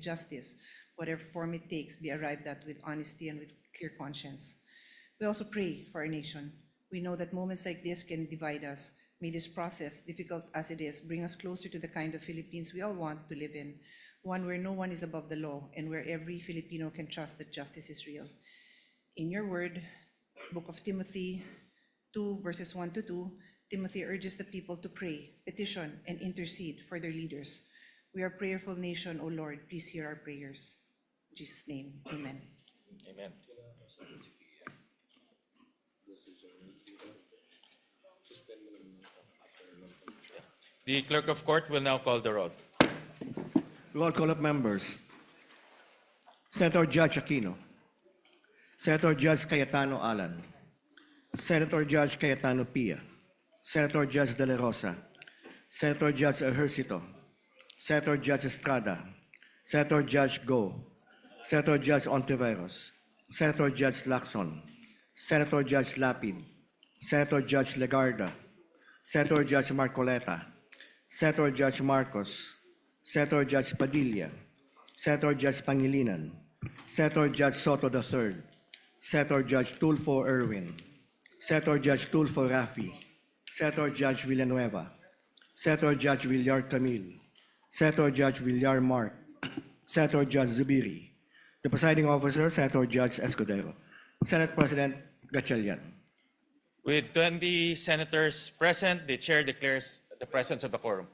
justice, whatever form it takes, be arrived at with honesty and with clear conscience. We also pray for our nation. We know that moments like this can divide us. May this process, difficult as it is, bring us closer to the kind of Philippines we all want to live in, one where no one is above the law and where every Filipino can trust that justice is real. In your word, Book of Timothy 2, verses 1 to 2, Timothy urges the people to pray, petition, and intercede for their leaders. We are a prayerful nation, O Lord. Please hear our prayers. In Jesus' name, amen. Amen. The clerk of court will now call the roll. Roll call of members. Senator Judge Aquino. Senator Judge Cayetano Alan. Senator Judge Cayetano Pia. Senator Judge De La Rosa. Senator Judge Ejercito. Senator Judge Estrada. Senator Judge Go. Senator Judge Ontiveros. Senator Judge Lacson. Senator Judge Lapid. Senator Judge Legarda. Senator Judge Marcoleta. Senator Judge Marcos. Senator Judge Padilla. Senator Judge Pangilinan. Senator Judge Soto III. Senator Judge Tulfo Erwin. Senator Judge Tulfo Rafi. Senator Judge Villanueva. Senator Judge Villar Camille. Senator Judge Villar Mark. Senator Judge Zubiri. The presiding officer, Senator Judge Escudero. Senate President Gatchalian. With 20 senators present, the chair declares the presence of a quorum.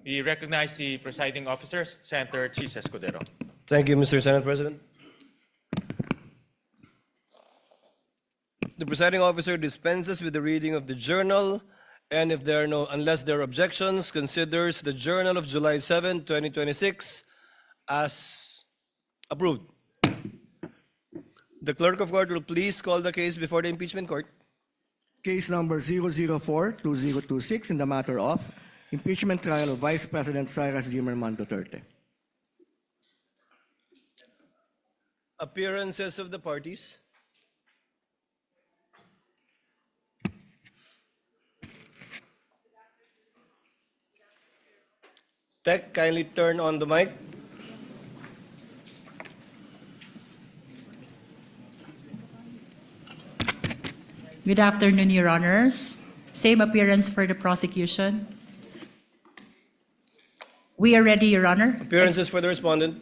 We recognize the presiding officers, Senator Chis Escudero. Thank you, Mr. Senate President. The presiding officer dispenses with the reading of the journal, and if there are unless there are objections, considers the journal of July 7, 2026 as approved. The clerk of court will please call the case before the impeachment court. Case number 004-2026 in the matter of impeachment trial of Vice President Sara Duterte. Appearances of the parties. Tech, kindly turn on the mic. Good afternoon, Your Honors. Same appearance for the prosecution. We are ready, Your Honor. Appearances for the respondent.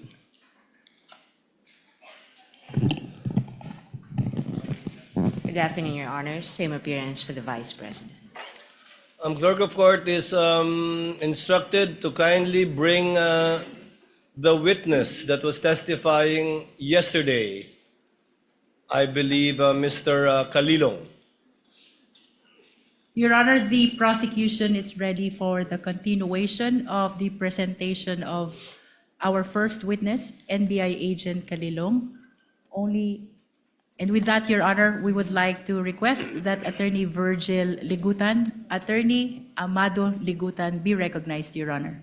Good afternoon, Your Honors. Same appearance for the Vice President. Clerk of Court is instructed to kindly bring the witness that was testifying yesterday, I believe Mr. Calilong. Your Honor, the prosecution is ready for the continuation of the presentation of our first witness, NBI Agent Calilong. And with that, Your Honor, we would like to request that Attorney Virgil Ligutan, Attorney Amado Ligutan be recognized, Your Honor.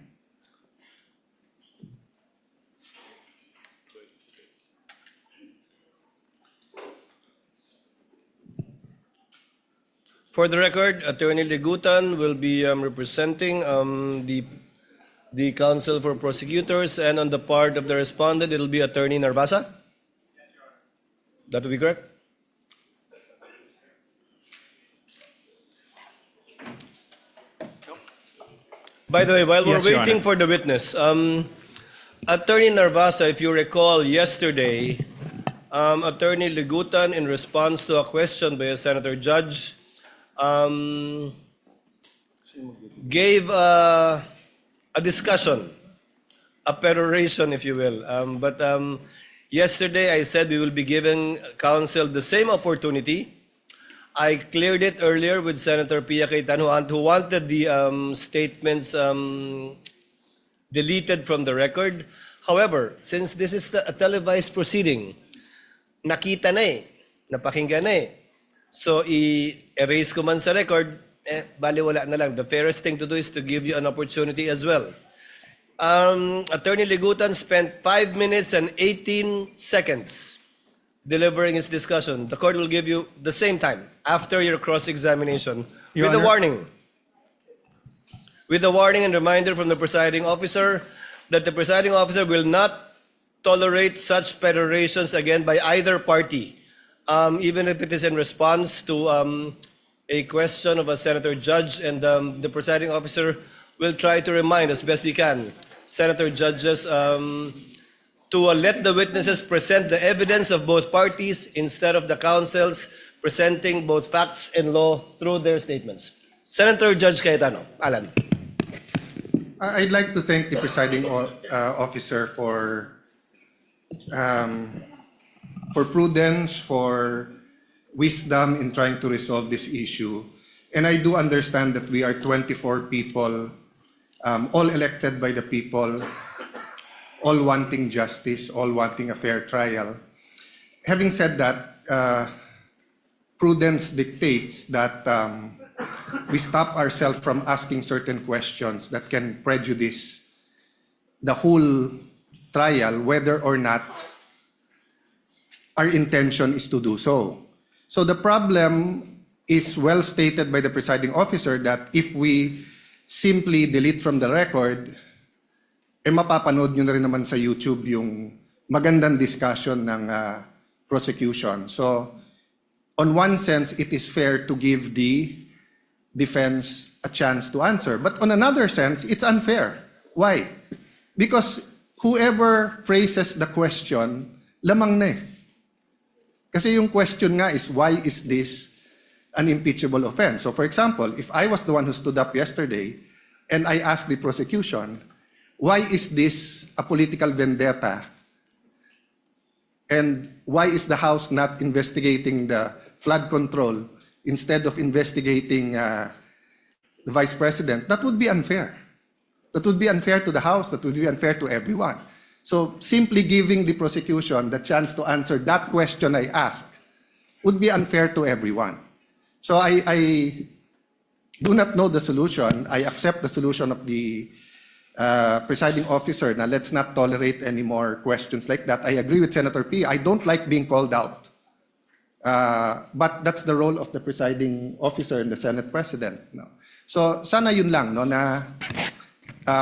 For the record, Attorney Ligutan will be representing the counsel for prosecutors, and on the part of the respondent, it will be Attorney Narvasa. That would be correct? By the way, while we're waiting for the witness, Attorney Narvasa, if you recall yesterday, Attorney Ligutan, in response to a question by a senator judge, gave a discussion, a peroration, if you will. Yesterday, I said we will be giving counsel the same opportunity. I cleared it earlier with Senator Pia Cayetano, who wanted the statements deleted from the record. However, since this is a televised proceeding, nakita na eh, napakinggan na eh. So, i-erase ko man sa record, baliwala na lang. The fairest thing to do is to give you an opportunity as well. Attorney Ligutan spent 5 minutes and 18 seconds delivering his discussion. The court will give you the same time after your cross-examination with a warning. with a warning and reminder from the presiding officer that the presiding officer will not tolerate such perorations again by either party, even if it is in response to a question of a senator judge, and the presiding officer will try to remind as best we can senator judges to let the witnesses present the evidence of both parties instead of the counsels presenting both facts and law through their statements. Senator Judge Cayetano. Alan. I'd like to thank the presiding officer for prudence, for wisdom in trying to resolve this issue. And I do understand that we are 24 people, all elected by the people, all wanting justice, all wanting a fair trial. Having said that, prudence dictates that we stop ourselves from asking certain questions that can prejudice the whole trial, whether or not our intention is to do so. So the problem is well stated by the presiding officer that if we simply delete from the record, mapapanood nyo na rin naman sa YouTube yung magandang discussion ng prosecution. So on one sense, it is fair to give the defense a chance to answer. But on another sense, it's unfair. Why? Because whoever phrases the question, lamang na eh. Kasi yung question nga is, why is this an impeachable offense? So for example, if I was the one who stood up yesterday and I asked the prosecution, why is this a political vendetta? And why is the House not investigating the flood control instead of investigating the Vice President? That would be unfair. That would be unfair to the House. That would be unfair to everyone. So simply giving the prosecution the chance to answer that question I asked would be unfair to everyone. So I do not know the solution. I accept the solution of the presiding officer. Now let's not tolerate any more questions like that. I agree with Senator P. I don't like being called out. But that's the role of the presiding officer and the Senate President. No? So sana yun lang, no, na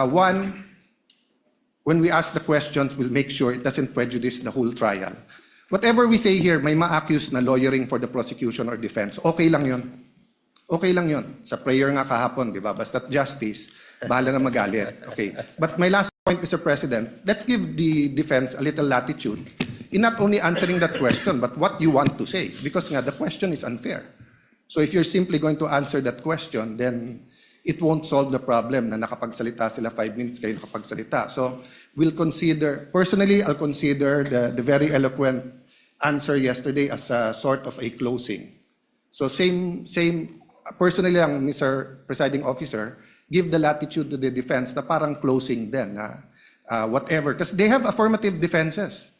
one, when we ask the questions, we'll make sure it doesn't prejudice the whole trial. Whatever we say here, may ma-accuse na lawyering for the prosecution or defense. Okay lang yun. Okay lang yun. Sa prayer nga kahapon, di ba? Basta't justice, bahala na magalit. Okay. But my last point, Mr. President, let's give the defense a little latitude in not only answering that question, but what you want to say. Because nga, the question is unfair. So if you're simply going to answer that question, then it won't solve the problem na nakapagsalita sila 5 minutes, kayo nakapagsalita. So we'll consider, personally, I'll consider the very eloquent answer yesterday as a sort of a closing. So same, personally lang, Mr. Presiding Officer, give the latitude to the defense na parang closing din, whatever. Because they have affirmative defenses.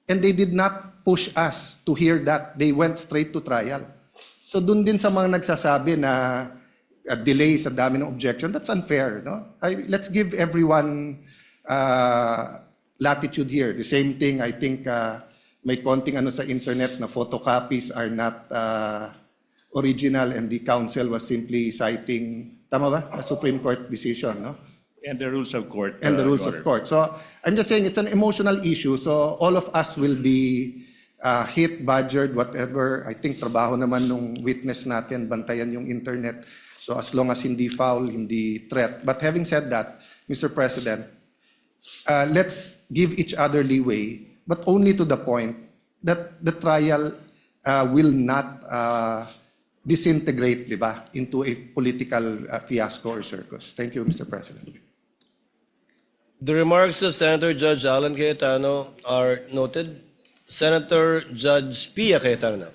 And they did not push us to hear that. They went straight to trial. So dun din sa mga nagsasabi na delay sa dami ng objection, that's unfair. No? Let's give everyone latitude here. The same thing, I think, may konting ano sa internet na photocopies are not original and the counsel was simply citing, tama ba? A Supreme Court decision, no? And the rules of court. And the rules of court. So I'm just saying it's an emotional issue. So all of us will be hit, badgered, whatever. I think trabaho naman nung witness natin, bantayan yung internet. So as long as hindi foul, hindi threat. But having said that, Mr. President, let's give each other leeway, but only to the point that the trial will not disintegrate, di ba, into a political fiasco or circus. Thank you, Mr. President. The remarks of Senator Judge Alan Cayetano are noted. Senator Judge Pia Cayetano.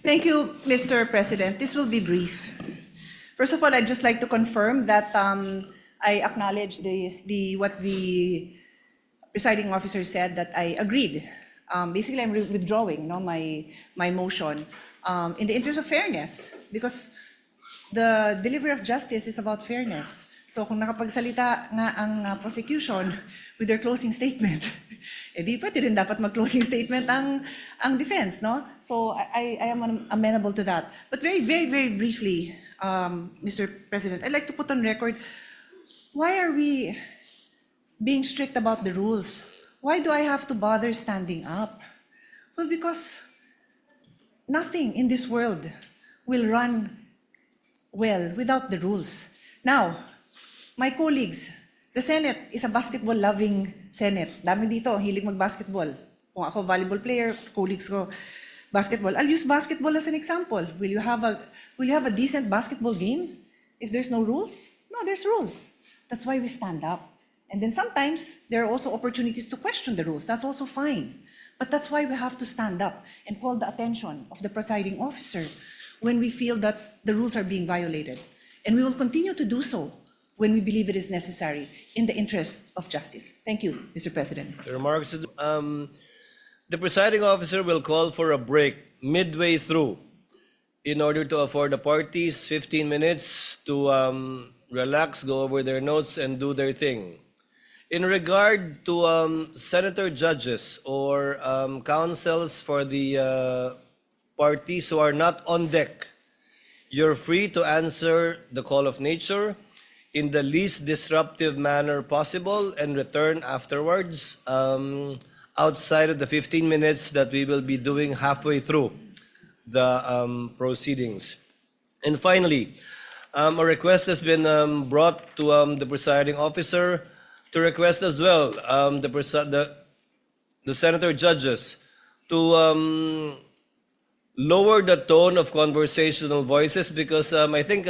Thank you, Mr. President. This will be brief. First of all, I'd just like to confirm that I acknowledge what the presiding officer said, that I agreed. Basically, I'm withdrawing my motion in the interest of fairness, because the delivery of justice is about fairness. So kung nakapagsalita nga ang prosecution with their closing statement, di pwede rin dapat mag-closing statement ang defense, no? So I am amenable to that. But very, very, very briefly, Mr. President, I'd like to put on record why are we being strict about the rules? Why do I have to bother standing up? Well, because nothing in this world will run well without the rules. Now, my colleagues, the Senate is a basketball-loving Senate. Dami dito, hilig mag-basketball. Kung ako volleyball player, colleagues ko, basketball. I'll use basketball as an example. Will you have a decent basketball game if there's no rules? No, there's rules. That's why we stand up. And then sometimes there are also opportunities to question the rules. That's also fine. But that's why we have to stand up and call the attention of the presiding officer when we feel that the rules are being violated. And we will continue to do so when we believe it is necessary in the interest of justice. Thank you, Mr. President. The remarks. The presiding officer will call for a break midway through in order to afford the parties 15 minutes to relax, go over their notes, and do their thing. In regard to senator judges or counsels for the parties who are not on deck, you're free to answer the call of nature in the least disruptive manner possible and return afterwards outside of the 15 minutes that we will be doing halfway through the proceedings. And finally, a request has been brought to the presiding officer to request as well the senator judges to lower the tone of conversational voices because I think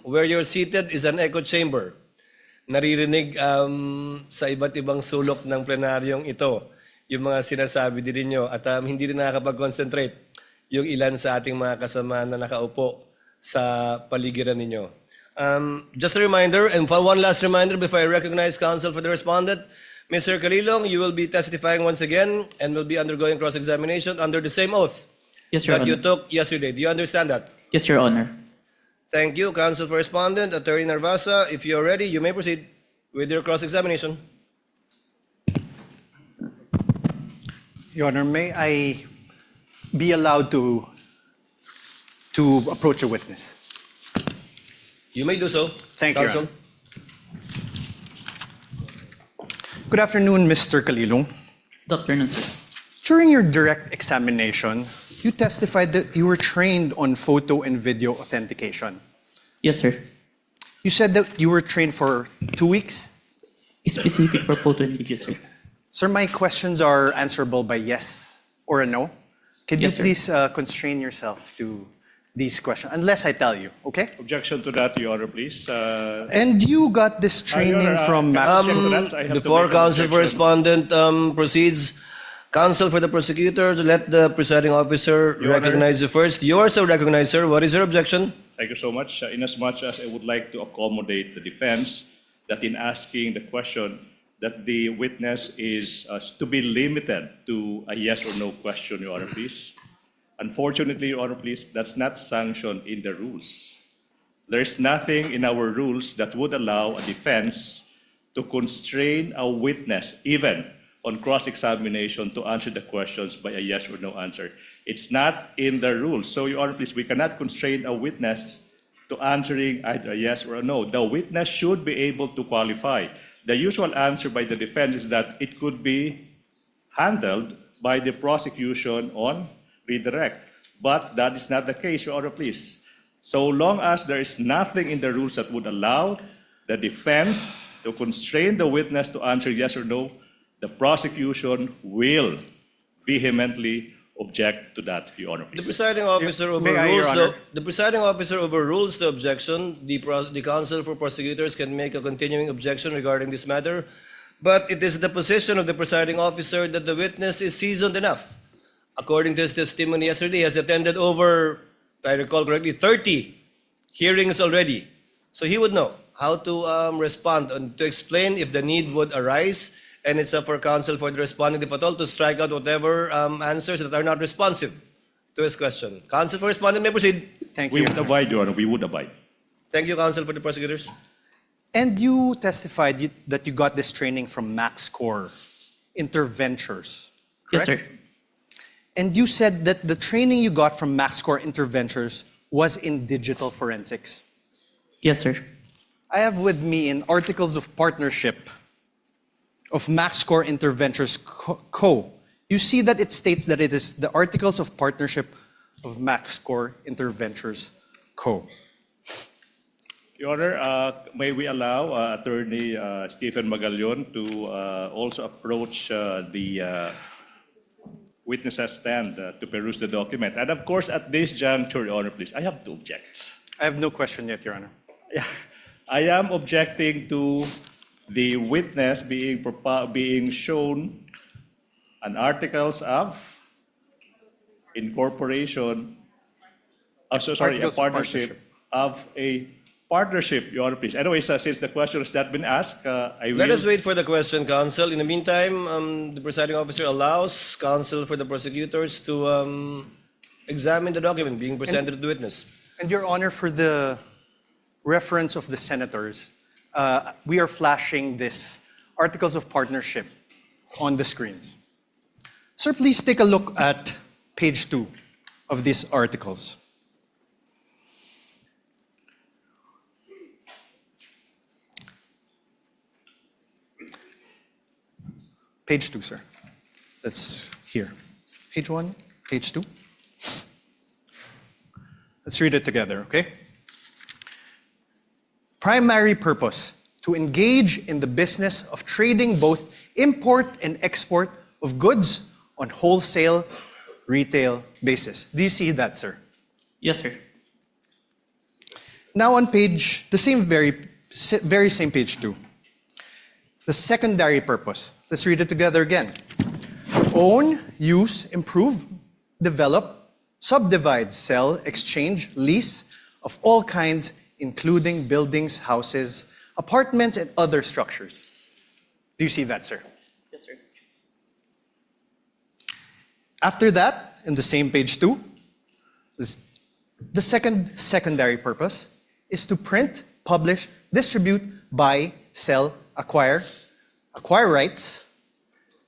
where you're seated is an echo chamber. Naririnig sa iba't ibang sulok ng plenaryong ito yung mga sinasabi din ninyo at hindi rin nakakapag-concentrate yung ilan sa ating mga kasama na nakaupo sa paligiran ninyo. Just a reminder, and one last reminder before I recognize counsel for the respondent, Mr. Calilong, you will be testifying once again and will be undergoing cross-examination under the same oath Yes, Your that Honor. you took yesterday. Do you understand that? Yes, Your Honor. Thank you, counsel for respondent. Attorney Narvasa, if you're ready, you may proceed with your cross-examination. Your Honor, may I be allowed to approach a witness? You may do so. Thank you, Your counsel. Honor. Good afternoon, Mr. Calilong. Good afternoon, sir. During your direct examination, you testified that you were trained on photo and video authentication. Yes, sir. You said that you were trained for 2 weeks? Specific for photo and video, sir. Sir, my questions are answerable by yes or a no. Can you Yes, sir. please constrain yourself to these questions, unless I tell you, okay? Objection to that, Your Honor, please. And you got this training from Max. Before counsel for respondent proceeds, counsel for the prosecutor, let the presiding officer Your Honor. recognize you first. You are so recognized, sir. What is your objection? Thank you so much. Inasmuch as I would like to accommodate the defense that in asking the question that the witness is to be limited to a yes or no question, Your Honor, please. Unfortunately, Your Honor, please, that's not sanctioned in the rules. There's nothing in our rules that would allow a defense to constrain a witness, even on cross-examination, to answer the questions by a yes or no answer. It's not in the rules. So, Your Honor, please, we cannot constrain a witness to answering either a yes or a no. The witness should be able to qualify. The usual answer by the defense is that it could be handled by the prosecution on redirect. But that is not the case, Your Honor, please. So long as there is nothing in the rules that would allow the defense to constrain the witness to answer yes or no, the prosecution will vehemently object to that, Your Honor, The please. presiding officer May I, Your overrules Honor? the presiding officer overrules the objection. The counsel for prosecutors can make a continuing objection regarding this matter, but it is the position of the presiding officer that the witness is seasoned enough. According to his testimony yesterday, he has attended over, if I recall correctly, 30 hearings already. So he would know how to respond and to explain if the need would arise. And it's up for counsel for the responding if at all to strike out whatever answers that are not responsive to his question. Counsel for respondent may proceed. Thank We you. would abide, Your Honor, we would abide. Thank you, counsel for the prosecutors. And you testified that you got this training from Max Core Interventures, Yes, correct? sir. And you said that the training you got from Max Core Interventures was in digital forensics. Yes, sir. I have with me in Articles of Partnership of MaxCore Interventures Co. You see that it states that it is the Articles of Partnership of MaxCore Interventures Co. Your Honor, may we allow Attorney Stephen Magallon to also approach the witness stand to peruse the document. And of course, at this juncture, Your Honor, please, I have to object. I have no question yet, Your Honor. Yeah, I am objecting to the witness being shown an articles of incorporation, a Articles of partnership of a partnership, Your Honor, please. Anyways, since the question has not been asked, I will... Let us wait for the question, counsel. In the meantime, the presiding officer allows counsel for the prosecutors to examine the document being presented to the witness. And Your Honor, for the reference of the senators, we are flashing this Articles of Partnership on the screens. Sir, please take a look at page 2 of these articles. Page 2, sir. That's here. Page 1, page 2. Let's read it together, okay? Primary purpose, to engage in the business of trading both import and export of goods on wholesale, retail basis. Do you see that, sir? Yes, sir. Now on page, the same very same page 2. The secondary purpose. Let's read it together again. Own, use, improve, develop, subdivide, sell, exchange, lease of all kinds, including buildings, houses, apartments, and other structures. Do you see that, sir? Yes, sir. After that, in the same page 2, the secondary purpose is to print, publish, distribute, buy, sell, acquire rights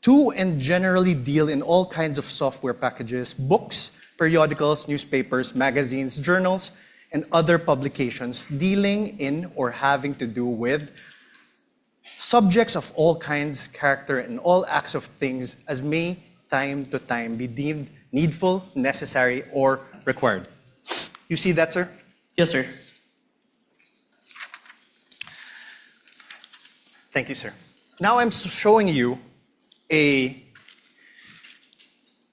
to and generally deal in all kinds of software packages, books, periodicals, newspapers, magazines, journals, and other publications dealing in or having to do with subjects of all kinds, character, and all acts of things as may time to time be deemed needful, necessary, or required. You see that, sir? Yes, sir. Thank you, sir. Now I'm showing you a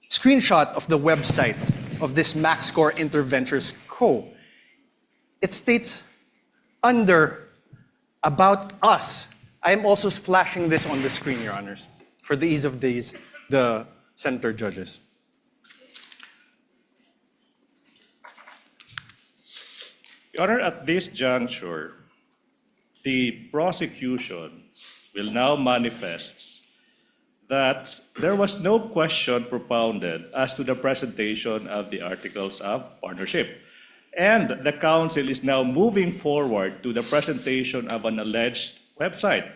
screenshot of the website of this MaxCore Interventures Co. It states under About Us. I am also flashing this on the screen, Your Honors, for the ease of the senator judges. Your Honor, at this juncture, the prosecution will now manifest that there was no question propounded as to the presentation of the Articles of Partnership. And the counsel is now moving forward to the presentation of an alleged website.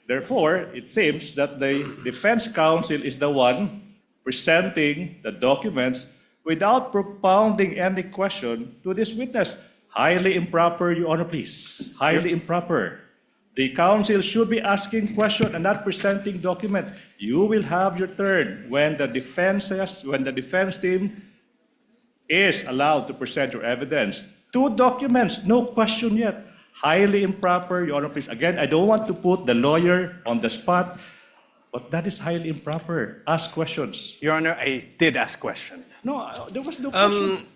Therefore, it seems that the defense counsel is the one presenting the documents without propounding any question to this witness. Highly improper, Your Honor, please. Highly improper. The counsel should be asking question and not presenting document. You will have your turn when the defense team is allowed to present your evidence. 2 documents, no question yet. Highly improper, Your Honor, please. Again, I don't want to put the lawyer on the spot, but that is highly improper. Ask questions. Your Honor, I did ask questions. No, there was no question.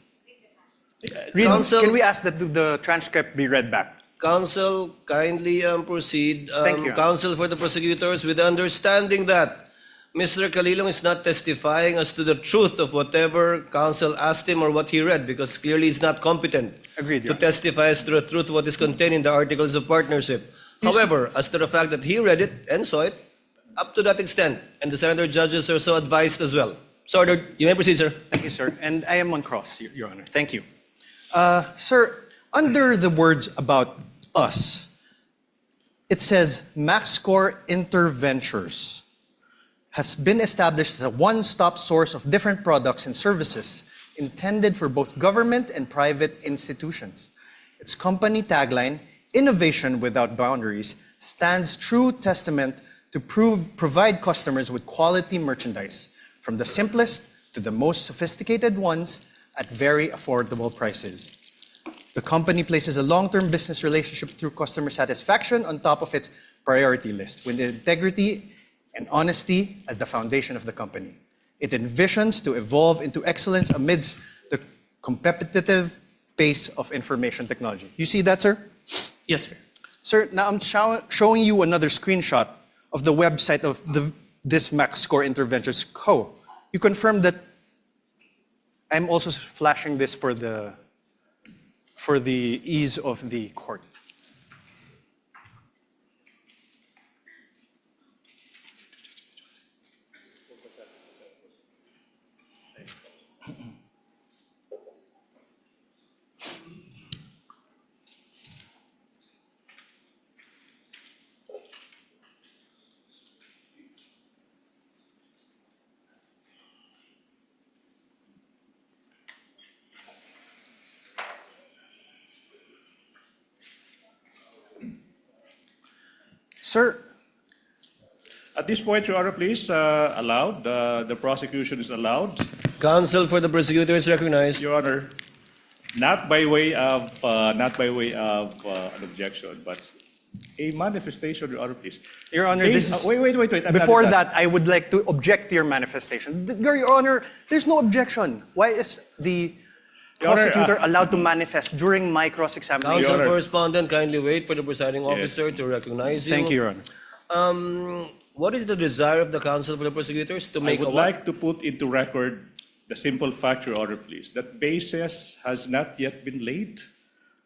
Counsel- Can we ask that the transcript be read back? Counsel, kindly proceed. Thank you. Counsel for the prosecutors, with the understanding that Mr. Calilong is not testifying as to the truth of whatever counsel asked him or what he read, because clearly he's not competent Agreed, to Your Honor. testify as to the truth of what is contained in the Articles of Partnership. However, as to the fact that he read it and saw it, up to that extent, and the senator judges are so advised as well. So ordered. You may proceed, sir. Thank you, sir. And I am on cross, Your Honor. Thank you. Sir, under the words About Us, it says MaxCore Interventures has been established as a one-stop source of different products and services intended for both government and private institutions. Its company tagline innovation without boundaries stands true testament to provide customers with quality merchandise, from the simplest to the most sophisticated ones at very affordable prices. The company places a long-term business relationship through customer satisfaction on top of its priority list, with integrity and honesty as the foundation of the company. It envisions to evolve into excellence amidst the competitive pace of information technology. You see that, sir? Yes, sir. Sir, now I'm showing you another screenshot of the website of this MaxScore Interventures Co. You confirm that I'm also flashing this for the ease of the court. Sir, At this point, Your Honor, please, allowed. The prosecution is allowed. Counsel for the prosecutor is recognized. Your Honor, not by way of an objection, but a manifestation, Your Honor, please. Your Honor, this is... Wait. I'm Before not- that, I would like to object to your manifestation. Your Honor, there's no objection. Why is the Your Honor, prosecutor allowed to manifest during my cross-examination? Counsel Honor. for respondent, kindly wait for the presiding officer to recognize you. Thank you, Your Honor. What is the desire of the counsel for the prosecutors to I make would a what? like to put into record the simple fact, Your Honor, please, that basis has not yet been laid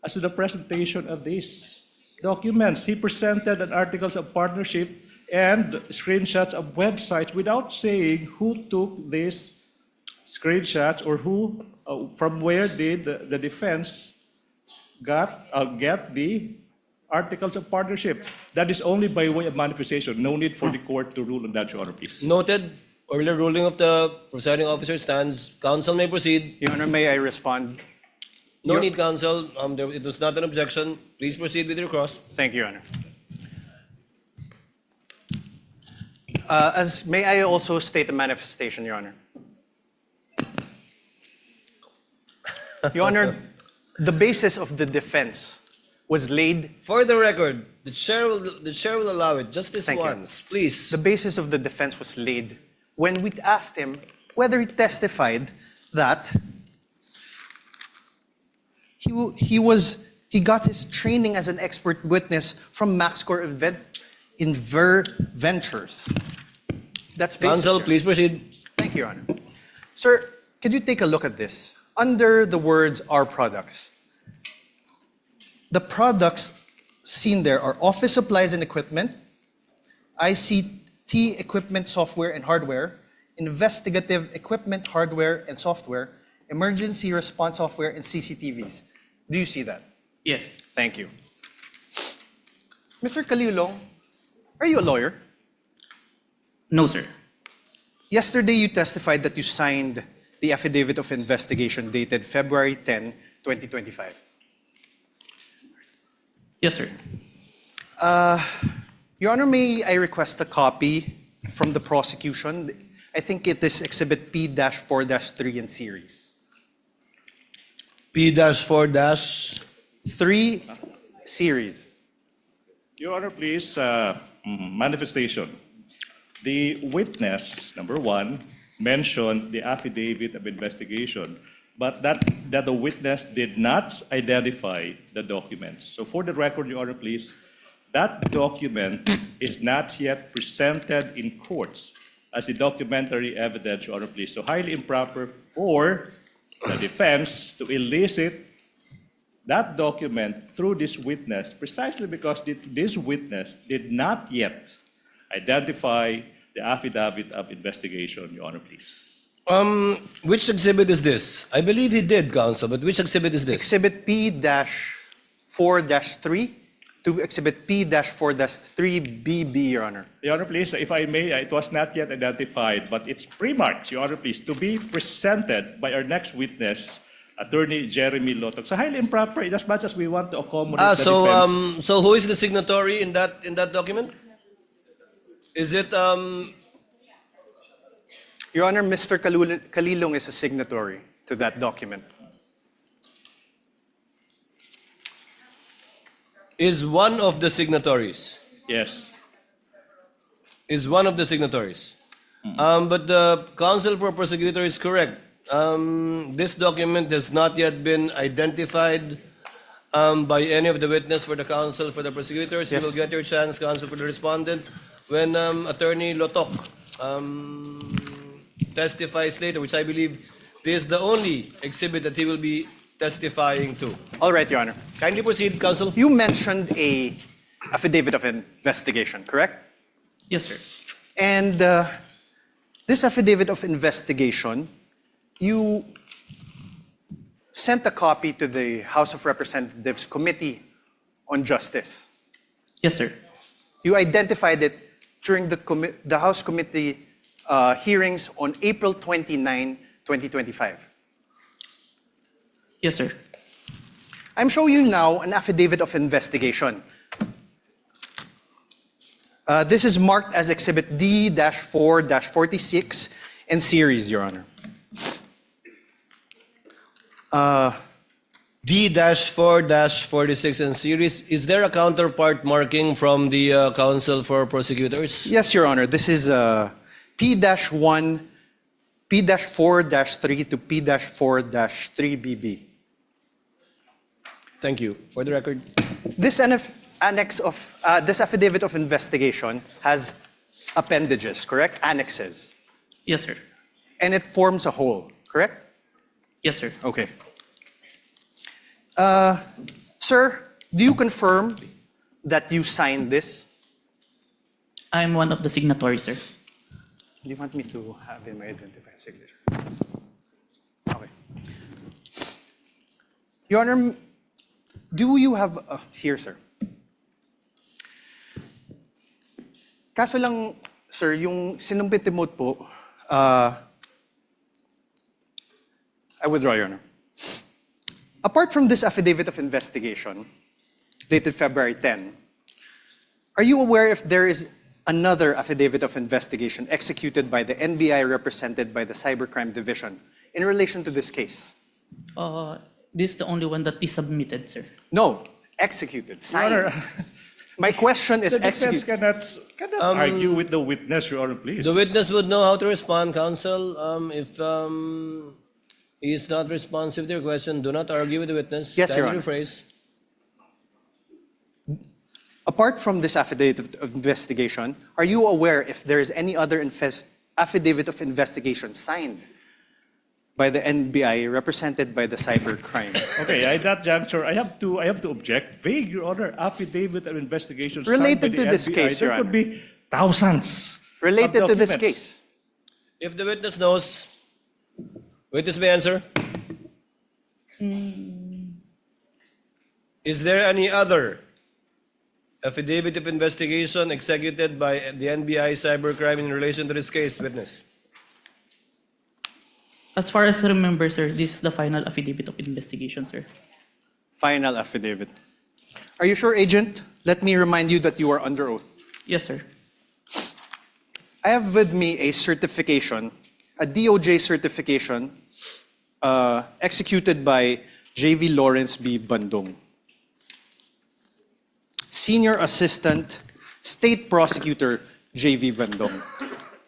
as to the presentation of these documents. He presented an articles of partnership and screenshots of websites without saying who took these screenshots or who, from where did the defense get the articles of partnership. That is only by way of manifestation. No need for the court to rule on that, Your Honor, please. Noted. Earlier ruling of the presiding officer stands. Counsel may proceed. Your Honor, may I respond? No need, counsel. It was not an objection. Please proceed with your cross. Thank you, Your Honor. May I also state a manifestation, Your Honor? Your Honor, the basis of the defense was laid. For the record, the chair will allow it just this Thank you. once, please. The basis of the defense was laid when we asked him whether he testified that he got his training as an expert witness from MaxScore Ventures. That's basis, Counsel, Your please proceed. Thank you, Your Honor. Sir, could you take a look at this? Under the words "our products," the products seen there are office supplies and equipment, ICT equipment, software and hardware, investigative equipment, hardware and software, emergency response software, and CCTVs. Do you see that? Yes. Thank you. Mr. Calilong, are you a lawyer? No, sir. Yesterday, you testified that you signed the affidavit of investigation dated February 10, 2025. Yes, sir. Your Honor, may I request a copy from the prosecution? I think it is Exhibit P-4-3 in series. P-4- 3 series. Your Honor, please, manifestation. The witness, number one, mentioned the affidavit of investigation, but that the witness did not identify the documents. So for the record, Your Honor, please, that document is not yet presented in courts as a documentary evidence, Your Honor, please. So highly improper for the defense to elicit that document through this witness, precisely because this witness did not yet identify the affidavit of investigation, Your Honor, please. Which exhibit is this? I believe he did, counsel, but which exhibit is this? Exhibit P-4-3 to Exhibit P-4-3BB, Your Honor. Your Honor, please, if I may, it was not yet identified, but it's pre-marked, Your Honor, please, to be presented by our next witness Attorney Jeremy Lotok. So highly improper, as much as we want to accommodate the So, defense. so who is the signatory in that document? Is it Your Honor, Mr. Kalilong is a signatory to that document. is one of the signatories? Yes. Is one of the signatories? But the counsel for prosecutor is correct. This document has not yet been identified by any of the witness for the counsel for the prosecutors. Yes. You will get your chance, counsel for the respondent, when Attorney Lotok testifies later, which I believe this is the only exhibit that he will be testifying to. All right, Your Honor. Kindly proceed, counsel. You mentioned a affidavit of investigation, correct? Yes, sir. And this affidavit of investigation, you sent a copy to the House of Representatives Committee on Justice. Yes, sir. You identified it during the House Committee hearings on April 29, 2025. Yes, sir. I'm showing you now an affidavit of investigation. This is marked as Exhibit D-4-46 and series, Your Honor. D-4-46 and series. Is there a counterpart marking from the counsel for prosecutors? Yes, Your Honor. This is P-1, P-4-3 to P-4-3BB. Thank you. For the record. This annex of this affidavit of investigation has appendages, correct? Annexes. Yes, sir. And it forms a whole, correct? Yes, sir. Okay. Sir, do you confirm that you signed this? I'm one of the signatories, sir. Do you want me to have him identify a signature? Okay. Your Honor, do you have here, sir? Kaso lang, sir, yung sinumpit emote po, I withdraw, Your Honor. Apart from this affidavit of investigation, dated February 10, are you aware if there is another affidavit of investigation executed by the NBI represented by the Cybercrime Division in relation to this case? This is the only one that is submitted, sir. No, executed, signed. Honor, My question is the defense executed. cannot argue with the witness, Your Honor, please. The witness would know how to respond, counsel. If he is not responsive to your question, do not argue with the witness. Yes, Your Kindly Honor. rephrase. Apart from this affidavit of investigation, are you aware if there is any other affidavit of investigation signed by the NBI represented by the cybercrime? Okay, at that juncture, I have to object. Vague, Your Honor, affidavit of investigation signed Related by to the this NBI. case, Your There could Honor. be thousands. Related of to this documents. case. If the witness knows, witness may answer. Is there any other affidavit of investigation executed by the NBI cybercrime in relation to this case, witness? As far as I remember, sir, this is the final affidavit of investigation, sir. Final affidavit. Are you sure, Agent? Let me remind you that you are under oath. Yes, sir. I have with me a certification, a DOJ certification executed by J.V. Lawrence B. Bandung, Senior Assistant State Prosecutor J.V. Bandung.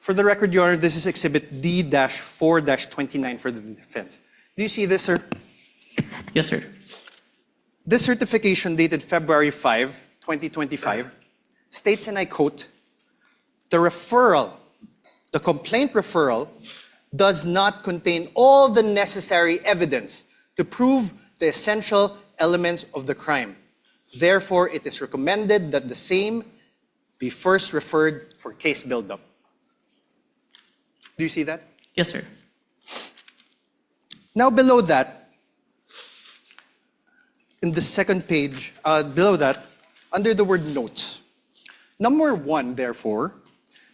For the record, Your Honor, this is Exhibit D-4-29 for the defense. Do you see this, sir? Yes, sir. This certification dated February 5, 2025, states, and I quote, the complaint referral does not contain all the necessary evidence to prove the essential elements of the crime. Therefore, it is recommended that the same be first referred for case buildup. Do you see that? Yes, sir. Now below that, in the second page, below that, under the word notes, number 1, therefore,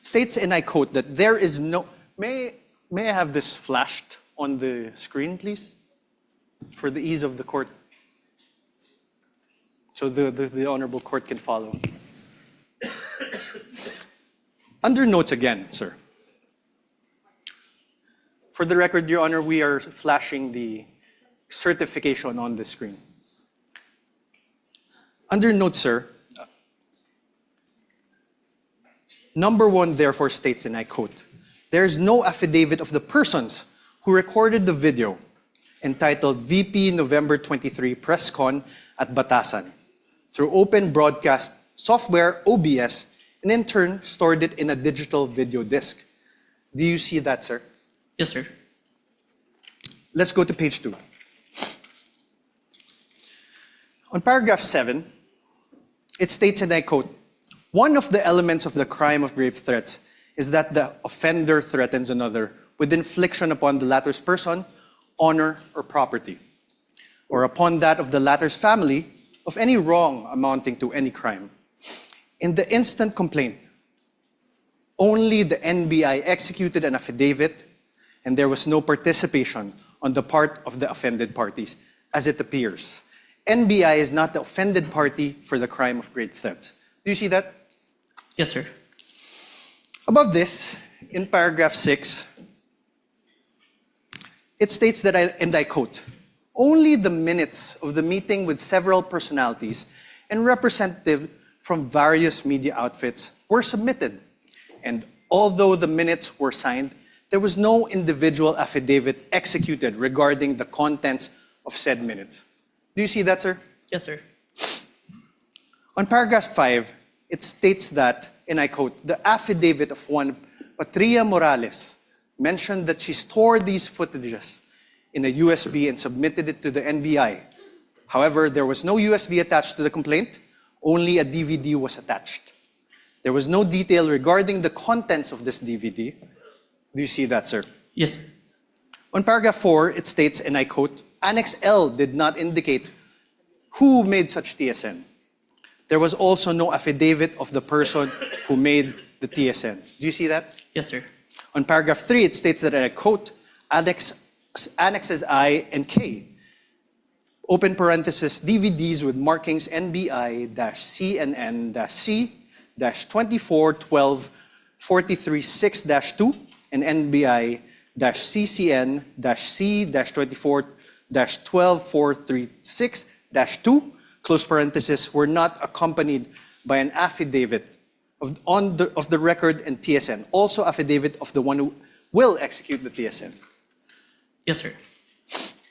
states, and I quote, that there is no... May I have this flashed on the screen, please? for the ease of the court, so the honorable court can follow. Under notes again, sir. For the record, Your Honor, we are flashing the certification on the screen. Under notes, sir, number 1 therefore states, and I quote, "There is no affidavit of the persons who recorded the video entitled VP November 23 Press Con at Batasan through open broadcast software OBS and in turn stored it in a digital video disc." Do you see that, sir? Yes, sir. Let's go to page 2. On paragraph 7, it states, and I quote, "One of the elements of the crime of grave threats is that the offender threatens another with infliction upon the latter's person, honor, or property, or upon that of the latter's family of any wrong amounting to any crime. In the instant complaint, only the NBI executed an affidavit and there was no participation on the part of the offended parties, as it appears. NBI is not the offended party for the crime of grave threats." Do you see that? Yes, sir. Above this, in paragraph 6, it states that, and I quote, "Only the minutes of the meeting with several personalities and representatives from various media outfits were submitted. And although the minutes were signed, there was no individual affidavit executed regarding the contents of said minutes." Do you see that, sir? Yes, sir. On paragraph 5, it states that, and I quote, "The affidavit of one Patria Morales mentioned that she stored these footages in a USB and submitted it to the NBI. However, there was no USB attached to the complaint, only a DVD was attached. There was no detail regarding the contents of this DVD." Do you see that, sir? Yes, sir. On paragraph 4, it states, and I quote, "Annex L did not indicate who made such TSN. There was also no affidavit of the person who made the TSN." Do you see that? Yes, sir. On paragraph 3, it states that, and I quote, Annexes I and K, open parenthesis, DVDs with markings NBI-CNN-C-2412-43-6-2 and NBI-CCN-C-24-12-436-2, close parenthesis, were not accompanied by an affidavit of the record and TSN, also affidavit of the one who will execute the TSN. Yes, sir.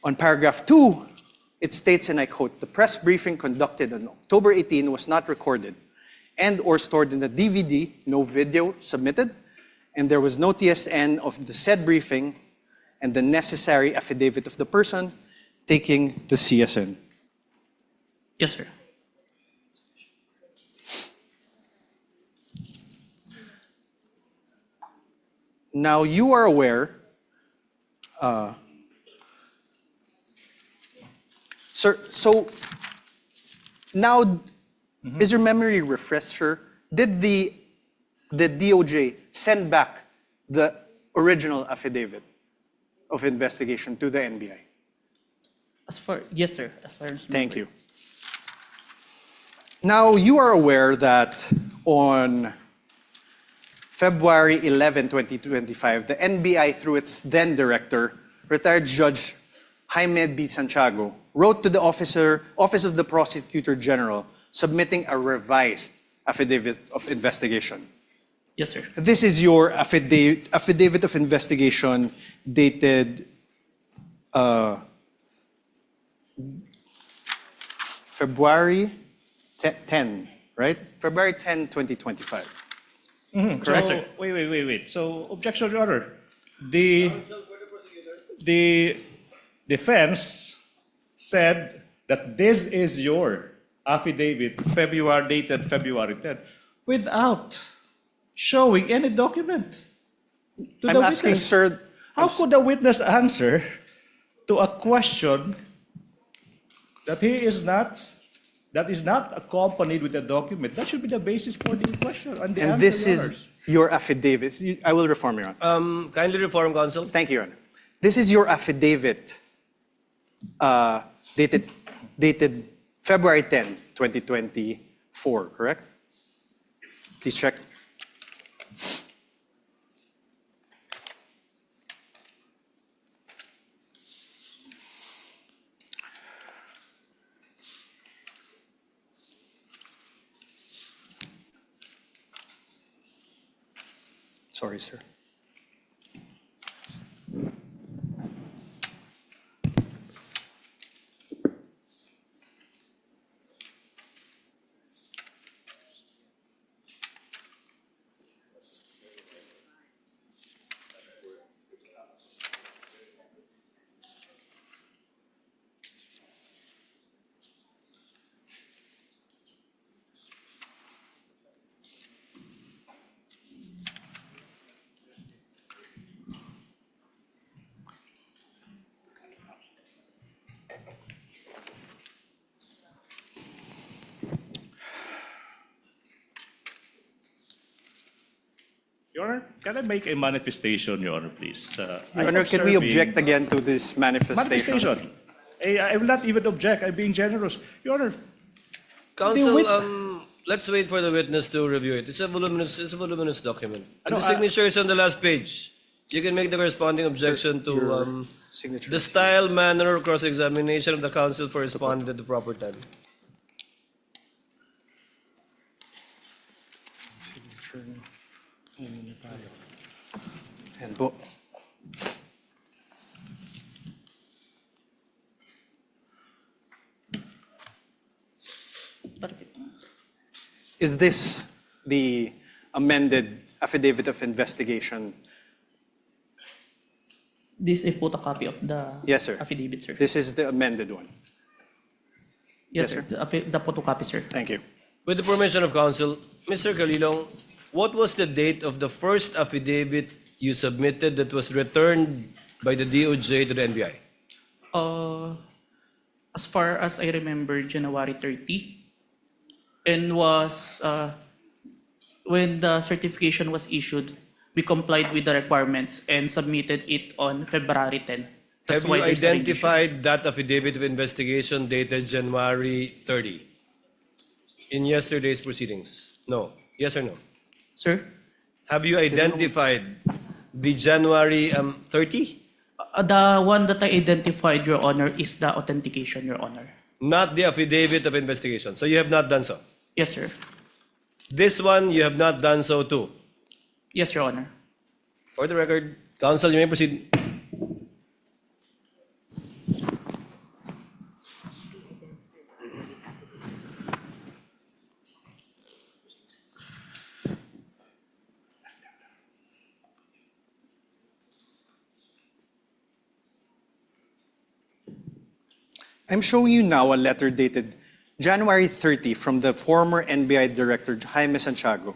On paragraph 2, it states, and I quote, "The press briefing conducted on October 18 was not recorded and or stored in a DVD, no video submitted, and there was no TSN of the said briefing and the necessary affidavit of the person taking the CSN." Yes, sir. Now, you are aware, sir, so now, is your memory refresher? Did the DOJ send back the original affidavit of investigation to the NBI? Yes, sir. As far as Thank you. Now, you are aware that on February 11, 2025, the NBI, through its then director, retired Judge Jaime B. Santiago, wrote to the Office of the Prosecutor General, submitting a revised affidavit of investigation. Yes, sir. This is your affidavit of investigation dated February 10, right? February 10, 2025. Correct. So, wait. So, objection, Your Honor. The defense said that this is your affidavit, dated February 10, without showing any document to the I'm asking, witness. sir, How could a witness answer to a question that is not accompanied with a document? That should be the basis for the question and the and answer, this Your is Honors. your affidavit. I will reform, Your Honor. Kindly reform, counsel. Thank you, Your Honor. This is your affidavit dated February 10, 2024, correct? Please check. Sorry, sir. Your Honor, can I make a manifestation, Your Honor, please? Your I'm Honor, can we observing- object again to this manifestation? Manifestation. I will not even object. I'm being generous. Your Honor, Counsel, wit- let's wait for the witness to review it. It's a voluminous document. And Ano, the signature is on the last page. You can make the corresponding objection to your signature. the style, manner, or cross-examination of the counsel for responding at the proper time. Signature. Yan po. Is this the amended affidavit of investigation? This is a photocopy of the Yes, sir. affidavit, sir. This is the amended one. Yes, yes, sir. The photocopy, sir. Thank you. With the permission of counsel, Mr. Calilong, what was the date of the first affidavit you submitted that was returned by the DOJ to the NBI? As far as I remember, January 30, and was when the certification was issued, we complied with the requirements and submitted it on February 10. That's Have why you there's a revision. identified that affidavit of investigation dated January 30 in yesterday's proceedings? No. Yes or no? Sir? Have you identified the January 30? The one that I identified, Your Honor, is the authentication, Your Honor. Not the affidavit of investigation. So you have not done so. Yes, sir. This one, you have not done so too. Yes, Your Honor. For the record, counsel, you may proceed. I'm showing you now a letter dated January 30 from the former NBI Director Jaime Santiago.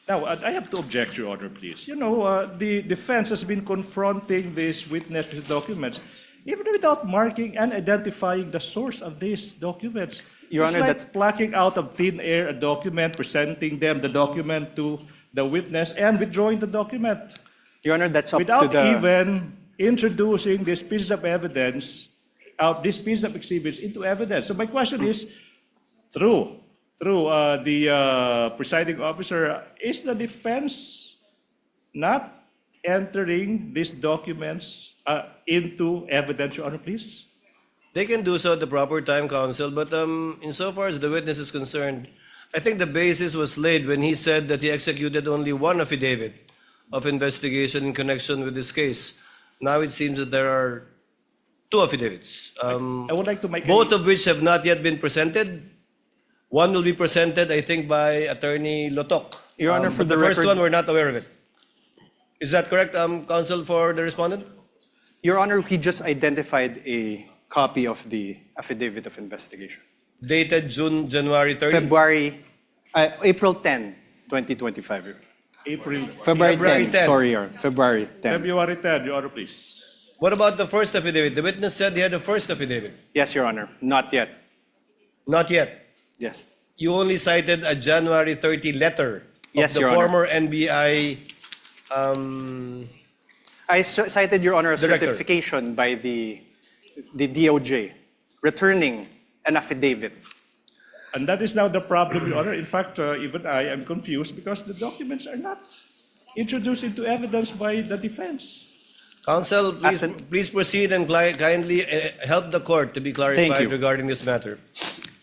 now I have to object, Your Honor, please. You know, the defense has been confronting this witness with documents, even without marking and identifying the source of these documents. Your It's Honor, like that's- plucking out of thin air a document, presenting them the document to the witness, and withdrawing the document Your Honor, that's up to without the... even introducing this piece of evidence, this piece of exhibits into evidence. So my question is, through the presiding officer, is the defense not entering these documents into evidence, Your Honor, please? They can do so at the proper time, counsel, but insofar as the witness is concerned, I think the basis was laid when he said that he executed only one affidavit of investigation in connection with this case. Now it seems that there are two affidavits, I would like to make both of which have not yet been presented. One will be presented, I think, by Attorney Lotok. Your Honor, for but the first record- one, we're not aware of it. Is that correct, counsel, for the respondent? Your Honor, he just identified a copy of the affidavit of investigation. Dated January 30? April 10, 2025. Your Honor. April, February February 10, 10. sorry, Your Honor. February 10. February 10, Your Honor, please. What about the first affidavit? The witness said he had the first affidavit. Yes, Your Honor. Not yet. Not yet. Yes. You only cited a January 30 letter of Yes, the Your Honor. former NBI I cited, Your Honor, a Director. certification by the the DOJ returning an affidavit. And that is now the problem, Your Honor. In fact, even I am confused because the documents are not introduced into evidence by the defense. Counsel, please proceed and kindly help the court to be Thank clarified you. regarding this matter.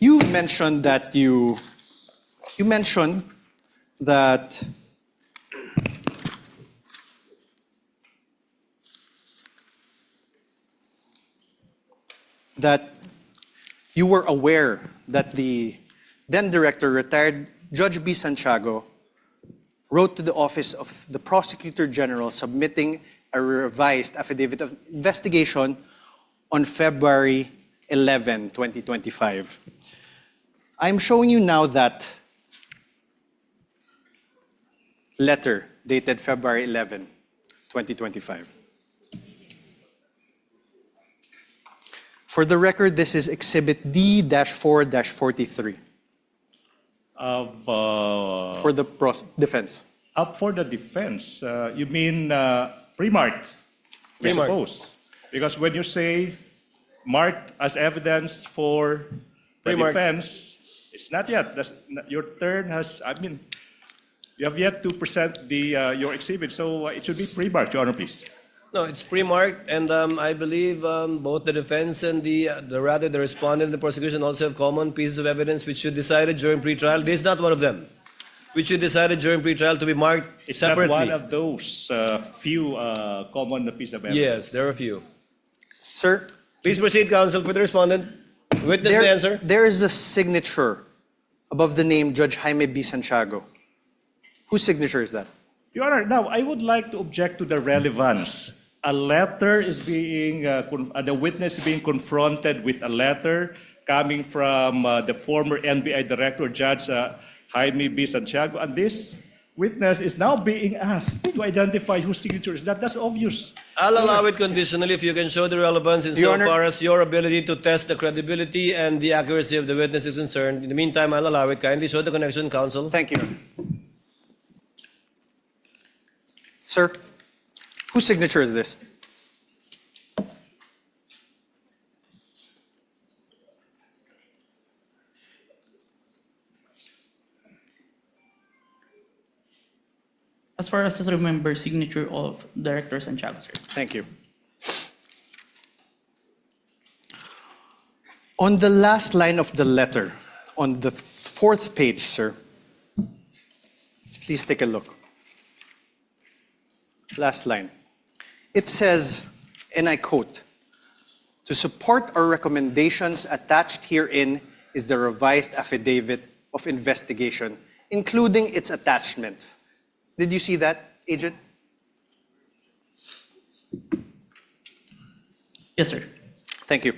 You mentioned that you mentioned that you were aware that the then director, retired Judge B. Santiago, wrote to the office of the Prosecutor General submitting a revised affidavit of investigation on February 11, 2025. I'm showing you now that letter dated February 11, 2025. For the record, this is Exhibit D-4-43 for the defense. Up for the defense, you mean pre-marked, I Pre-marked. suppose. Because when you say marked as evidence for the Pre-marked. defense, it's not yet. Your turn has, you have yet to present your exhibit, so it should be pre-marked, Your Honor, please. No, it's pre-marked, and I believe both the defense and the respondent and the prosecution also have common pieces of evidence which should decided during pre-trial. This is not one of them, which you decided during pre-trial to be marked It's separately. not one of those few common pieces of evidence. Yes, there are a few. Sir, Please proceed, counsel, for the respondent. Witness may answer. there is a signature above the name Judge Jaime B. Santiago. Whose signature is that? Your Honor, now I would like to object to the relevance. A letter is being, the witness is being confronted with a letter coming from the former NBI Director, Judge Jaime B. Santiago, and this witness is now being asked to identify whose signature is that. That's obvious. I'll allow it conditionally if you can show the relevance Your Honor- insofar as your ability to test the credibility and the accuracy of the witness is concerned. In the meantime, I'll allow it. Kindly show the connection, counsel. Thank you. Sir, whose signature is this? As far as I remember, signature of Director Santiago, sir. Thank you. On the last line of the letter, on the fourth page, sir, please take a look. Last line. It says, and I quote, "To support our recommendations attached herein is the revised affidavit of investigation, including its attachments." Did you see that, Agent? Yes, sir. Thank you.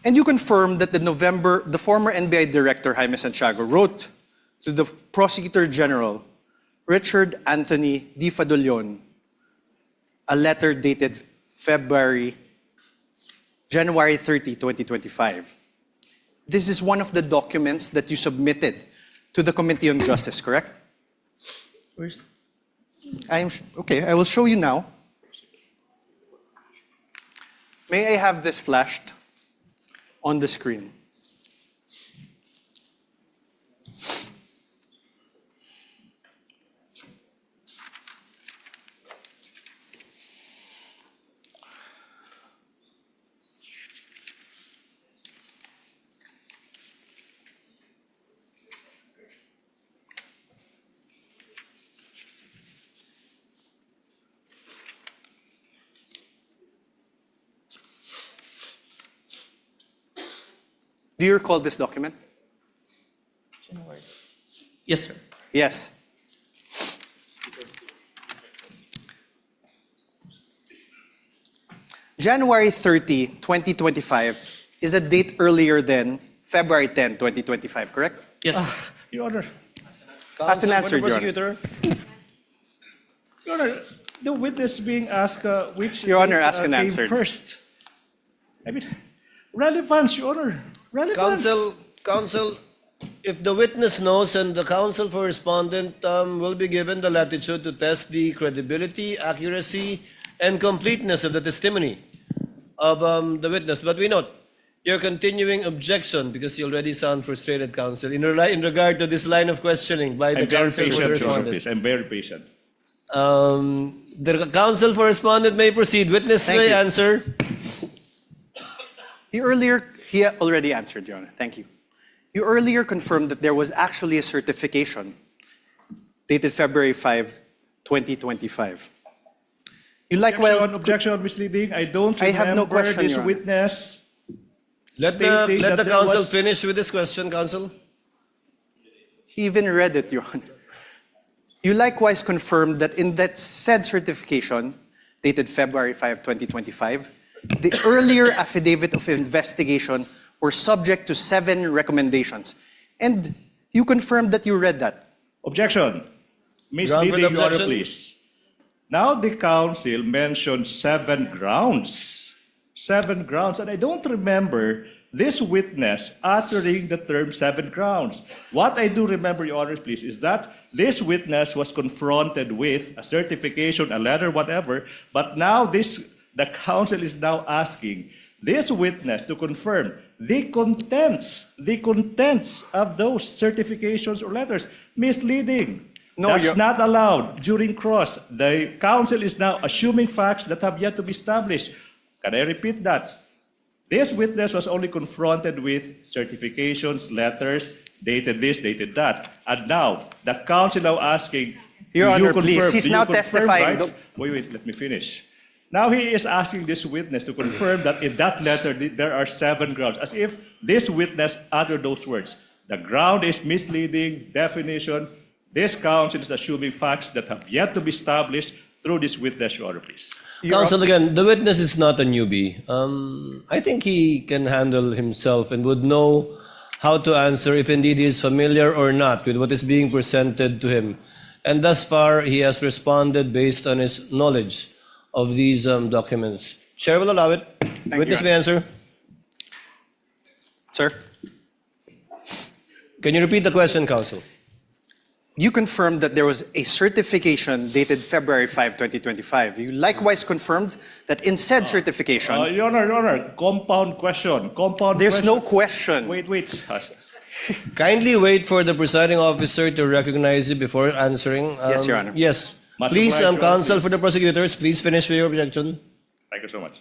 And you confirm that the former NBI Director, Jaime Santiago, wrote to the Prosecutor General, Richard Anthony Di Fadolion, a letter dated January 30, 2025. This is one of the documents that you submitted to the Committee on Justice, correct? Where's, Okay, I will show you now. May I have this flashed on the screen? Do you recall this document? yes, sir. Yes. January 30, 2025 is a date earlier than February 10, 2025, correct? Yes, sir. Your Honor, Ask an Counsel answer, for the Your Honor. prosecutor. Your Honor, the witness being asked which Your Honor, ask an came answer. first. I mean, relevance, Your Honor. Relevance. Counsel, if the witness knows and the counsel for respondent will be given the latitude to test the credibility, accuracy, and completeness of the testimony. of the witness. But we note your continuing objection, because you already sound frustrated, counsel, in regard to this line of questioning by the I'm very counsel for the patient, Your Honor, respondent. please. I'm very patient. The counsel for respondent may proceed. Witness Thank may you. answer. He already answered, Your Honor. Thank you. You earlier confirmed that there was actually a certification dated February 5, 2025. You likewise... Objection, misleading. I don't I have no remember question, this Your Honor. witness Let stating the that there counsel was- finish with this question, counsel. He even read it, Your Honor. You likewise confirmed that in that said certification, dated February 5, 2025, the earlier affidavit of investigation were subject to 7 recommendations. And you confirmed that you read that. Objection. Misleading, the Your Honor, objection? please. Now the counsel mentioned 7 grounds. 7 grounds. And I don't remember this witness uttering the term 7 grounds. What I do remember, Your Honor, please, is that this witness was confronted with a certification, a letter, whatever, but now the counsel is now asking this witness to confirm the contents of those certifications or letters. Misleading. No, That's Your- not allowed during cross. The counsel is now assuming facts that have yet to be established. Can I repeat that? This witness was only confronted with certifications, letters, dated this, dated that. And now, the counsel now asking, Your do you Honor, please, confirm- he's do you now confirm, testifying. right? Wait, let me finish. Now he is asking this witness to confirm that in that letter there are 7 grounds, as if this witness uttered those words. The ground is misleading, definition. This counsel is assuming facts that have yet to be established through this witness, Your Honor, please. Counsel, again, the witness is not a newbie. I think he can handle himself and would know how to answer if indeed he is familiar or not with what is being presented to him. And thus far, he has responded based on his knowledge of these documents. Chair will allow it. Witness you, may answer. Sir? Can you repeat the question, counsel? You confirmed that there was a certification dated February 5, 2025. You likewise confirmed that in said certification, Your Honor, compound question. there's no question. Wait. Kindly wait for the presiding officer to recognize you before answering. Yes, Your Honor. Yes. Much Please, obliged, Your Honor, counsel please. for the prosecutors, please finish with your objection. Thank you so much.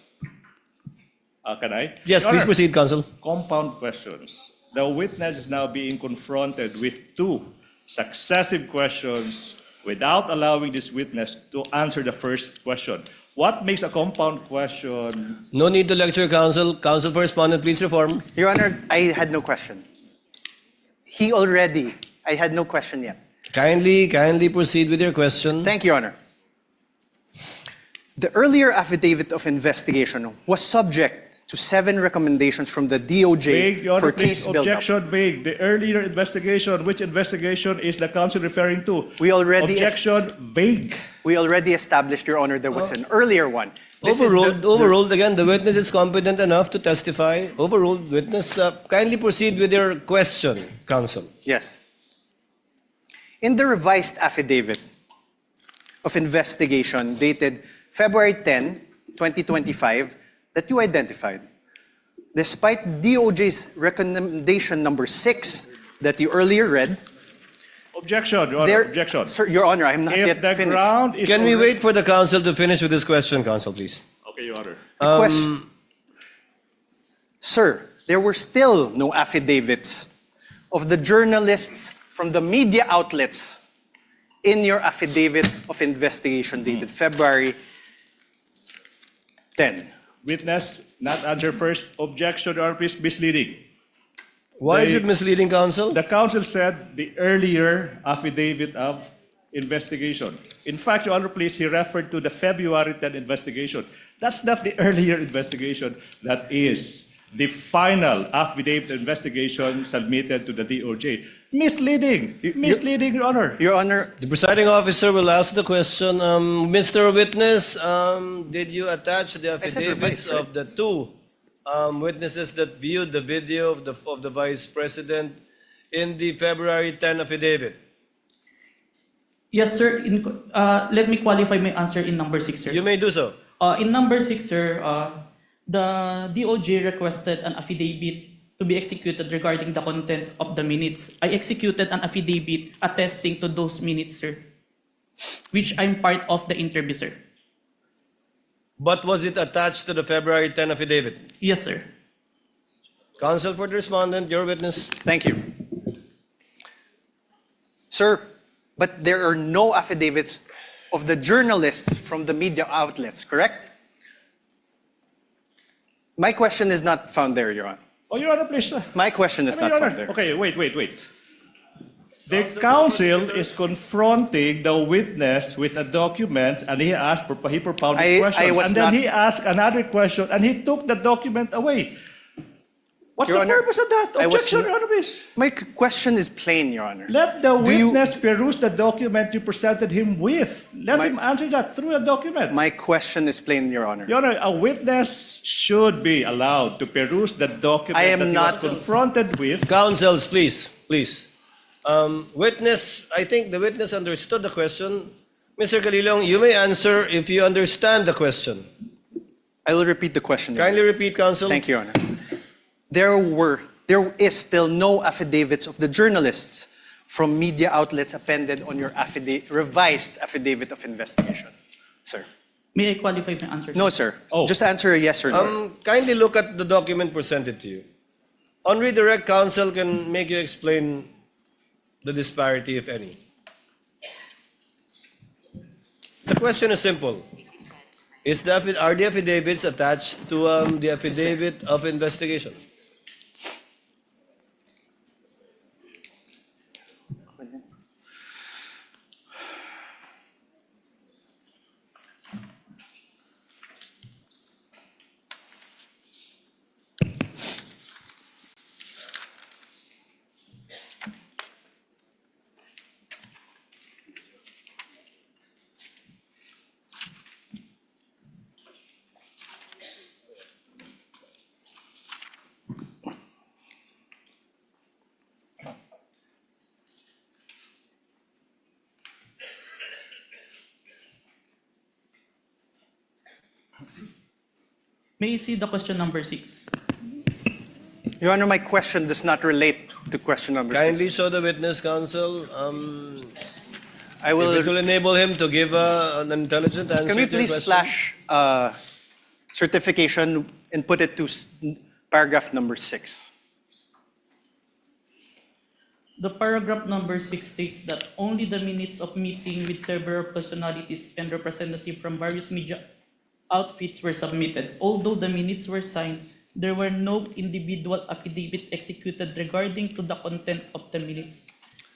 Can I? Yes, Your please Honor, proceed, counsel. Compound questions. The witness is now being confronted with 2 successive questions without allowing this witness to answer the first question. What makes a compound question? No need to lecture, counsel. Counsel for respondent, please reform. Your Honor, I had no question. I had no question yet. Kindly proceed with your question. Thank you, Your Honor. The earlier affidavit of investigation was subject to 7 recommendations from the DOJ Vague, Your Honor, for please. case build-up. Objection vague. The earlier investigation, which investigation is the counsel referring to? We already Objection vague. We already established, Your Honor, there was an earlier one. This is the- Overruled. Again, the witness is competent enough to testify. Overruled. Witness, kindly proceed with your question, counsel. Yes. In the revised affidavit of investigation dated February 10, 2025, that you identified, despite DOJ's recommendation number 6 that you earlier read, Objection, Your Honor. there, Objection. Sir, Your Honor, I am not If yet the finished. ground is Can we already- wait for the counsel to finish with this question, counsel, please? Okay, Your Honor. The question, Sir, there were still no affidavits of the journalists from the media outlets in your affidavit of investigation dated February 10. Witness, not answer first. Objection, Your Honor, please. Misleading. Why is it misleading, counsel? The counsel said the earlier affidavit of investigation. In fact, Your Honor, please, he referred to the February 10 investigation. That's not the earlier investigation. That is the final affidavit investigation submitted to the DOJ. Misleading. Misleading, Your Honor. Your Honor, The presiding officer will ask the question. Mr. Witness, did you attach the said affidavits revised, right? of the 2 witnesses that viewed the video of the Vice President in the February 10 affidavit? Yes, sir. Let me qualify my answer in number 6, sir. You may do so. In number 6, sir, The DOJ requested an affidavit to be executed regarding the contents of the minutes. I executed an affidavit attesting to those minutes, sir, which I'm part of the interview, sir. But was it attached to the February 10 affidavit? Yes, sir. Counsel for the respondent, your witness. Thank you. Sir, but there are no affidavits of the journalists from the media outlets, correct? My question is not found there, Your Honor. Oh, Your Honor, please. My question is Your not Honor, found there. okay, wait. The counsel is confronting the witness with a document, and he propounded I questions, was and then not- he asked another question, and he took the document away. What's Your the Honor, purpose of that? I was Objection, not- Your Honor, please. My question is plain, Your Honor. Let the Do you- witness peruse the document you presented him with. Let My- him answer that through the document. My question is plain, Your Honor. Your Honor, a witness should be allowed to peruse the document I am that he not- was confronted with. Counsels, please. Witness, I think the witness understood the question. Mr. Calilong, you may answer if you understand the question. I will repeat the question, Your Kindly Honor. repeat, counsel. Thank you, Your Honor. There is still no affidavits of the journalists from media outlets appended on your revised affidavit of investigation, sir. May I qualify my answer? No, sir. Oh. Just answer a yes or no. Kindly look at the document presented to you. On redirect, counsel can make you explain the disparity, if any. The question is simple. Are the affidavits attached to the affidavit of investigation? May I see the question number 6? Your Honor, my question does not relate to question number 6. Kindly show the witness, counsel. I If it will will. enable him to give an intelligent answer Can we to your please question. flash certification and put it to paragraph number 6? The paragraph number 6 states that only the minutes of meeting with several personalities and representatives from various media outfits were submitted. Although the minutes were signed, there were no individual affidavit executed regarding to the content of the minutes.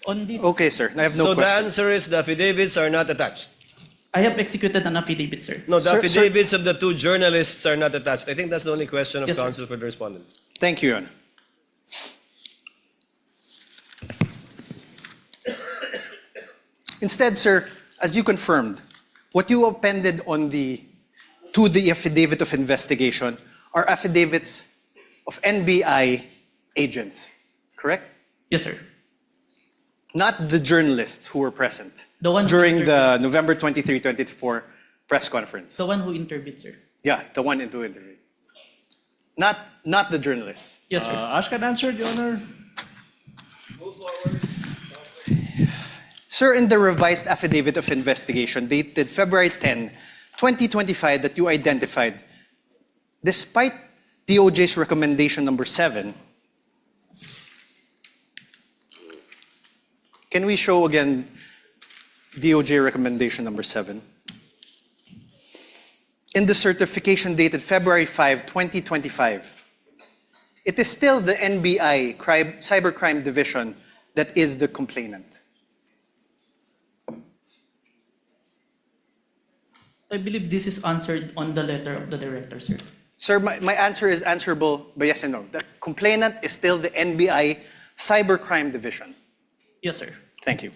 On this, Okay, sir. I have no So the question. answer is the affidavits are not attached. I have executed an affidavit, sir. No, the Sir- affidavits of the two journalists are not attached. I think that's the only question of Yes, sir. counsel for the respondent. Thank you, Your Honor. Instead, sir, as you confirmed, what you appended to the affidavit of investigation are affidavits of NBI agents, correct? Yes, sir. Not the journalists who were present The one who during the interviewed. November 23, 2024 press conference. The one who interviewed, sir. Yeah, the one into it. Not the journalists. Yes, sir. Ask and answer, Your Honor. Sir, in the revised affidavit of investigation dated February 10, 2025 that you identified, despite DOJ's recommendation number 7, can we show again DOJ recommendation number 7? In the certification dated February 5, 2025, it is still the NBI Cybercrime Division that is the complainant. I believe this is answered on the letter of the director, sir. Sir, my answer is answerable by yes and no. The complainant is still the NBI Cybercrime Division. Yes, sir. Thank you.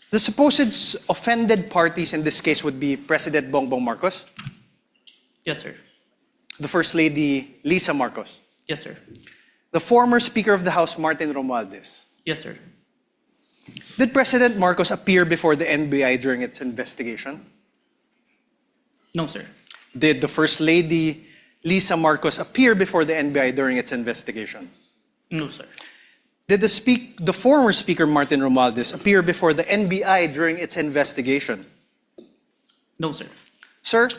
The supposed offended parties in this case would be President Bongbong Marcos, Yes, sir. the First Lady Lisa Marcos, Yes, sir. the former Speaker of the House Martin Romualdez. Yes, sir. Did President Marcos appear before the NBI during its investigation? No, sir. did the First Lady Lisa Marcos appear before the NBI during its investigation? No, sir. Did the former Speaker Martin Romualdez appear before the NBI during its investigation? No, sir. Sir,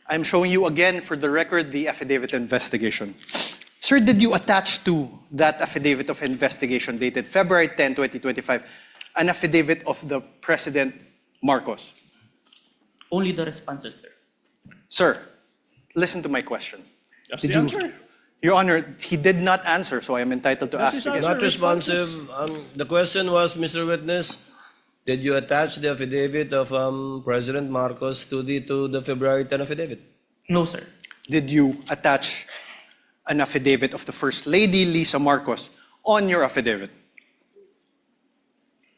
I'm showing you again for the record the affidavit of investigation. Sir, did you attach to that affidavit of investigation dated February 10, 2025, an affidavit of the President Marcos? Only the responses, sir. Sir, listen to my question. That's Did the you- answer. Your Honor, he did not answer, so I am entitled to That's ask his again. answer. Not responsive. The question was, Mr. Witness, did you attach the affidavit of President Marcos to the February 10 affidavit? No, sir. Did you attach an affidavit of the First Lady Lisa Marcos on your affidavit?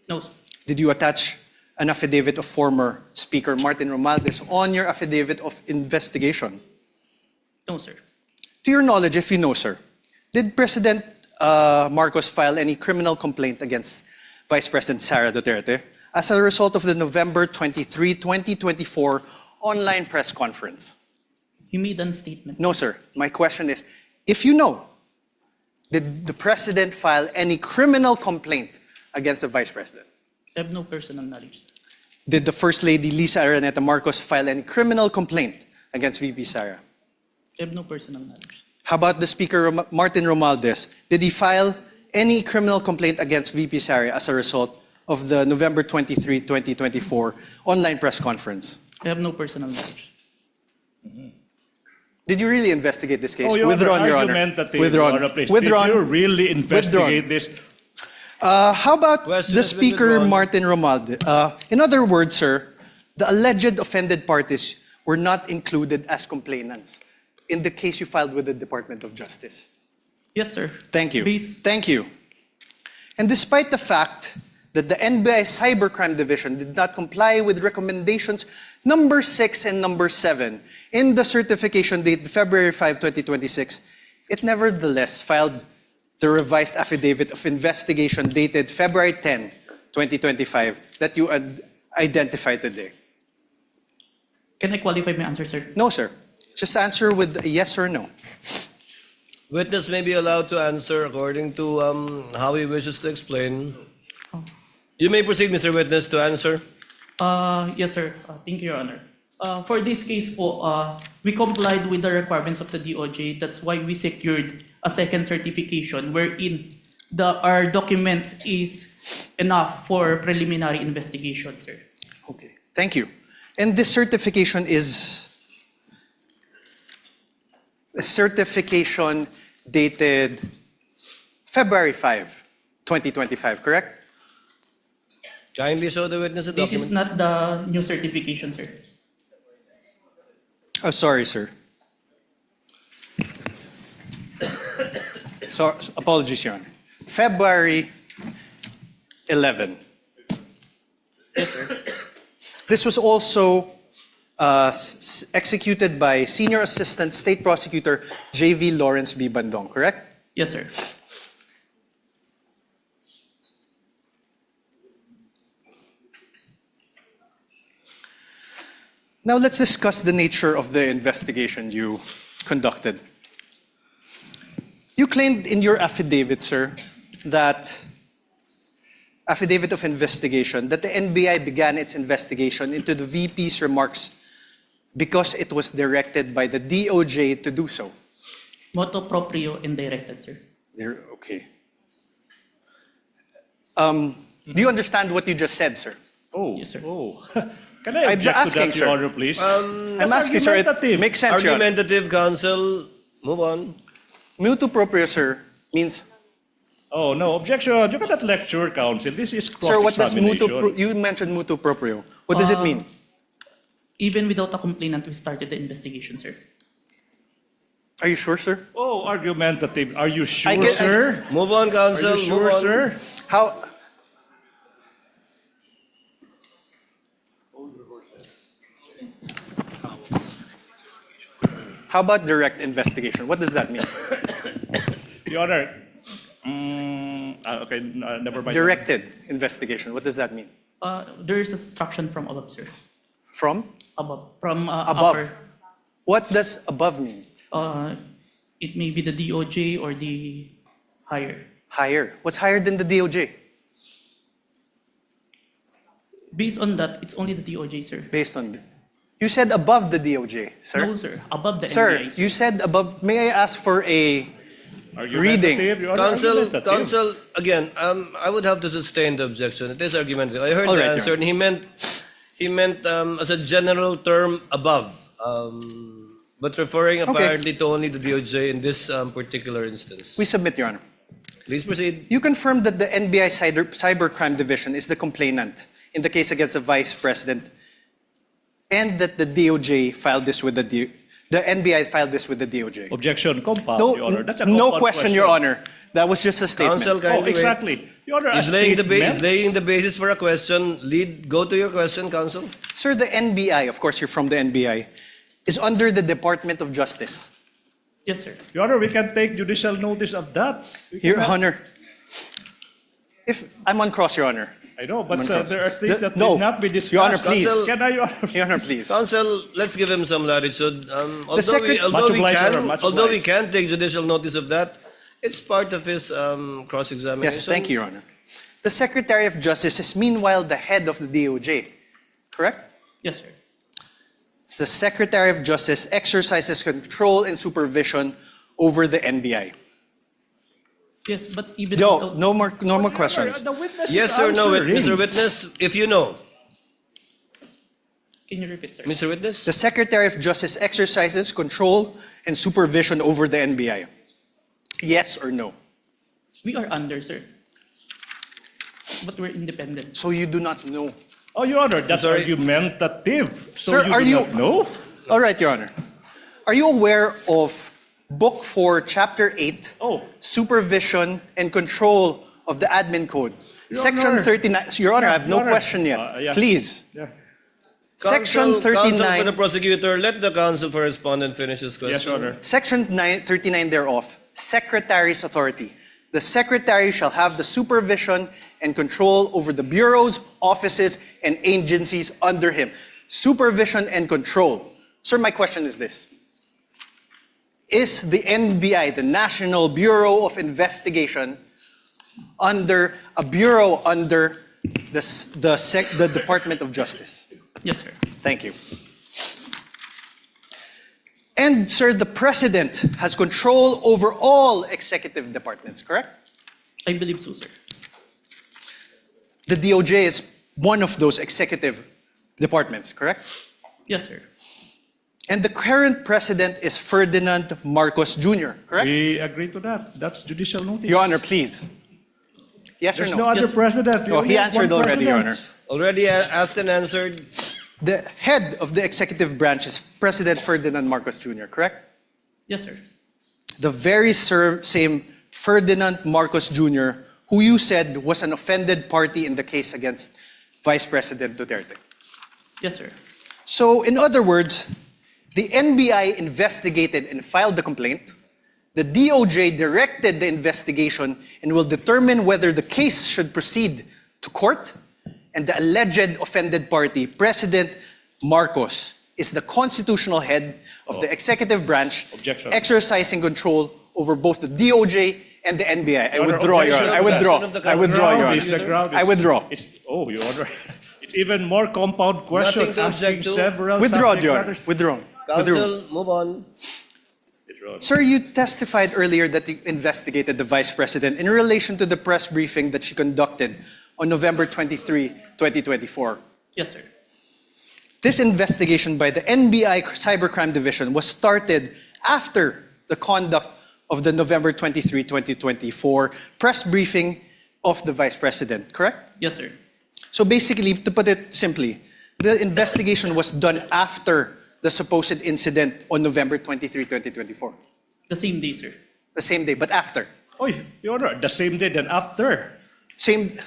No, sir. Did you attach an affidavit of former Speaker Martin Romualdez on your affidavit of investigation? No, sir. To your knowledge, if you know, sir, did President Marcos file any criminal complaint against Vice President Sara Duterte as a result of the November 23, 2024 online press conference? He made a statement. No, sir. My question is, if you know, did the President file any criminal complaint against the Vice President? I have no personal knowledge, sir. Did the First Lady Lisa Araneta Marcos file any criminal complaint against VP Sara? I have no personal knowledge. How about the Speaker Martin Romualdez? Did he file any criminal complaint against VP Sara as a result of the November 23, 2024 online press conference? I have no personal knowledge. Did you really investigate this case? Oh, Your Withdrawn, Honor, Your Honor. argumentative, Withdrawn. Your Honor, please. Withdrawn. Did you really investigate Withdrawn. this? How about Question the has been Speaker withdrawn. Martin Romualdez? In other words, sir, the alleged offended parties were not included as complainants in the case you filed with the Department of Justice. Yes, sir. Thank you. Based, Thank you. And despite the fact that the NBI Cybercrime Division did not comply with recommendations number 6 and number 7 in the certification dated February 5, 2026, it nevertheless filed the revised affidavit of investigation dated February 10, 2025 that you identified today. can I qualify my answer, sir? No, sir. Just answer with a yes or no. Witness may be allowed to answer according to how he wishes to explain. You may proceed, Mr. Witness, to answer. Yes, sir. Thank you, Your Honor. For this case po, we complied with the requirements of the DOJ. That's why we secured a second certification wherein our documents is enough for preliminary investigation, sir. Okay, thank you. And this certification is a certification dated February 5, 2025, correct? Kindly show the witness the This is document. not the new certification, sir. Oh, sorry, sir. So, apologies, Your Honor. February 11. Yes, sir. This was also executed by Senior Assistant State Prosecutor J.V. Lawrence B. Bandong, correct? Yes, sir. Now let's discuss the nature of the investigation you conducted. You claimed in your affidavit, sir, affidavit of investigation, that the NBI began its investigation into the VP's remarks because it was directed by the DOJ to do so. Motu proprio and directed, sir. Okay. Do you understand what you just said, sir? Oh, Yes, sir. oh. Can I I'm object to asking, that, sir. Your Honor, please? I'm asking, sir, it makes sense, Your Honor. Argumentative counsel, move on. Mutu proprio, sir, means, Oh, no, objection. You cannot lecture counsel. This is sir, what does cross-examination. you mentioned mutu proprio. What does it mean? Even without a complainant, we started the investigation, sir. Are you sure, sir? Oh, argumentative. Are you sure, I get- sir? Move on, Are counsel. you sure, move on. sir? How? How about direct investigation? What does that mean? Your Honor. Okay, never mind. Directed investigation. What does that mean? There is instruction from above, sir. From? Above. From Above. upper. What does above mean? It may be the DOJ or the higher. Higher. What's higher than the DOJ? Based on that, it's only the DOJ, sir. Based on... You said above the DOJ, sir. No, sir. Above the Sir, NBI. you said above... May I ask for a... Reading. Argumentative, Your Honor, Counsel, argumentative. counsel, again, I would have to sustain the objection. It is argumentative. I heard All the right, answer, Your and he meant as a general term above, but referring apparently to only the DOJ in this particular instance. We submit, Your Honor. Please proceed. You confirmed that the NBI Cybercrime Division is the complainant in the case against the Vice President, and that the DOJ filed this with the NBI filed this with the DOJ. Objection, compound, No, Your Honor. That's a no compound question, Your Honor. That was just a statement. Counsel, Oh, kindly wait. exactly. Your Honor, a He's laying statement. the basis for a question. Go to your question, counsel. Sir, the NBI, of course you're from the NBI, is under the Department of Justice. Yes, sir. Your Honor, we can take judicial notice of that. We Your cannot- Honor, if I'm on cross, Your Honor. I know, but I'm on sir, cross. there are things that No. need not be discussed. Your Honor, please. Counsel- Can I, Your Honor? Your Honor, please. Counsel, let's give him some latitude. Although secret- Much obliged, Your Honor, much although we obliged. can take judicial notice of that, it's part of his cross-examination. Yes, thank you, Your Honor. The Secretary of Justice is meanwhile the head of the DOJ, correct? Yes, sir. The Secretary of Justice exercises control and supervision over the NBI. Yes, but even No, without- no more questions. The witness Yes is or no, answering. Mr. Witness? If you know. Can you repeat, sir? Mr. Witness? The Secretary of Justice exercises control and supervision over the NBI. Yes or no? We are under, sir. But we're independent. So you do not know. Oh, Your Honor, that's sorry. argumentative. So Sir, you are do you- not know? All right, Your Honor. Are you aware of Book 4, Chapter 8, Oh. Supervision and Control of the Admin Code? Your Section Honor. 39. Your Honor, I have no Your Honor. question yet. Yeah. Please. Yeah. Section Counsel for the 39. prosecutor, let the counsel for respondent finish his question. Yes, Your Honor. Section 39 thereof, Secretary's authority. The Secretary shall have the supervision and control over the bureaus, offices, and agencies under him. Supervision and control. Sir, my question is this. Is the NBI, the National Bureau of Investigation, under a bureau under the Department of Justice? Yes, sir. Thank you. And, sir, the President has control over all executive departments, correct? I believe so, sir. The DOJ is one of those executive departments, correct? Yes, sir. And the current President is Ferdinand Marcos Jr., correct? We agree to that. That's judicial notice. Your Honor, please. Yes There's or no no? other Yes. president. We Oh, only he have answered one already, Your president. Already asked and answered. The head of the executive branch is President Ferdinand Marcos Jr., correct? Yes, sir. The very same Ferdinand Marcos Jr., who you said was an offended party in the case against Vice President Duterte. Yes, sir. So, in other words, the NBI investigated and filed the complaint. The DOJ directed the investigation and will determine whether the case should proceed to court. And the alleged offended party, President Marcos, is the constitutional head of the executive branch, Objection. exercising control over both the DOJ and the NBI. I Your Honor, withdraw, Your Honor. I withdraw. objection of the I withdraw, Your Ground is Honor. the ground I is- withdraw. Oh, Your Honor. It's even more compound question. Nothing to asking object to. several Withdraw, subject Your matters. Honor. Withdraw. Counsel, move on. Sir, you testified earlier that you investigated the Vice President in relation to the press briefing that she conducted on November 23, 2024. Yes, sir. This investigation by the NBI Cybercrime Division was started after the conduct of the November 23, 2024 press briefing of the Vice President, correct? Yes, sir. So basically, to put it simply, the investigation was done after the supposed incident on November 23, 2024. The same day, sir. The same day, but after. Oh, Your Honor, the same day then after. Same,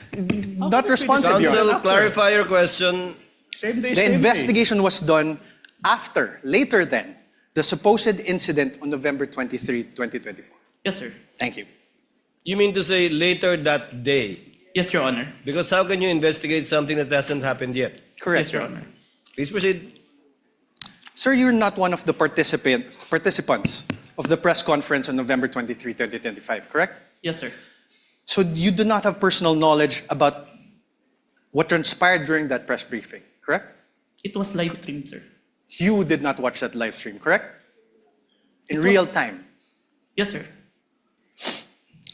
not could it be responsive, Your Honor. Counsel, After. clarify your question. Same day, The same investigation was done after, later than, the supposed incident on November 23, 2024. Yes, sir. Thank you. You mean to say later that day? Yes, Your Honor. Because how can you investigate something that hasn't happened yet? Correct. Yes, Your Honor. Please proceed. Sir, you're not one of the participants of the press conference on November 23, 2025, correct? Yes, sir. So you do not have personal knowledge about what transpired during that press briefing, correct? It was live streamed, sir. You did not watch that live stream, correct? In It was- real time. Yes, sir.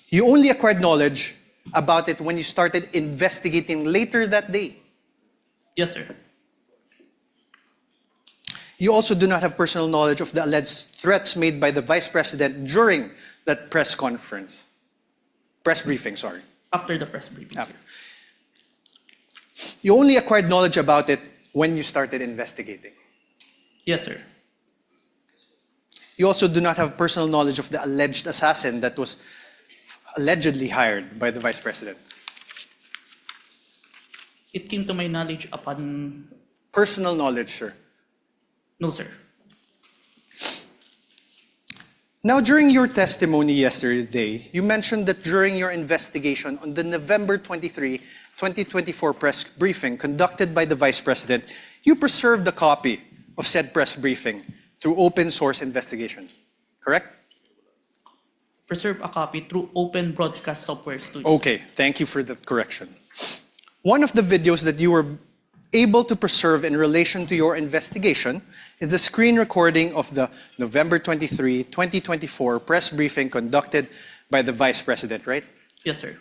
You only acquired knowledge about it when you started investigating later that day. Yes, sir. You also do not have personal knowledge of the alleged threats made by the Vice President during that press briefing, sorry. After the press briefing, sir. After. You only acquired knowledge about it when you started investigating. Yes, sir. You also do not have personal knowledge of the alleged assassin that was allegedly hired by the Vice President. It came to my knowledge upon... Personal knowledge, sir. No, sir. Now, during your testimony yesterday, you mentioned that during your investigation on the November 23, 2024 press briefing conducted by the Vice President, you preserved a copy of said press briefing through open source investigation, correct? Preserve a copy through open broadcast software studio. Okay, thank you for the correction. One of the videos that you were able to preserve in relation to your investigation is the screen recording of the November 23, 2024 press briefing conducted by the Vice President, right? Yes, sir.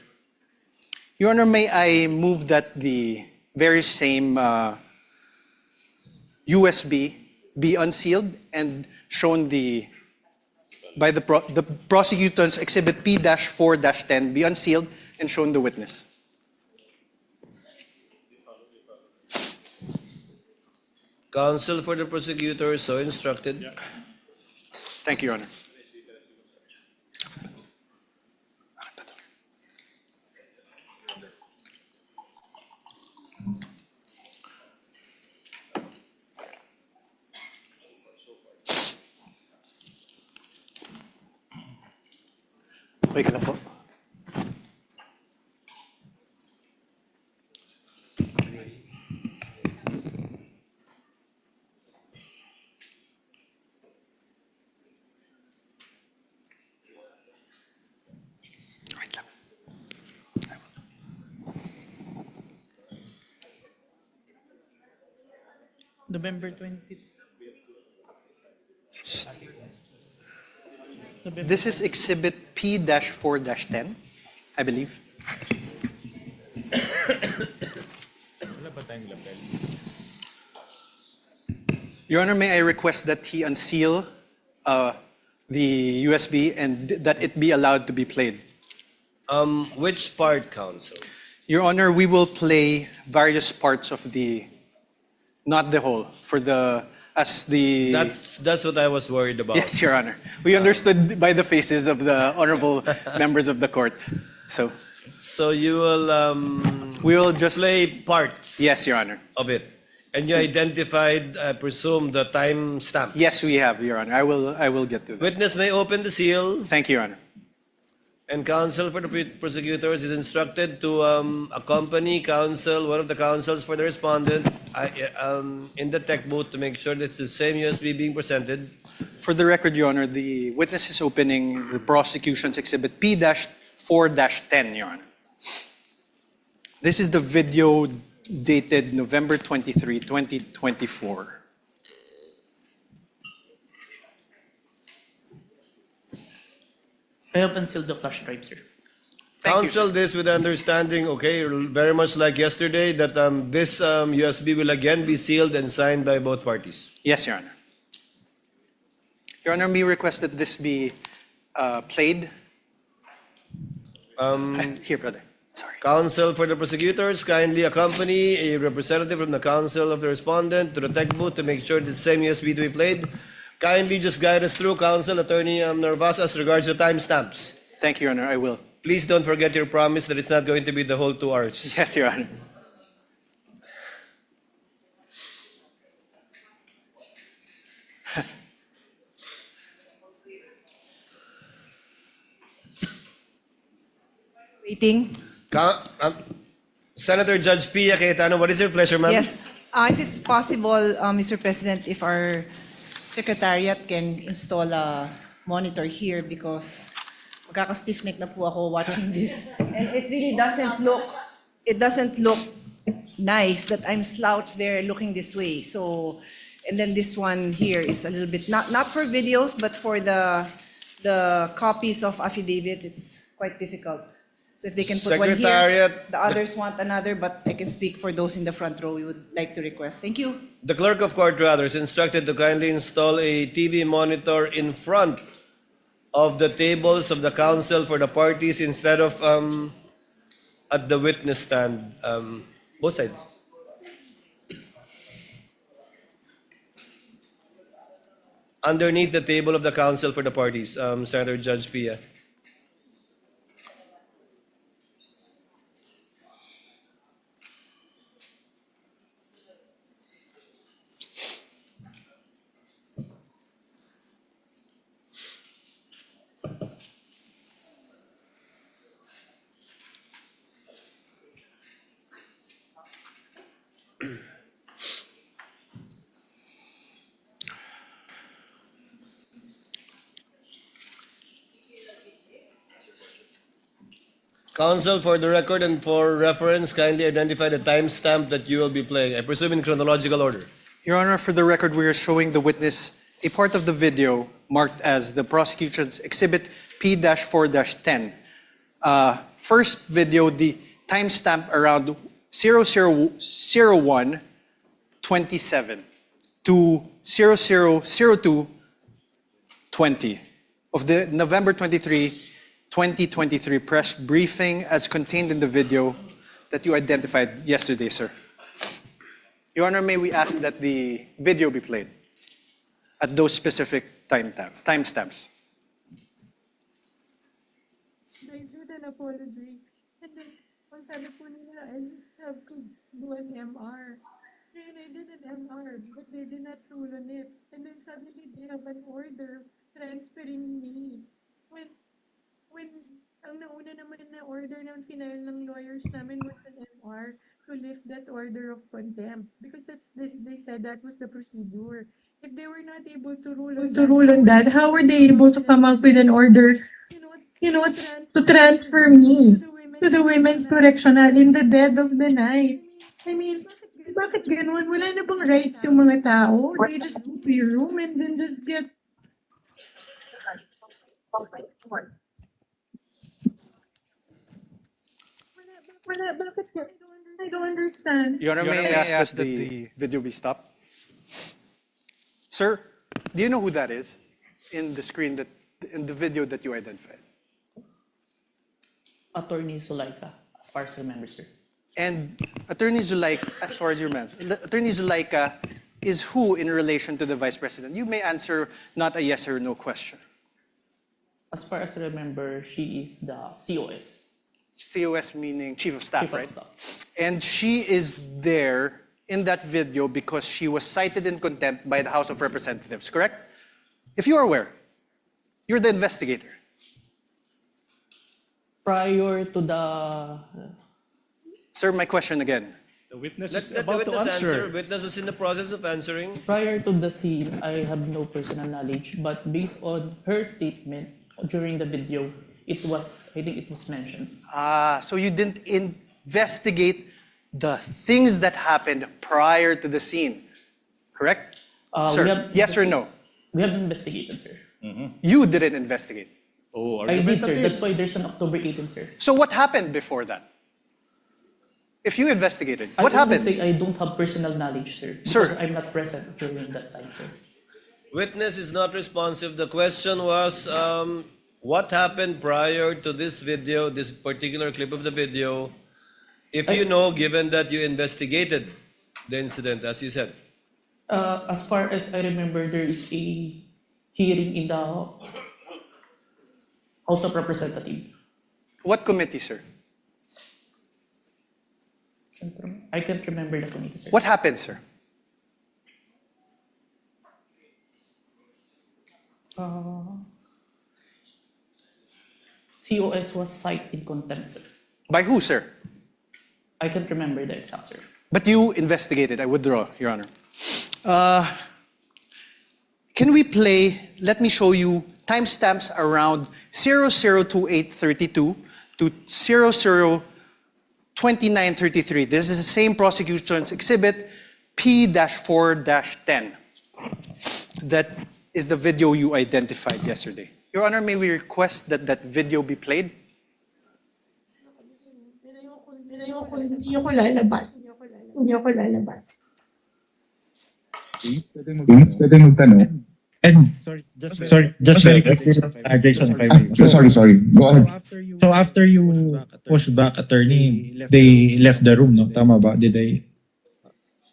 Your Honor, may I move that the very same USB be unsealed and shown by the prosecutor's Exhibit P-4-10 be unsealed and shown the witness. Counsel for the prosecutor so instructed. Thank you, Your Honor. Okay ka lang po. Wait lang. November 20. This is Exhibit P-4-10, I believe. Your Honor, may I request that he unseal the USB and that it be allowed to be played? Which part, counsel? Your Honor, we will play various parts of not the whole, That's what I was worried about. Yes, Your Honor. We understood by the faces of the honorable members of the court. So you will we will just play parts. Yes, Your Honor. Of it, and you identified, I presume, the time stamp. Yes, we have, Your Honor. I will get to that. Witness may open the seal. Thank you, Your Honor. And counsel for the prosecutors is instructed to accompany one of the counsels for the respondent, in the tech booth to make sure that it's the same USB being presented. For the record, Your Honor, the witness is opening the prosecution's Exhibit P-4-10, Your Honor. This is the video dated November 23, 2024. I have unsealed the flash drive, sir. Counsel this with understanding, okay, very much like yesterday, that this USB will again be sealed and signed by both parties. Yes, Your Honor. Your Honor, may request that this be played. Here, brother. Sorry. Counsel for the prosecutors, kindly accompany a representative from the counsel of the respondent to the tech booth to make sure the same USB to be played. Kindly just guide us through, Counsel, Attorney Narvas, as regards the timestamps. Thank you, Your Honor. I will. Please don't forget your promise that it's not going to be the whole 2 hours. Yes, Your Honor. Waiting. Senator Judge Pia Cayetano, what is your pleasure, ma'am? Yes. If it's possible, Mr. President, if our secretariat can install a monitor here because magkaka-stiff neck na po ako watching this. And it really doesn't look nice that I'm slouched there looking this way. So, and then this one here is a little bit, not for videos, but for the copies of affidavit, it's quite difficult. So if they can put one here, Secretariat, the others want another, but I can speak for those in the front row we would like to request. Thank you. the clerk of court rather is instructed to kindly install a TV monitor in front of the tables of the counsel for the parties instead of at the witness stand, both sides. Underneath the table of the counsel for the parties, Senator Judge Pia. Counsel, for the record and for reference, kindly identify the timestamp that you will be playing. I presume in chronological order. Your Honor, for the record, we are showing the witness a part of the video marked as the prosecution's Exhibit P-4-10. First video, the timestamp around 0001:27 to 0002:20 of the November 23, 2023 press briefing as contained in the video that you identified yesterday, sir. Your Honor, may we ask that the video be played at those specific timestamps? I did an apology. And then, ang sabi po nila, I just have to do an MR. And I did an MR, but they did not rule on it. And then suddenly they have an order transferring me. When ang nauna naman na order ng final ng lawyers namin was an MR to lift that order of contempt. Because they said that was the procedure. If they were not able to rule on that, how were they able to come up with an order, to transfer me to the women's correctional in the dead of the night? I mean, bakit ganun? Wala na bang rights yung mga tao? They just go to your room and then just get... Bakit? I don't understand. Your Honor, may I ask that the video be stopped? Sir, do you know who that is in the video that you identified? Attorney Zulaika, as far as I remember, sir. And Attorney Zulaika, as far as you remember, Attorney Zulaika is who in relation to the Vice President? You may answer not a yes or no question. As far as I remember, she is the COS. COS meaning Chief of Staff, Chief of right? Staff. And she is there in that video because she was cited in contempt by the House of Representatives, correct? If you are aware, you're the investigator. Prior to the... Sir, my question again. The witness Let is the about to witness answer. answer. Witness was in the process of answering. Prior to the scene, I have no personal knowledge, but based on her statement during the video, I think it was mentioned. So you didn't investigate the things that happened prior to the scene, correct? Sir, yes or no? We have investigated, sir. You didn't investigate. Oh, I did, sir. argumentative. That's why there's an October 18, sir. So what happened before that? If you investigated, what I happened? say I don't have personal knowledge, sir. Sir. Because I'm not present during that time, sir. Witness is not responsive. The question was, what happened prior to this video, this particular clip of the video, if you know, given that you investigated the incident, as you said? As far as I remember, there is a hearing in the House of Representatives. What committee, sir? I can't remember the committee, sir. What happened, sir? COS was cited in contempt, sir. By who, sir? I I can't remember the exact, sir. But you investigated. I withdraw, Your Honor. Can we play, let me show you timestamps around 002832 to 002933. This is the same prosecution's exhibit P-4-10. That is the video you identified yesterday. Your Honor, may we request that that video be played? Hindi ako lalabas. Hindi ako lalabas. Pwede magtanong. And sorry, just very quick. Jason, if I may. Sorry. Go ahead. So after you pushed back attorney, they left the room, no? Tama ba? Did they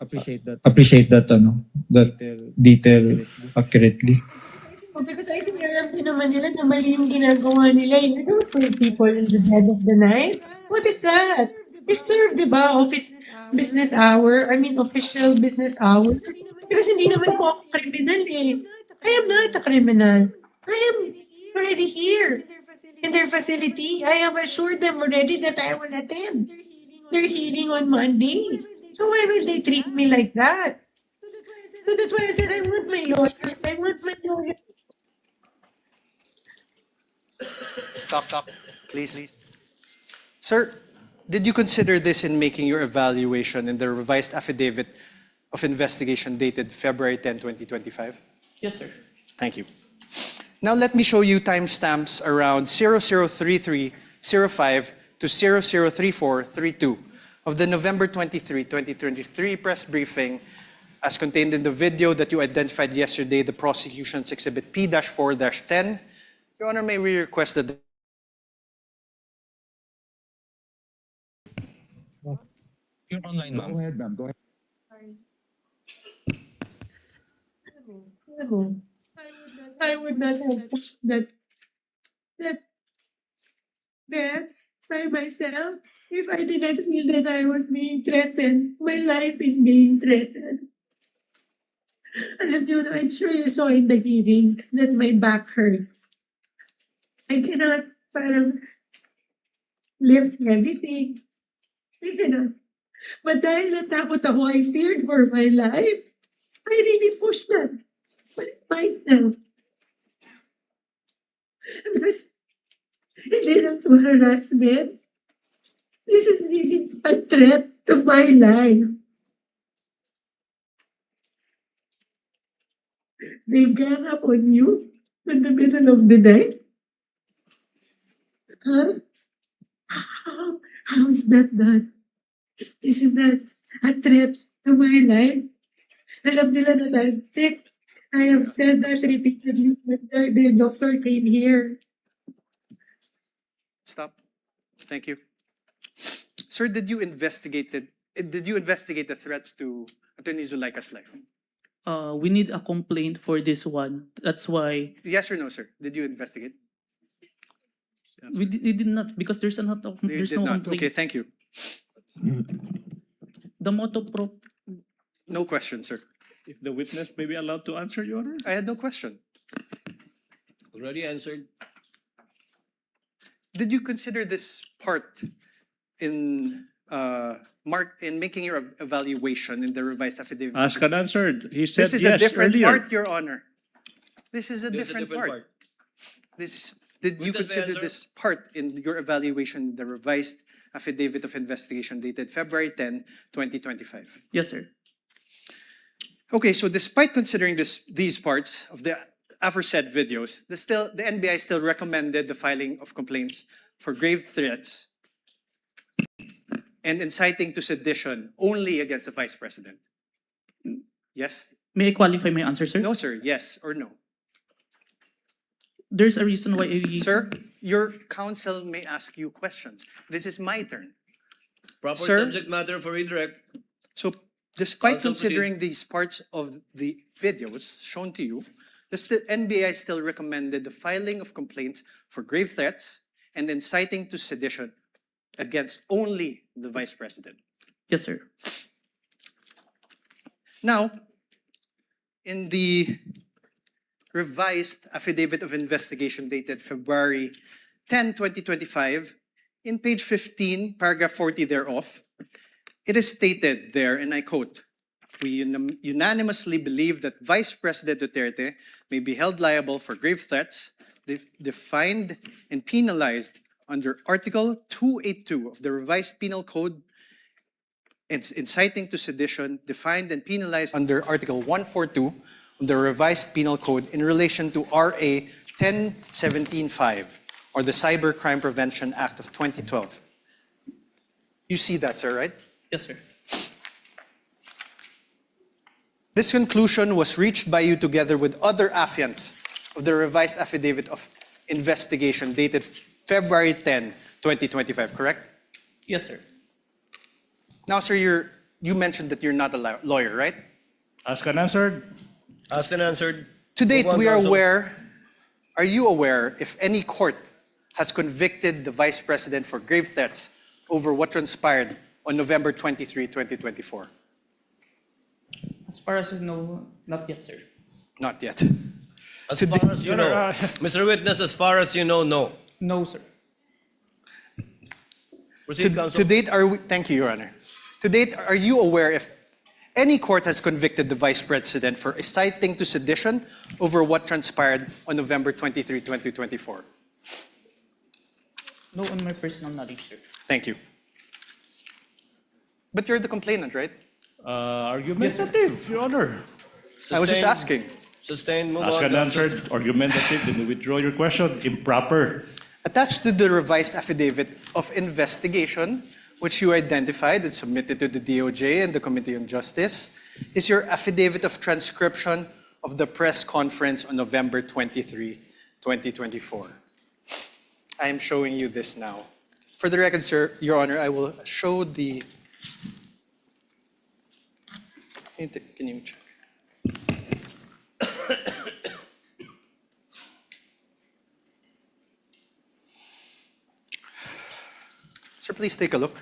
appreciate that that detail accurately? Because I think alam din naman nila na mali yung ginagawa nila. You don't put people in the dead of the night. What is that? It served, di ba? Official business hours. Because hindi naman po ako kriminal eh. I am not a criminal. I am already here in their facility. I have assured them already that I will attend their hearing on Monday. So why will they treat me like that? So that's why I said I want my lawyer. I want my lawyer. Stop, please. Sir, did you consider this in making your evaluation in the revised affidavit of investigation dated February 10, 2025? Yes, sir. Thank you. Now let me show you timestamps around 003305 to 003432 of the November 23, 2023 press briefing as contained in the video that you identified yesterday, the prosecution's exhibit P-4-10. Your Honor, may we request that You're online, ma'am. Go ahead, ma'am. Go ahead. I would not have pushed that there by myself if I did not feel that I was being threatened. My life is being threatened. Alam niyo, I'm sure you saw in the hearing that my back hurts. I cannot parang lift everything. I cannot. But dahil natakot ako, I feared for my life. I really pushed that myself. Because hindi lang to harassment. This is really a threat to my life. They gang up on you in the middle of the night? Huh? How is that done? Isn't that a threat to my life? Alam nila na I'm sick. I have said that repeatedly when the doctor came here. Stop. Thank you. Sir, did you investigate the threats to Attorney Zulaika's life? We need a complaint for this one. That's why Yes or no, sir? Did you investigate? we did not, because there's no You did not. complaint. Okay, thank you. The motto pro No question, sir. If the witness may be allowed to answer, Your Honor? I had no question. Already answered. Did you consider this part in making your evaluation in the revised affidavit? Asked and answered. He said This is yes a different earlier. part, Your Honor. This is a different part. Did you Witness may consider answer. this part in your evaluation in the revised affidavit of investigation dated February 10, 2025? Yes, sir. Okay, so despite considering these parts of the aforesaid videos, the NBI still recommended the filing of complaints for grave threats and inciting to sedition only against the Vice President. Yes? May I qualify my answer, sir? No, sir. Yes or no? There's a reason why Sir, your counsel may ask you questions. This is my turn. Proper Sir? subject matter for redirect. So, despite Counsel, considering these parts of the videos shown to you, the NBI still recommended the filing of complaints for grave threats and inciting to sedition against only the Vice President. Yes, sir. Now, in the revised affidavit of investigation dated February 10, 2025, in page 15, paragraph 40 thereof, It is stated there, and I quote, "We unanimously believe that Vice President Duterte may be held liable for grave threats defined and penalized under Article 282 of the Revised Penal Code, and inciting to sedition defined and penalized under Article 142 of the Revised Penal Code in relation to RA 10175, or the Cybercrime Prevention Act of 2012. You see that, sir, right? Yes, sir. This conclusion was reached by you together with other affiants of the revised affidavit of investigation dated February 10, 2025, correct? Yes, sir. Now, sir, you mentioned that you're not a lawyer, right? Asked and answered. Asked and answered. To date, Move on, we are counsel. are you aware if any court has convicted the Vice President for grave threats over what transpired on November 23, 2024? As far as I know, not yet, sir. Not yet. As far as you know, Mr. Witness, as far as you know, no. No, sir. Proceed, counsel. To date, thank you, Your Honor. To date, are you aware if any court has convicted the Vice President for inciting to sedition over what transpired on November 23, 2024? No, on my personal knowledge, sir. Thank you. But you're the complainant, right? Argumentative, Your Honor. I was just asking. Sustained. Move Asked on, and counsel. answered. Argumentative. Then withdraw your question. Improper. Attached to the revised affidavit of investigation, which you identified and submitted to the DOJ and the Committee on Justice, is your affidavit of transcription of the press conference on November 23, 2024. I am showing you this now. For the record, sir, Your Honor, I will show the... Can you check? Sir, please take a look.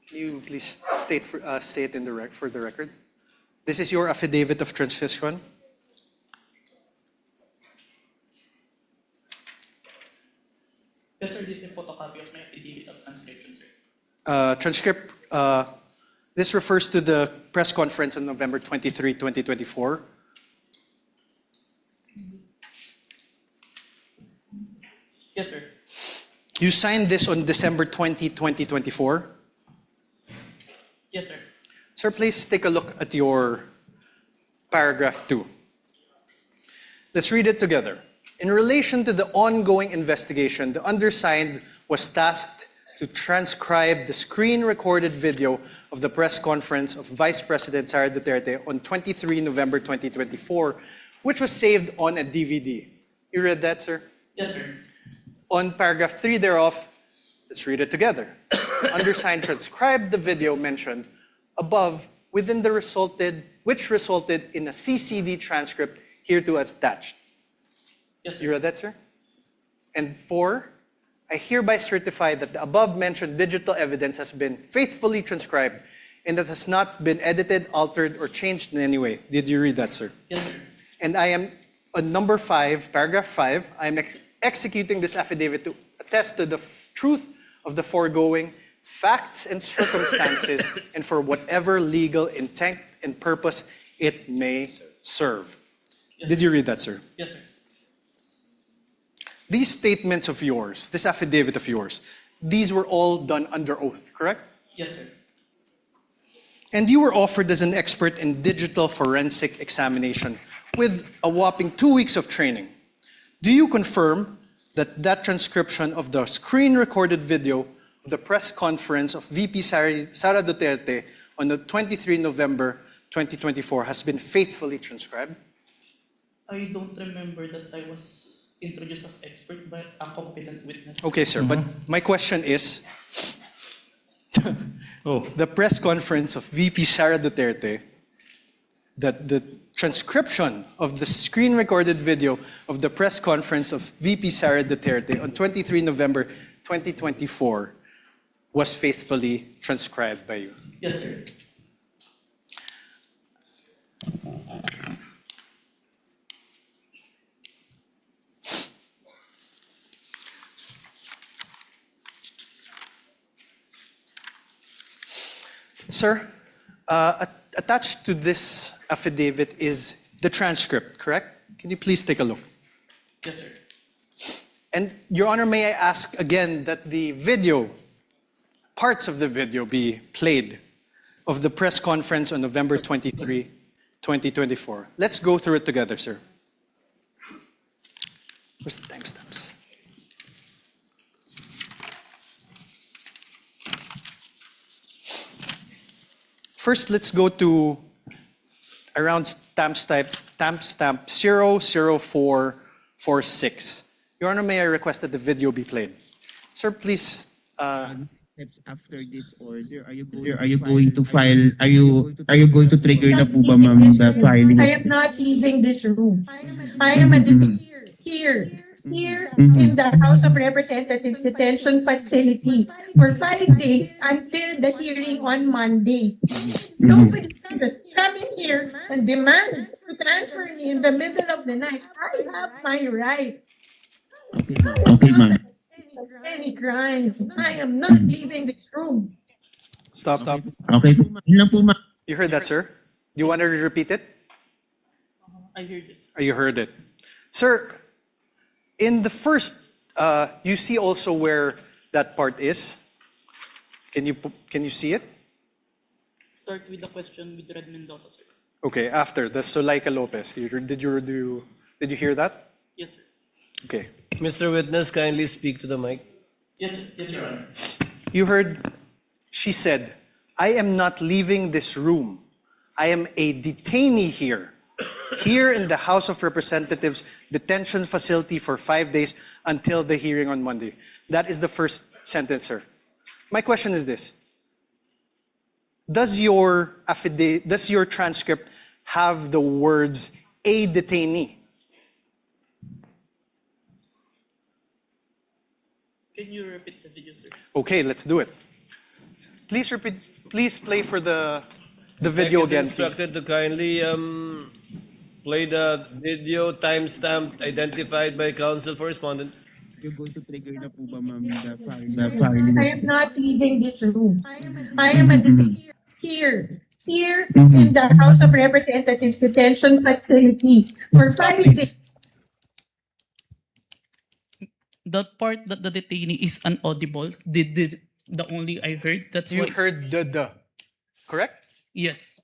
Can you please state it in for the record? This is your affidavit of transcription. Yes, sir. This is a photocopy of my affidavit of transcription, sir. This refers to the press conference on November 23, 2024. Yes, sir. You signed this on December 20, 2024. Yes, sir. Sir, please take a look at your paragraph 2. Let's read it together. In relation to the ongoing investigation, the undersigned was tasked to transcribe the screen-recorded video of the press conference of Vice President Sara Duterte on 23 November 2024, which was saved on a DVD. You read that, sir? Yes, sir. On paragraph 3 thereof, let's read it together. Undersigned transcribed the video mentioned above which resulted in a CCD transcript hereto attached. Yes, sir. You read that, sir? And 4, I hereby certify that the above-mentioned digital evidence has been faithfully transcribed and that has not been edited, altered, or changed in any way. Did you read that, sir? Yes, sir. And I am, on number 5, paragraph 5, I am executing this affidavit to attest to the truth of the foregoing facts and circumstances and for whatever legal intent and purpose it may serve. Yes, Did you read that, sir? Yes, sir. These statements of yours, this affidavit of yours, these were all done under oath, correct? Yes, sir. And you were offered as an expert in digital forensic examination with a whopping 2 weeks of training. Do you confirm that that transcription of the screen-recorded video of the press conference of VP Sara Duterte on the 23 November 2024 has been faithfully transcribed? I don't remember that I was introduced as expert, but a competent witness. Okay, sir, but my question is, the press conference of VP Sara Duterte, that the transcription of the screen-recorded video of the press conference of VP Sara Duterte on 23 November 2024 was faithfully transcribed by you? Yes, sir. Sir, attached to this affidavit is the transcript, correct? Can you please take a look? Yes, sir. And Your Honor, may I ask again that the video, parts of the video be played of the press conference on November 23, 2024. Let's go through it together, sir. Where's the timestamps? First, let's go to around timestamp 00446. Your Honor, may I request that the video be played? Sir, please. Steps after this order, are you going to file? Are you going to trigger na po ba, ma'am, the filing? I am not leaving this room. I am a here in the House of Representatives detention facility for 5 days until the hearing on Monday. Nobody can just come in here and demand to transfer me in the middle of the night. I have my right. Okay, ma'am. Any crime. I am not leaving this room. Stop. Okay, yun lang po, ma'am. You heard that, sir? Do you want to repeat it? I heard it. You heard it. Sir, in the first, you see also where that part is? Can you see it? Start with the question with Red Mendoza, sir. Okay, after the Solaika Lopez. Did you hear that? Yes, sir. Okay. Mr. Witness, kindly speak to the mic. Yes, Your Honor. You heard, she said, I am not leaving this room. I am a detainee here in the House of Representatives detention facility for 5 days until the hearing on Monday. That is the first sentence, sir. My question is this. Does your transcript have the words a detainee? Can you repeat the video, sir? Okay, let's do it. Please repeat. Please play for the video Is again, please. instructed to kindly play the video timestamp identified by counsel for respondent. You're going to trigger na po ba, ma'am, the filing? I am not leaving this room. I am a here in the House of Representatives detention facility for 5 days. That part that the detainee is inaudible, the only I heard. That's You why. heard the, correct? Yes.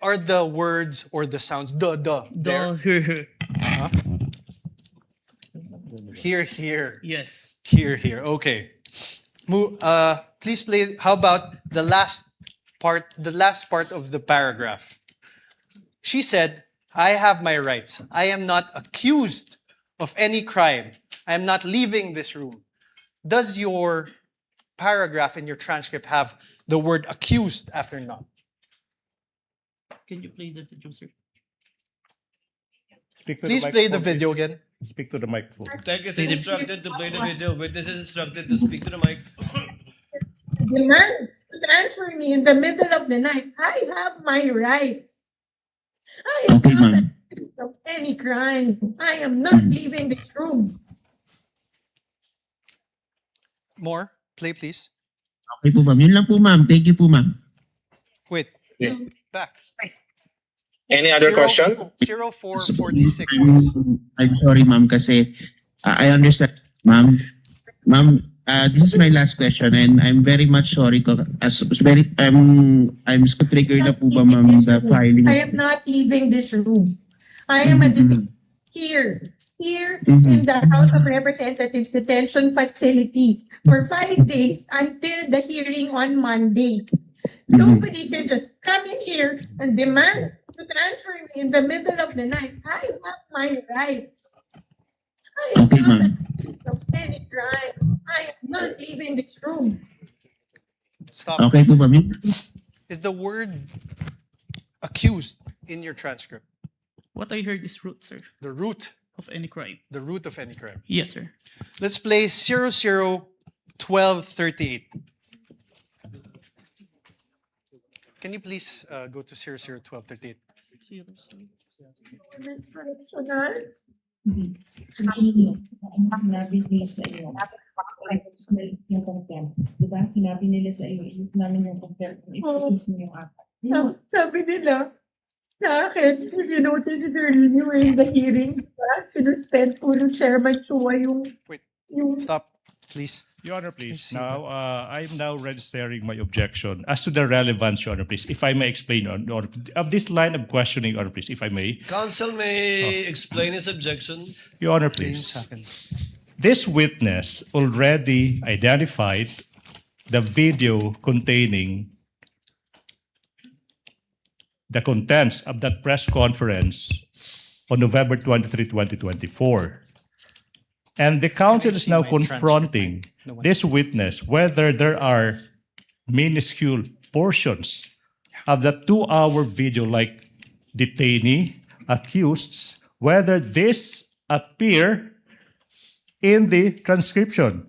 Are the words or the sounds there? Here. Huh? Here. Yes. Here. Okay. Please play. How about the last part of the paragraph? She said, I have my rights. I am not accused of any crime. I am not leaving this room. Does your paragraph in your transcript have the word accused after not? Can you play the video, sir? Please play the video again. Speak to the microphone. Tech is instructed to play the video. Witness is instructed to speak to the mic. Demand to transfer me in the middle of the night. I have my rights. I am Okay, not ma'am. accused of any crime. I am not leaving this room. More. Play, please. Okay po, ma'am. Yun lang po, ma'am. Thank you po, ma'am. Wait. Yeah. Back. Any other question? 0446, please. I'm sorry, ma'am, kasi I understand, ma'am. Ma'am, this is my last question, and I'm very much sorry. I'm so triggered na po ba, ma'am, the filing? I am not leaving this room. I am a here in the House of Representatives detention facility for 5 days until the hearing on Monday. Nobody can just come in here and demand to transfer me in the middle of the night. I have my rights. I am Okay, not ma'am. accused of any crime. I am not leaving this room. Stop. Okay po, ma'am. Is the word accused in your transcript? What I heard is root, sir, The root. of any crime. The root of any crime. Yes, sir. Let's play 001238. Can you please go to 001238? yung contempt. Diba? Sinabi nila sa iyo, isip namin yung contempt. Excuse me yung apat. Sabi nila, sa akin, if you notice it early, we were in the hearing, diba? Sinuspend po ng Chairman Chua yung... Wait. yung Stop, please. Your Honor, please. see Now, I'm now registering my objection as to the relevance, Your Honor, please. If I may explain, Your Honor, of this line of questioning, Your Honor, please, if I may. Counsel may explain his objection. Your Honor, please. This witness already identified the video containing the contents of that press conference on November 23, 2024. And the counsel is see now my transcript? confronting No one- this witness whether there are minuscule portions of the 2-hour video, like detainee, accused, whether this appear in the transcription.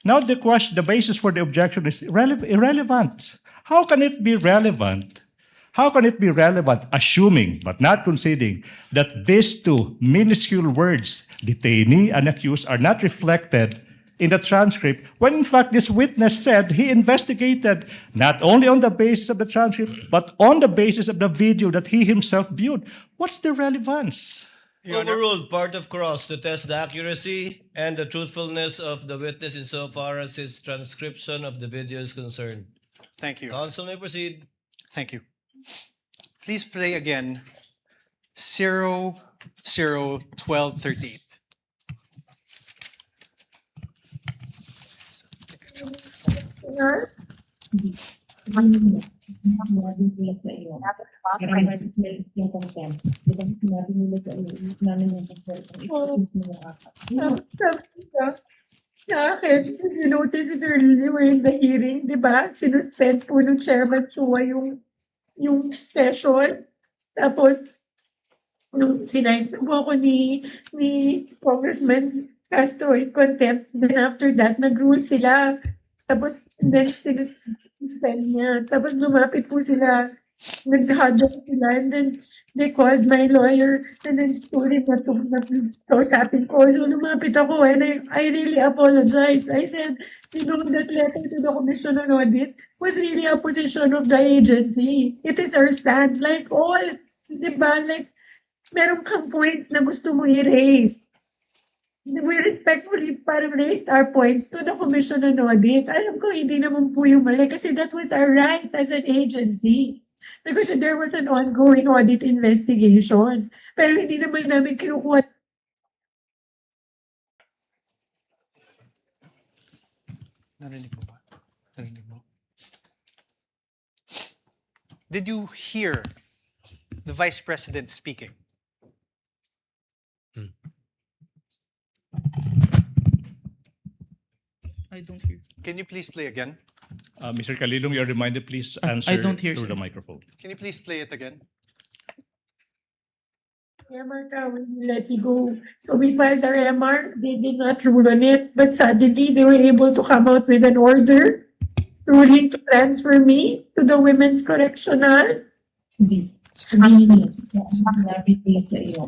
Now the question, the basis for the objection is irrelevant. How can it be relevant? How can it be relevant, assuming but not conceding that these two minuscule words, detainee and accused, are not reflected in the transcript, when in fact this witness said he investigated not only on the basis of the transcript, but on the basis of the video that he himself viewed? What's the relevance? Overruled. Part of cross to test the accuracy and the truthfulness of the witness insofar as his transcription of the video is concerned. Thank you. Counsel may proceed. Thank you. Please play again 001238. Sinabi nila sa iyo. Yung contempt. Diba? Sinabi nila sa iyo, isip namin yung contempt. Excuse me yung apat. Sabi nila, sa akin, if you notice it early, we were in the hearing, diba? Sinuspend po ng Chairman Chua yung session. Tapos, nung sinight po ako ni Congressman Castro in contempt, then after that, nag-rule sila. Tapos, then sinuspend niya. Tapos, lumapit po sila. Nag-huddle sila. And then, they called my lawyer. And then, told him na kausapin ko. So, lumapit ako. And I really apologize. I said, you know, that letter to the Commission on Audit was really a position of the agency. It is our stand. Like all, di ba? Like, meron kang points na gusto mo i-raise. We respectfully parang raised our points to the Commission on Audit. Alam ko, hindi naman po yung mali kasi that was our right as an agency. Because there was an ongoing audit investigation. Pero hindi naman namin kinukuha. Narinig mo ba? Narinig mo? Did you hear the Vice President speaking? I don't hear. Can you please play again? Mr. Kalilong, you're reminded, please I answer don't hear, through sir. the microphone. Can you please play it again? MR ka, when we let you go. So we filed our MR, they did not rule on it, but suddenly they were able to come out with an order ruling to transfer me to the Women's Correctional. Sinabi nila sa iyo.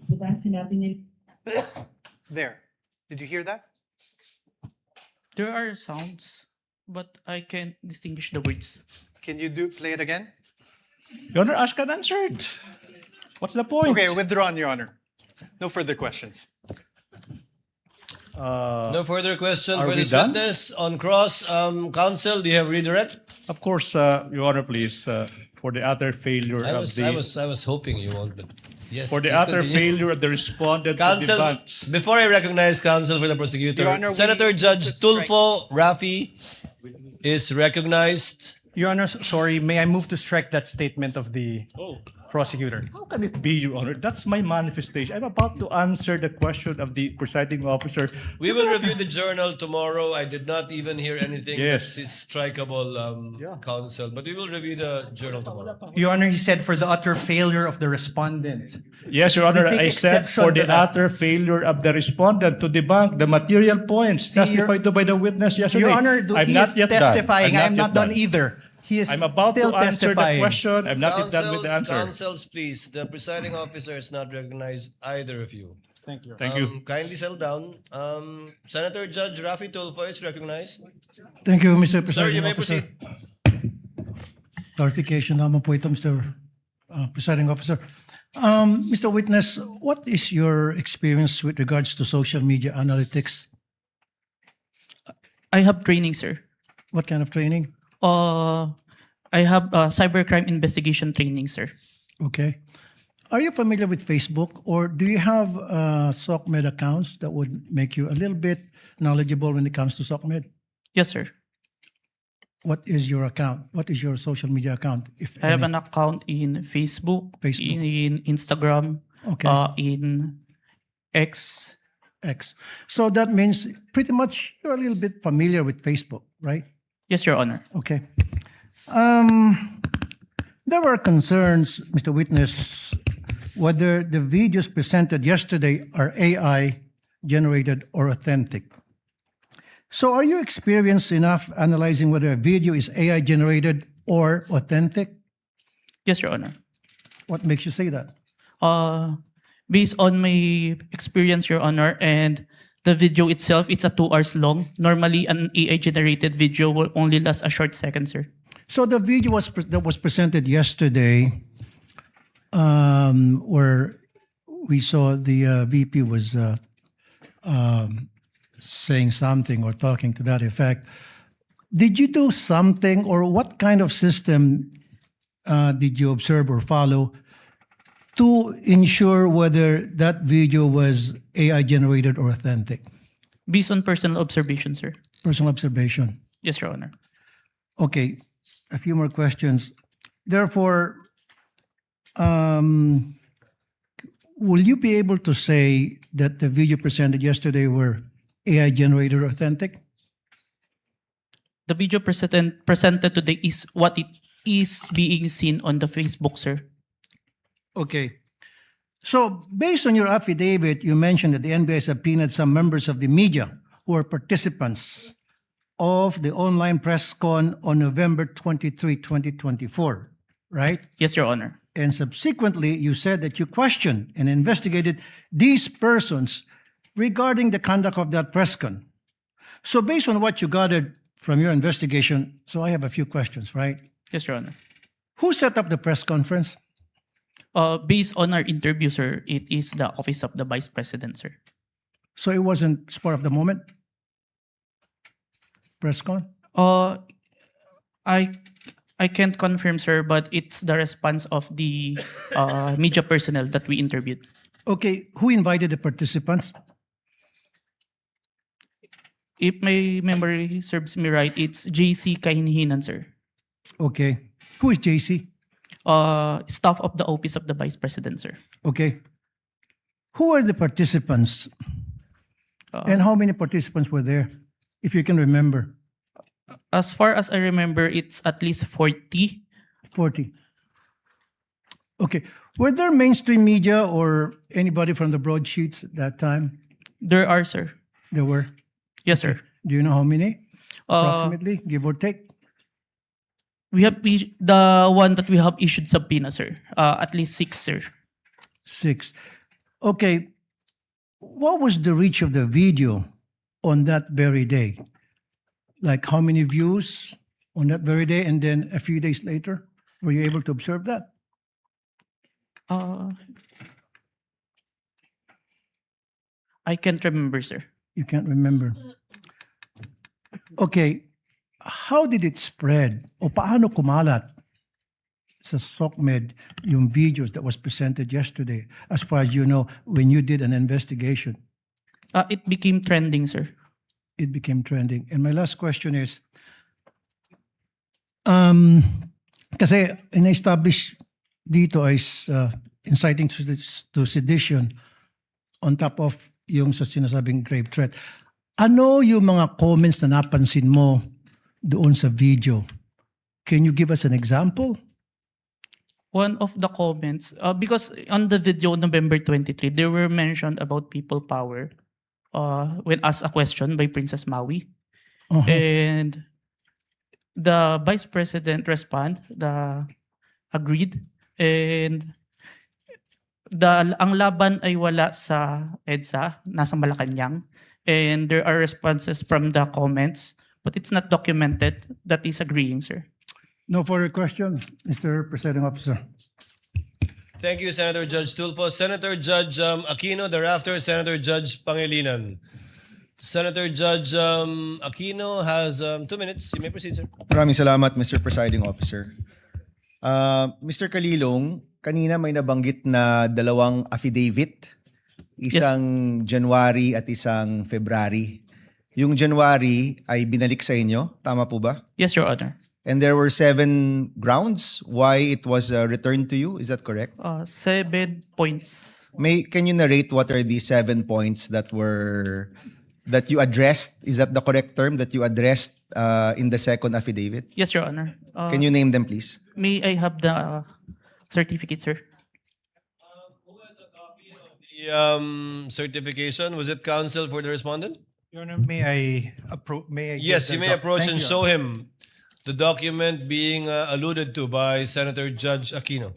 Diba? Sinabi nila. There. Did you hear that? There are sounds, but I can't distinguish the words. Can you play it again? Your Honor, asked and answered. What's the point? Okay, withdrawn, Your Honor. No further questions. No further question are for we this done? witness. On cross, counsel, do you have redirect? Of course, Your Honor, please, for the utter failure I of was, the... I was, I was hoping you won't, but yes. For the please utter continue. failure of the respondent to Counsel, debunk. before I recognize counsel for the prosecutor, Your Honor, we Senator need Judge to strike. Tulfo Rafi is recognized. Your Honor, sorry, may I move to strike that statement of the prosecutor? How can it be, Your Honor? That's my manifestation. I'm about to answer the question of the presiding officer. We will review the journal tomorrow. I did not even hear anything Yes. that is strikeable, counsel, but we will review the journal tomorrow. Your Honor, he said for the utter failure of the respondent. Yes, Your Honor, We take I said exception for to the that. utter failure of the respondent to debunk the material points testified to by the witness yesterday. Your Honor, I'm he not is yet testifying. done. I'm not done either. He is I'm about still to answer testifying. the question. I'm not yet done with the answer. Counsels, please. The presiding officer is not recognized, either of you. Thank you. Kindly settle down. Senator Judge Rafi Tulfo is recognized. Thank you, Mr. Sir, you Presiding may Officer. proceed. Clarification naman po ito, Mr. Presiding Officer. Mr. Witness, what is your experience with regards to social media analytics? I have training, sir. What kind of training? I have cybercrime investigation training, sir. Okay. Are you familiar with Facebook, or do you have SOCMED accounts that would make you a little bit knowledgeable when it comes to SOCMED? Yes, sir. What is your account? What is your social media account? If I have any? an account in Facebook, Facebook. in Instagram, Okay. in X. X. So that means pretty much you're a little bit familiar with Facebook, right? Yes, Your Honor. Okay. There were concerns, Mr. Witness, whether the videos presented yesterday are AI generated or authentic. So are you experienced enough analyzing whether a video is AI generated or authentic? Yes, Your Honor. What makes you say that? Based on my experience, Your Honor, and the video itself, it's a 2 hours long. Normally, an AI-generated video will only last a short second, sir. So the video that was presented yesterday, where we saw the VP was saying something or talking to that effect. Did you do something, or what kind of system did you observe or follow to ensure whether that video was AI generated or authentic? Based on personal observation, sir. Personal observation. Yes, Your Honor. Okay, a few more questions. Therefore, will you be able to say that the video presented yesterday were AI generated or authentic? The video presented today is what it is being seen on the Facebook, sir. Okay. So, based on your affidavit, you mentioned that the NBI subpoenaed some members of the media who are participants of the online press con on November 23, 2024, right? Yes, Your Honor. And subsequently, you said that you questioned and investigated these persons regarding the conduct of that press con. So, based on what you gathered from your investigation, so I have a few questions, right? Yes, Your Honor. Who set up the press conference? Based on our interview, sir, it is the Office of the Vice President, sir. So it wasn't spur of the moment? Press con? I can't confirm, sir, but it's the response of the media personnel that we interviewed. Okay, who invited the participants? If my memory serves me right, it's JC Kahinhinan, sir. Okay. Who is JC? Staff of the Office of the Vice President, sir. Okay. Who are the participants? And how many participants were there, if you can remember? As far as I remember, it's at least 40. 40. Okay. Were there mainstream media or anybody from the broadsheets at that time? There are, sir. There were? Yes, sir. Do you know how many? Approximately, give or take? We have the one that we have issued subpoena, sir. At least 6, sir. 6. Okay. What was the reach of the video on that very day? Like how many views on that very day, and then a few days later? Were you able to observe that? I can't remember, sir. You can't remember. Okay. How did it spread? O paano kumalat sa SOCMED yung videos that was presented yesterday, as far as you know, when you did an investigation? It became trending, sir. It became trending. And my last question is, kasi in-establish dito is inciting to sedition on top of yung sa sinasabing grave threat. Ano yung mga comments na napansin mo doon sa video? Can you give us an example? One of the comments, because on the video November 23, there were mentioned about people power when asked a question by Princess Maui. And the Vice President agreed, and ang laban ay wala sa EDSA, nasa Malacanang, and there are responses from the comments, but it's not documented. That is agreeing, sir. No further question, Mr. Presiding Officer. Thank you, Senator Judge Tulfo. Senator Judge Aquino, thereafter Senator Judge Pangilinan. Senator Judge Aquino has 2 minutes. You may proceed, sir. Maraming salamat, Mr. Presiding Officer. Mr. Kalilong, kanina may nabanggit na 2 affidavit, isang January at isang February. Yung January ay binalik sa inyo, tama po ba? Yes, Your Honor. And there were 7 grounds why it was returned to you, is that correct? 7 points. Can you narrate what are the 7 points that you addressed? Is that the correct term that you addressed in the second affidavit? Yes, Your Honor. Can you name them, please? May I have the certificate, sir? The certification, was it counsel for the respondent? Your Honor, may I approach? Yes, you may approach and show him the document being alluded to by Senator Judge Aquino.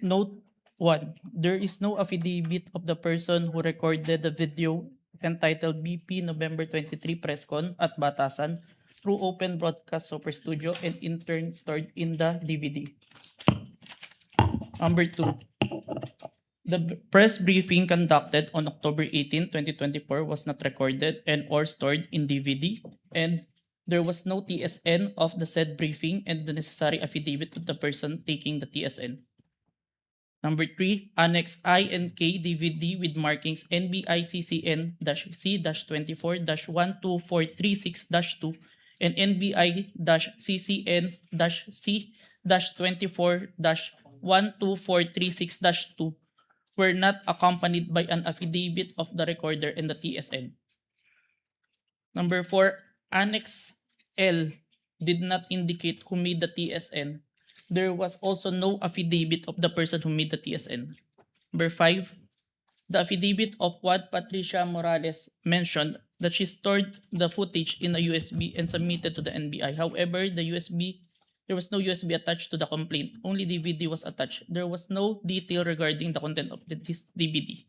Note 1. There is no affidavit of the person who recorded the video entitled BP November 23 Presscon at Batasan through open broadcast Super Studio and in turn stored in the DVD. Number 2. The press briefing conducted on October 18, 2024 was not recorded and or stored in DVD, and there was no TSN of the said briefing and the necessary affidavit of the person taking the TSN. Number 3, Annex I and K DVD with markings NBI-CCN-C-24-12436-2 and NBI-CCN-C-24-12436-2 were not accompanied by an affidavit of the recorder and the TSN. Number 4, Annex L did not indicate who made the TSN. There was also no affidavit of the person who made the TSN. Number 5, the affidavit of Juan Patricia Morales mentioned that she stored the footage in a USB and submitted to the NBI. However, there was no USB attached to the complaint. Only DVD was attached. There was no detail regarding the content of this DVD.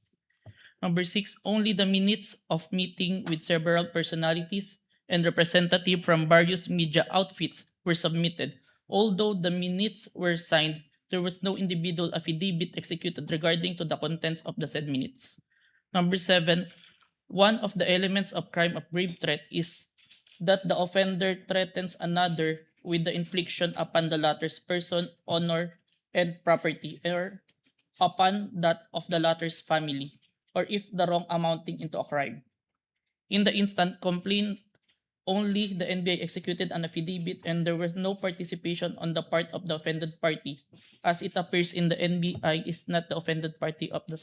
Number 6, only the minutes of meeting with several personalities and representatives from various media outfits were submitted. Although the minutes were signed, there was no individual affidavit executed regarding to the contents of the said minutes. Number 7, one of the elements of crime of grave threat is that the offender threatens another with the infliction upon the latter's person, honor, and property, or upon that of the latter's family, or if the wrong amounting into a crime. In the instant complaint, only the NBI executed an affidavit and there was no participation on the part of the offended party, as it appears in the NBI is not the offended party of the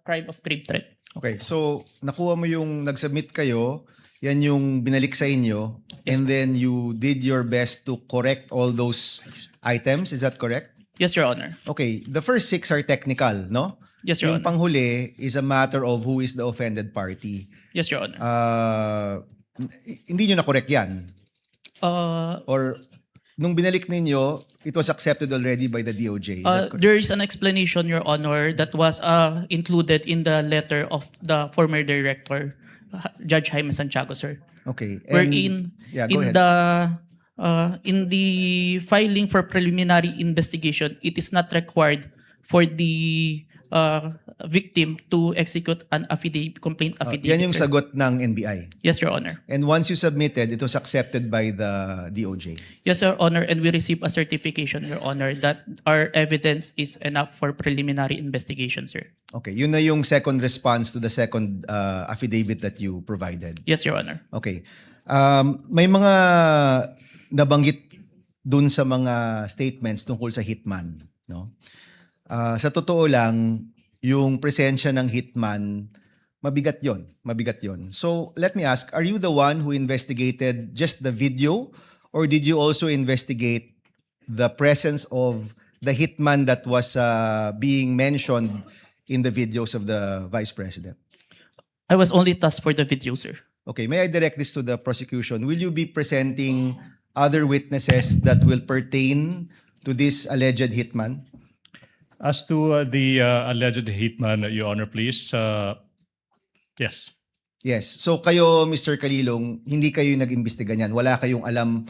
crime of grave threat. Okay, so nakuha mo yung nag-submit kayo, yan yung binalik sa inyo, and then you did your best to correct all those items, is that correct? Yes, Your Honor. Okay, the first 6 are technical, no? Yes, Your Yung Honor. panghuli is a matter of who is the offended party. Yes, Your Honor. Hindi nyo na-correct yan? Or nung binalik ninyo, it was accepted already by the DOJ, is that correct? There is an explanation, Your Honor, that was included in the letter of the former director, Judge Jaime Santiago, sir. Okay. Wherein Yeah, go ahead. in the filing for preliminary investigation, it is not required for the victim to execute an complaint affidavit. Yan yung sir. sagot ng NBI. Yes, Your Honor. And once you submitted, it was accepted by the DOJ. Yes, Your Honor, and we received a certification, Your Honor, that our evidence is enough for preliminary investigation, sir. Okay, yun na yung second response to the second affidavit that you provided. Yes, Your Honor. Okay. May mga nabanggit dun sa mga statements tungkol sa hitman, no? Sa totoo lang, yung presensya ng hitman, mabigat yon. So, let me ask, are you the one who investigated just the video or did you also investigate the presence of the hitman that was being mentioned in the videos of the Vice President? I was only tasked for the video, sir. Okay, may I direct this to the prosecution? Will you be presenting other witnesses that will pertain to this alleged hitman? As to the alleged hitman, Your Honor, please. Yes. Yes. So kayo, Mr. Kalilong, hindi kayo nag-imbestiga niyan. Wala kayong alam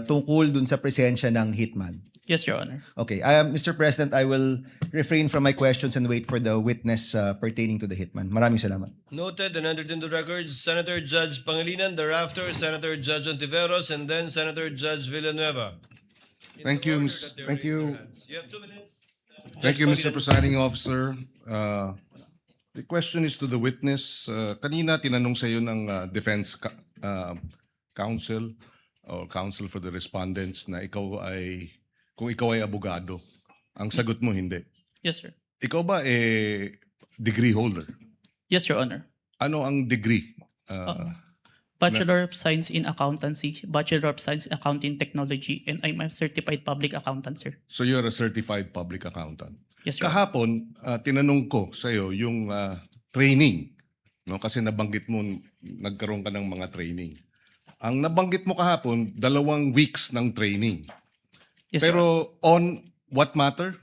tungkol dun sa presensya ng hitman. Yes, Your Honor. Okay. Mr. President, I will refrain from my questions and wait for the witness pertaining to the hitman. Maraming salamat. Noted and entered into records, Senator Judge Pangilinan, thereafter Senator Judge Ontiveros, and then Senator Judge Villanueva. Thank you, thank you. You have 2 minutes. Thank you, Mr. Presiding Officer. The question is to the witness. Kanina tinanong sa iyo ng defense counsel or counsel for the respondents na kung ikaw ay abogado. Ang sagot mo hindi. Yes, sir. Ikaw ba degree holder? Yes, Your Honor. Ano ang degree? Bachelor of Science in Accountancy, Bachelor of Science in Accounting Technology, and I'm a certified public accountant, sir. So you're a certified public accountant. Yes, sir. Kahapon, tinanong ko sa iyo yung training. No? Kasi nabanggit mo, nagkaroon ka ng mga training. Ang nabanggit mo kahapon, 2 weeks ng training. Yes, sir. Pero on what matter?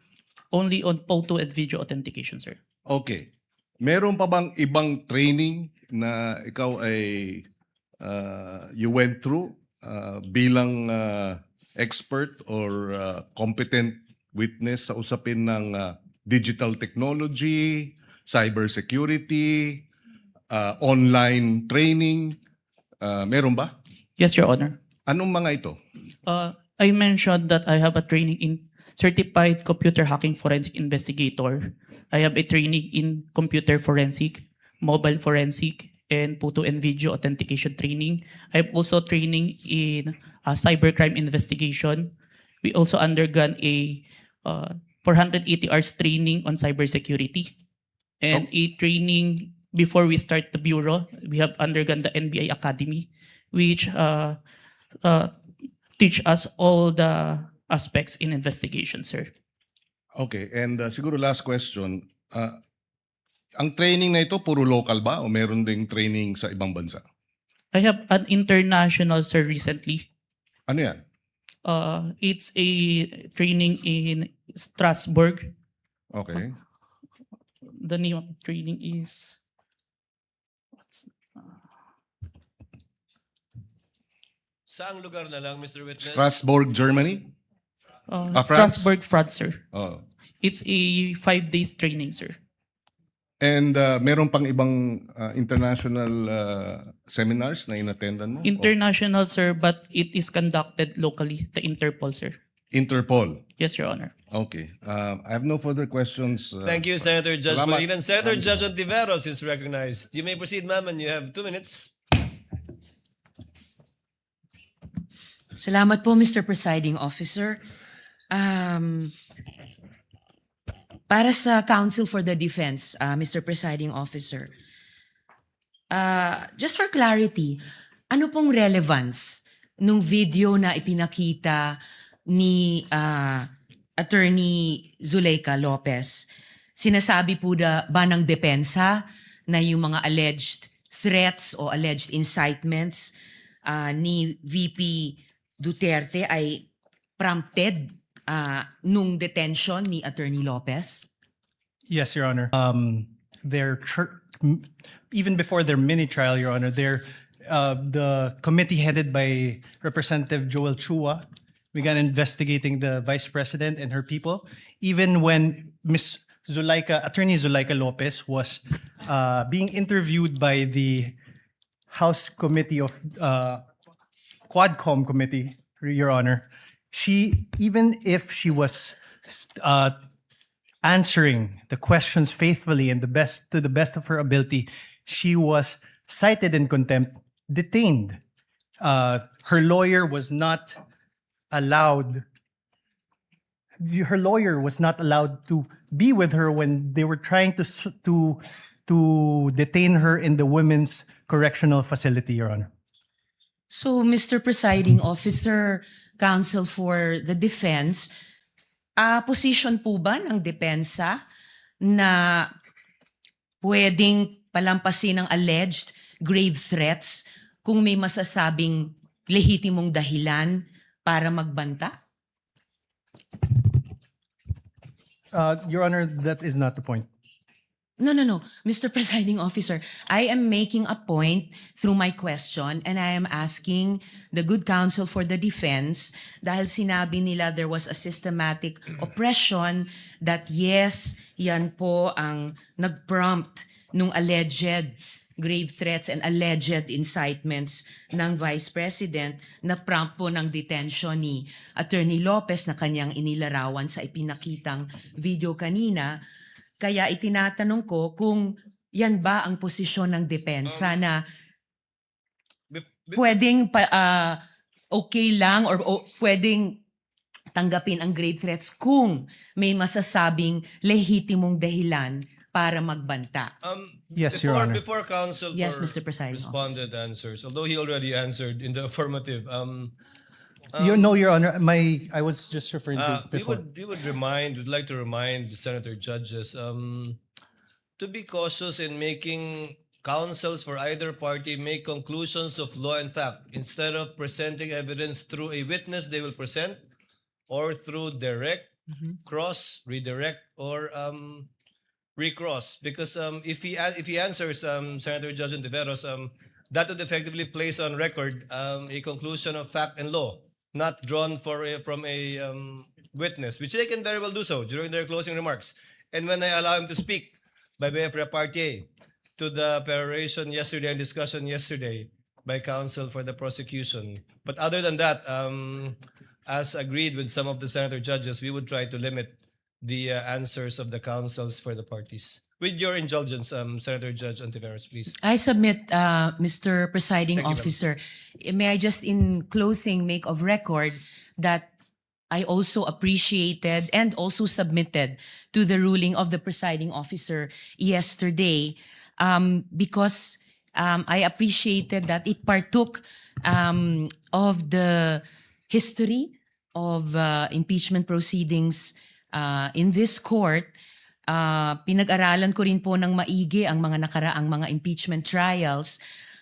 Only on photo and video authentication, sir. Okay. Meron pa bang ibang training na ikaw ay you went through bilang expert or competent witness sa usapin ng digital technology, cybersecurity, online training? Meron ba? Yes, Your Honor. Anong mga ito? I mentioned that I have a training in Certified Computer Hacking Forensic Investigator. I have a training in Computer Forensic, Mobile Forensic, and Photo and Video Authentication training. I have also training in Cybercrime Investigation. We also undergone a 480 hours training on cybersecurity. And a training before we start the bureau, we have undergone the NBI Academy, which teach us all the aspects in investigation, sir. Okay, and siguro last question. Ang training na ito, puro local ba o meron ding training sa ibang bansa? I have an international, sir, recently. Ano yan? It's a training in Strasbourg. Okay. The name of the training is... Saang lugar na lang, Mr. Witness? Strasbourg, Germany? France? Strasbourg, France, sir. Oh. It's a 5 days training, sir. And meron pang ibang international seminars na inattendan mo? International, sir, but it is conducted locally, the Interpol, sir. Interpol? Yes, Your Honor. Okay. I have no further questions. Thank you, Senator Judge Salamat. Pangilinan. Senator Judge Ontiveros is recognized. You may proceed, ma'am, and you have 2 minutes. Salamat po, Mr. Presiding Officer. Para sa Counsel for the Defense, Mr. Presiding Officer, just for clarity, ano pong relevance nung video na ipinakita ni Attorney Zuleika Lopez? Sinasabi po ba ng depensa na yung mga alleged threats o alleged incitements ni VP Duterte ay prompted nung detention ni Attorney Lopez? Yes, Your Honor. Even before their mini trial, Your Honor, the committee headed by Representative Joel Chua began investigating the Vice President and her people. Even when Attorney Zuleika Lopez was being interviewed by the House Committee of Quadcom Committee, Your Honor, even if she was answering the questions faithfully and to the best of her ability, she was cited in contempt, detained. Her lawyer was not allowed. Her lawyer was not allowed to be with her when they were trying to detain her in the women's correctional facility, Your Honor. So, Mr. Presiding Officer, Counsel for the Defense, position po ba ng depensa na pwedeng palampasin ng alleged grave threats kung may masasabing lehitimong dahilan para magbanta? Your Honor, that is not the point. No. Mr. Presiding Officer, I am making a point through my question and I am asking the good counsel for the defense dahil sinabi nila there was a systematic oppression that yes, yan po ang nag-prompt nung alleged grave threats and alleged incitements ng Vice President na prompt po ng detention ni Attorney Lopez na kanyang inilarawan sa ipinakitang video kanina. Kaya itinatanong ko kung yan ba ang posisyon ng depensa na pwedeng okay lang or pwedeng tanggapin ang grave threats kung may masasabing lehitimong dahilan para magbanta. Yes, Your Honor. Before counsel Yes, for Mr. Presiding responded answers, although he already answered in the affirmative, No, Your Honor. I was just referring to before. would like to remind the senator judges to be cautious in making counsels for either party make conclusions of law and fact. Instead of presenting evidence through a witness they will present, or through direct, cross, redirect, or recross. Because if he answers Senator Judge Ontiveros, that would effectively place on record a conclusion of fact and law, not drawn from a witness, which they can very well do so during their closing remarks. And when I allow him to speak by way of repartee to the peroration yesterday and discussion yesterday by counsel for the prosecution. But other than that, as agreed with some of the senator judges, we would try to limit the answers of the counsels for the parties. With your indulgence, Senator Judge Ontiveros, please. I submit, Mr. Presiding Thank you, Officer, may I just in closing make of record that I also appreciated and also submitted to the ruling of the Presiding Officer yesterday because I appreciated that it partook of the history of impeachment proceedings in this court. Pinag-aralan ko rin po ng maigi ang mga nakaraang mga impeachment trials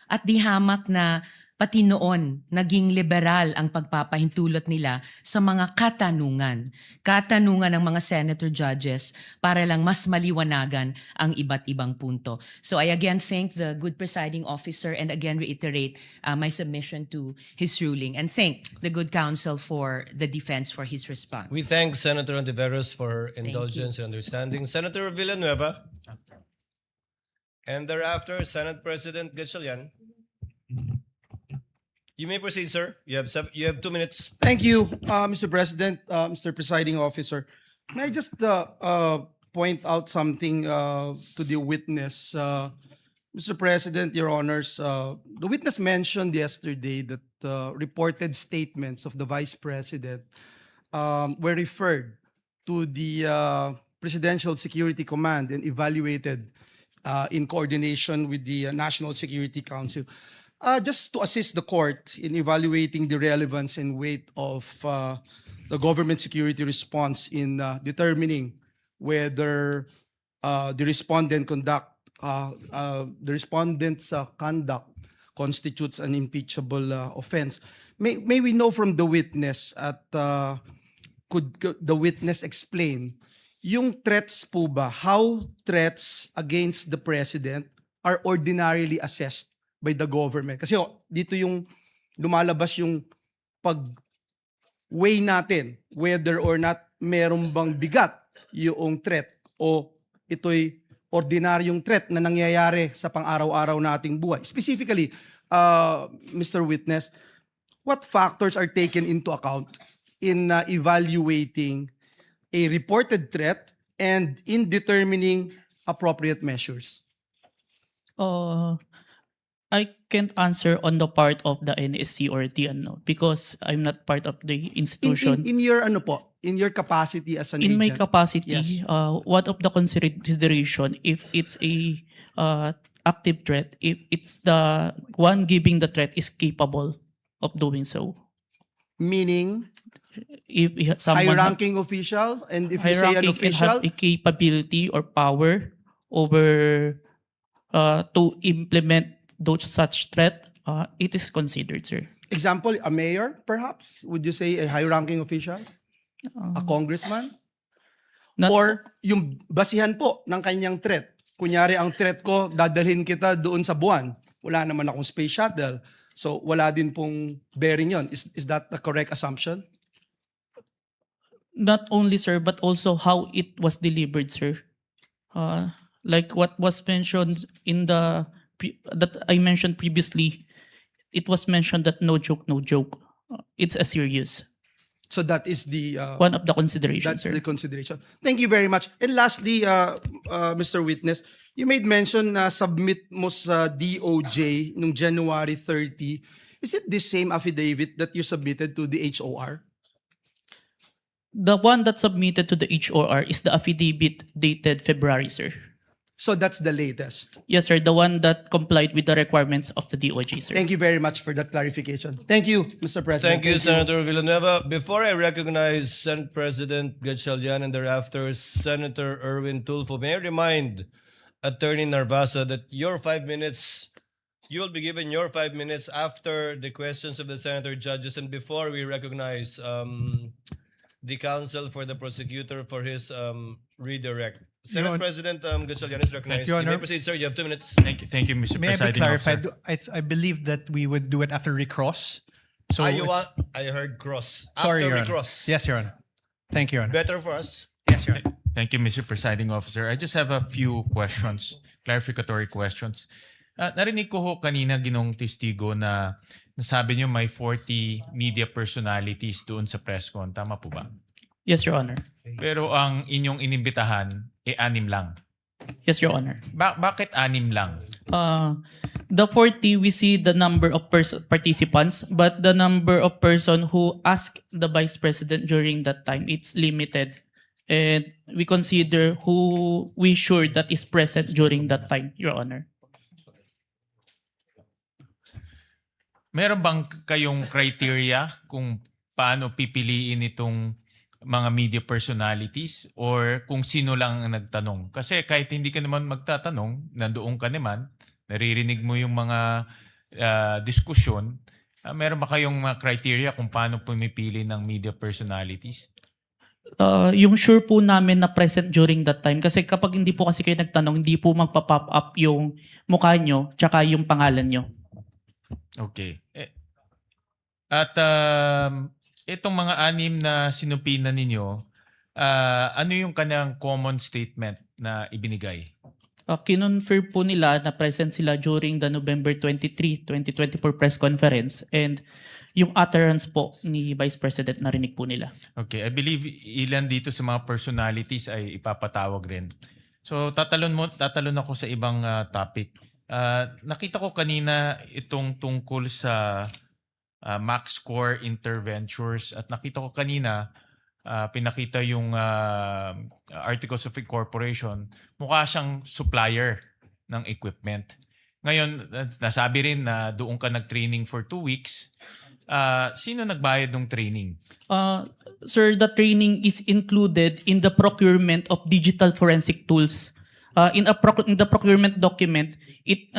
at di hamak na pati noon naging liberal ang pagpapahintulot nila sa mga katanungan ng mga senator judges para lang mas maliwanagan ang iba't ibang punto. So I again thank the good presiding officer and again reiterate my submission to his ruling and thank the good counsel for the defense for his response. We thank Senator Ontiveros for indulgence and understanding. Senator Villanueva. And thereafter, Senate President Gatchalian. You may proceed, sir. You have 2 minutes. Thank you, Mr. President, Mr. Presiding Officer. May I just point out something to the witness? Mr. President, Your Honors, the witness mentioned yesterday that reported statements of the Vice President were referred to the Presidential Security Command and evaluated in coordination with the National Security Council. Just to assist the court in evaluating the relevance and weight of the government security response in determining whether the respondent's conduct constitutes an impeachable offense. May we know from the witness could the witness explain yung threats po ba, how threats against the president are ordinarily assessed by the government? Kasi dito yung lumalabas yung pag-weigh natin whether or not meron bang bigat yung threat o ito'y ordinaryong threat na nangyayari sa pang-araw-araw nating buhay. Specifically, Mr. Witness, what factors are taken into account in evaluating a reported threat and in determining appropriate measures? I can't answer on the part of the NSC or TNO because I'm not part of the institution. In your in your capacity as an In agent? my capacity, Yes. what of the consideration if it's a active threat, if it's the one giving the threat is capable of doing so? Meaning, If someone high-ranking officials, and if you say an high-ranking and have official, a capability or power over to implement those such threat, it is considered, sir. Example, a mayor, perhaps? Would you say a high-ranking official? A congressman? Or yung basihan po ng kanyang threat. Kunyari, ang threat ko, dadalhin kita doon sa buwan. Wala naman akong space shuttle. So, wala din pong bearing yon. Is that the correct assumption? Not only, sir, but also how it was delivered, sir. Like what was mentioned in that I mentioned previously, it was mentioned that no joke, no joke. It's a serious. So that is the One of the considerations, that's sir. the consideration. Thank you very much. And lastly, Mr. Witness, you made mention na submit mo sa DOJ nung January 30. Is it the same affidavit that you submitted to the HOR? The one that submitted to the HOR is the affidavit dated February, sir. So that's the latest. Yes, sir. The one that complied with the requirements of the DOJ, sir. Thank you very much for that clarification. Thank you, Mr. President. Thank you, Senator Villanueva. Before I recognize Senate President Gatchalian and thereafter Senator Erwin Tulfo, may I remind Attorney Narvasa that your 5 minutes, you will be given your 5 minutes after the questions of the senator judges and before we recognize the counsel for the prosecutor for his redirect. Senate President Gatchalian is recognized. Your You may Honor. proceed, sir. You have 2 minutes. Thank you, Mr. May I be Presiding clarified? Officer. I believe that we would do it after recross. So You it's- want, I heard cross. Sorry, After Your we Honor. cross. Yes, Your Honor. Thank you, Your Honor. Better for us. Yes, Your Honor. Thank you, Mr. Presiding Officer. I just have a few questions, clarificatory questions. Narinig ko ho kanina ginong testigo na nasabi niyo may 40 media personalities doon sa press con. Tama po ba? Yes, Your Honor. Pero ang inyong inimbitahan, 6 lang. Yes, Your Honor. Bakit 6 lang? The 40, we see the number of participants, but the number of person who asked the Vice President during that time, it's limited. And we consider who we sure that is present during that time, Your Honor. Meron bang kayong criteria kung paano pipiliin itong mga media personalities or kung sino lang ang nagtanong? Kasi kahit hindi ka naman magtatanong, nandoon ka naman, naririnig mo yung mga diskusyon, meron ba kayong mga criteria kung paano pumipili ng media personalities? Yung sure po namin na present during that time, kasi kapag hindi po kasi kayo nagtanong, hindi po magpa-pop up yung mukha nyo tsaka yung pangalan nyo. Okay. At itong mga 6 na sinupinan ninyo, ano yung kanyang common statement na ibinigay? Kinonfirm po nila na present sila during the November 23, 2024 press conference, and yung utterance po ni Vice President narinig po nila. Okay, I believe ilan dito sa mga personalities ay ipapatawag rin. So tatalon ako sa ibang topic. Nakita ko kanina itong tungkol sa Max Core Interventures at nakita ko kanina pinakita yung Articles of Incorporation, mukha siyang supplier ng equipment. Ngayon, nasabi rin na doon ka nag-training for 2 weeks. Sino nagbayad ng training? Sir, the training is included in the procurement of digital forensic tools. In the procurement document, it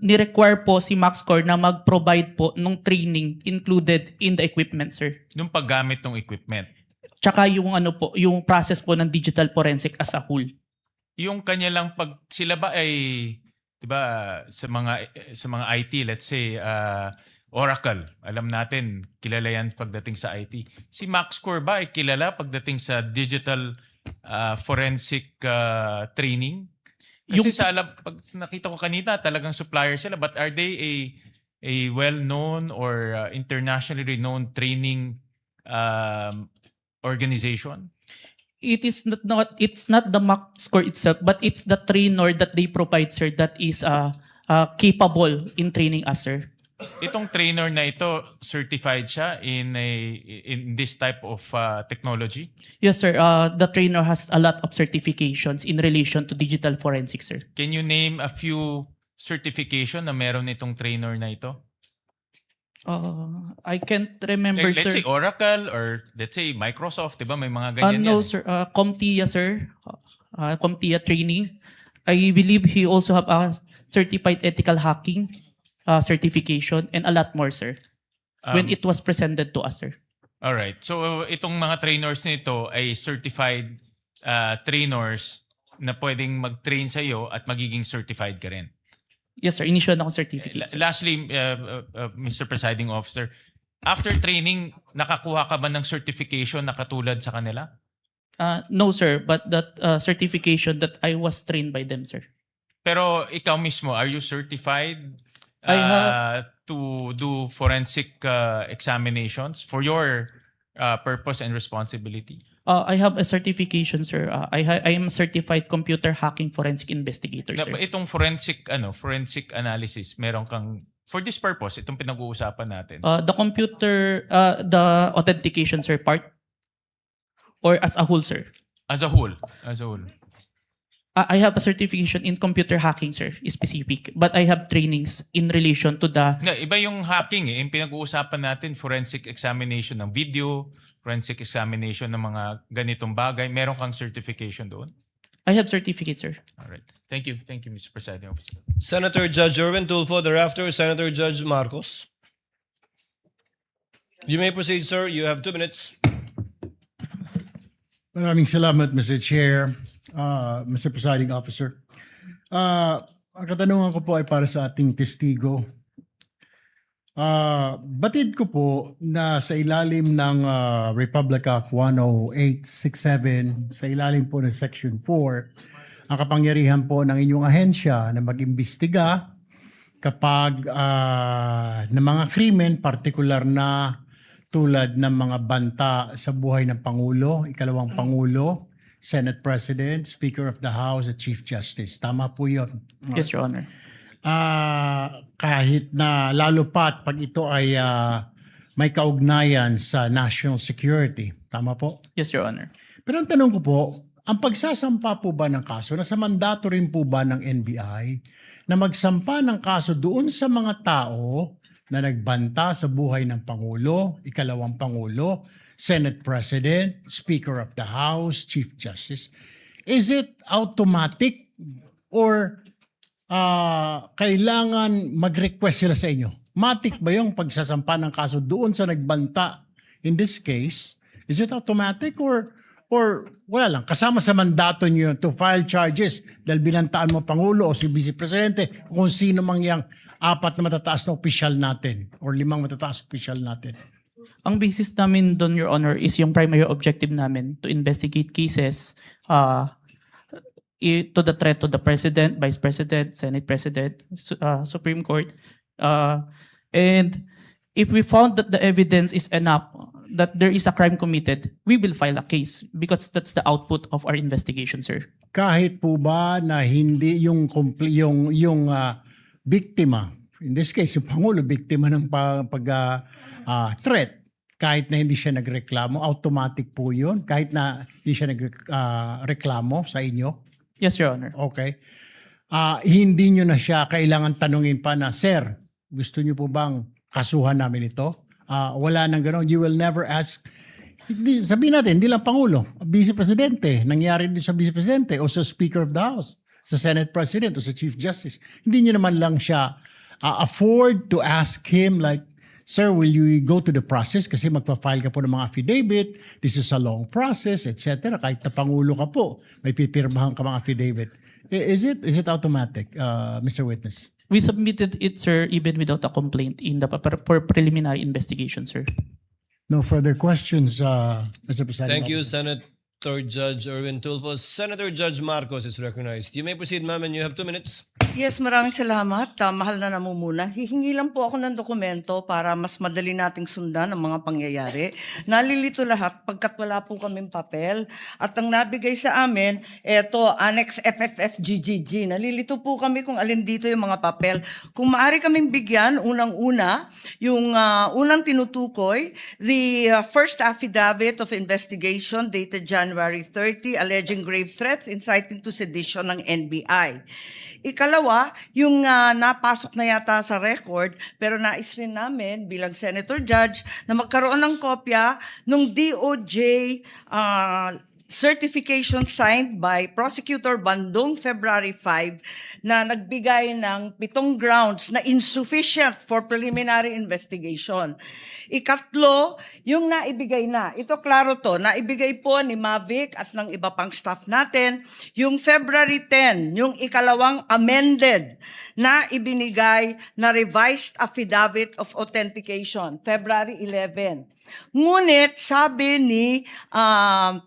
ni-require po si MaxCore na mag-provide po ng training included in the equipment, sir. Nung paggamit ng equipment? Tsaka yung yung process po ng digital forensic as a whole. Yung kanya lang sila ba ay 'di ba sa mga IT, let's say Oracle, alam natin kilala yan pagdating sa IT. Si MaxCore ba ay kilala pagdating sa digital forensic training? Kasi pag nakita ko kanina talagang supplier sila, but are they a well-known or internationally renowned training organization? It's not the MaxCore itself, but it's the trainer that they provide, sir, that is capable in training us, sir. Itong trainer na ito, certified siya in this type of technology? Yes, sir. The trainer has a lot of certifications in relation to digital forensics, sir. Can you name a few certification na meron itong trainer na ito? I can't remember, Let's sir. say Oracle or let's say Microsoft, 'di ba? May mga ganyan No, yan. sir. CompTIA, sir. CompTIA training. I believe he also have a certified ethical hacking certification and a lot more, sir. when it was presented to us, sir. Alright. So itong mga trainers nito ay certified trainers na pwedeng mag-train sa iyo at magiging certified ka rin. Yes, sir. Initial na akong certificate, sir. Lastly, Mr. Presiding Officer, after training, nakakuha ka ba ng certification na katulad sa kanila? No, sir. But that certification that I was trained by them, sir. Pero ikaw mismo, are you certified I have- to do forensic examinations for your purpose and responsibility? I have a certification, sir. I am a certified computer hacking forensic investigator, sir. Itong forensic analysis, meron kang for this purpose, itong pinag-uusapan natin. The computer, the authentication, sir, part or as a whole, sir? As a whole. I have a certification in computer hacking, sir, specific. But I have trainings in relation to the... Iba yung hacking eh. Yung pinag-uusapan natin, forensic examination ng video, forensic examination ng mga ganitong bagay. Meron kang certification doon? I have certificate, sir. Alright. Thank you, Mr. Presiding Officer. Senator Judge Erwin Tulfo, thereafter Senator Judge Marcos. You may proceed, sir. You have 2 minutes. Maraming salamat, Mr. Chair, Mr. Presiding Officer. Ang katanungan ko po ay para sa ating testigo. Batid ko po na sa ilalim ng Republic Act 10867, sa ilalim po ng Section 4, ang kapangyarihan po ng inyong ahensya na mag-imbestiga kapag ng mga krimen, partikular na tulad ng mga banta sa buhay ng Pangulo, ikalawang Pangulo, Senate President, Speaker of the House, at Chief Justice. Tama po yun. Yes, Your Honor. Kahit na lalo pat pag ito ay may kaugnayan sa national security. Tama po? Yes, Your Honor. Pero ang tanong ko po, ang pagsasampa po ba ng kaso, nasa mandato rin po ba ng NBI na magsampa ng kaso doon sa mga tao na nagbanta sa buhay ng Pangulo, ikalawang Pangulo, Senate President, Speaker of the House, Chief Justice? Is it automatic or kailangan mag-request sila sa inyo? Matic ba yung pagsasampa ng kaso doon sa nagbanta? In this case, is it automatic or wala lang, kasama sa mandato niyo to file charges dahil binantaan mo Pangulo o si Vice Presidente kung sino mang yang 4 na matataas na opisyal natin or 5 matataas na opisyal natin? Ang basis namin doon, Your Honor, is yung primary objective namin to investigate cases to the threat to the President, Vice President, Senate President, Supreme Court. And if we found that the evidence is enough that there is a crime committed, we will file a case because that's the output of our investigation, sir. Kahit po ba na hindi yung biktima, in this case yung Pangulo, biktima ng threat, kahit na hindi siya nagreklamo, automatic po yun? Kahit na hindi siya nagreklamo sa inyo? Yes, Your Honor. Okay. Hindi nyo na siya kailangan tanungin pa na, Sir, gusto nyo po bang kasuhan namin ito? Wala nang gano'n. You will never ask. Sabihin natin, hindi lang Pangulo, Vice Presidente. Nangyari din sa Vice Presidente o sa Speaker of the House, sa Senate President o sa Chief Justice. Hindi nyo naman lang siya afford to ask him like, Sir, will you go to the process? Kasi magpa-file ka po ng mga affidavit. This is a long process, etc. Kahit na Pangulo ka po, may pipirmahan ka mga affidavit. Is it automatic, Mr. Witness? We submitted it, sir, even without a complaint in the for preliminary investigation, sir. No further questions, Mr. President. Thank you, Senator Judge Erwin Tulfo. Senator Judge Marcos is recognized. You may proceed, ma'am, and you have 2 minutes. Yes, maraming salamat. Mahal na namumuna. Hihingi lang po ako ng dokumento para mas madali nating sundan ang mga pangyayari. Nalilito lahat pagkat wala po kaming papel. At ang nabigay sa amin, eto, Annex FFFGGG. Nalilito po kami kung alin dito yung mga papel. Kung maaari kaming bigyan, unang-una, yung unang tinutukoy, the first affidavit of investigation dated January 30, alleging grave threats inciting to sedition ng NBI. Ikalawa, yung napasok na yata sa record, pero nais rin namin bilang Senator Judge na magkaroon ng kopya ng DOJ certification signed by Prosecutor Bandung February 5 na nagbigay ng 7 grounds na insufficient for preliminary investigation. Ikatlo, yung naibigay na. Ito klaro to, naibigay po ni Mavic at ng iba pang staff natin yung February 10, yung ikalawang amended na ibinigay na revised affidavit of authentication, February 11. Ngunit sabi ni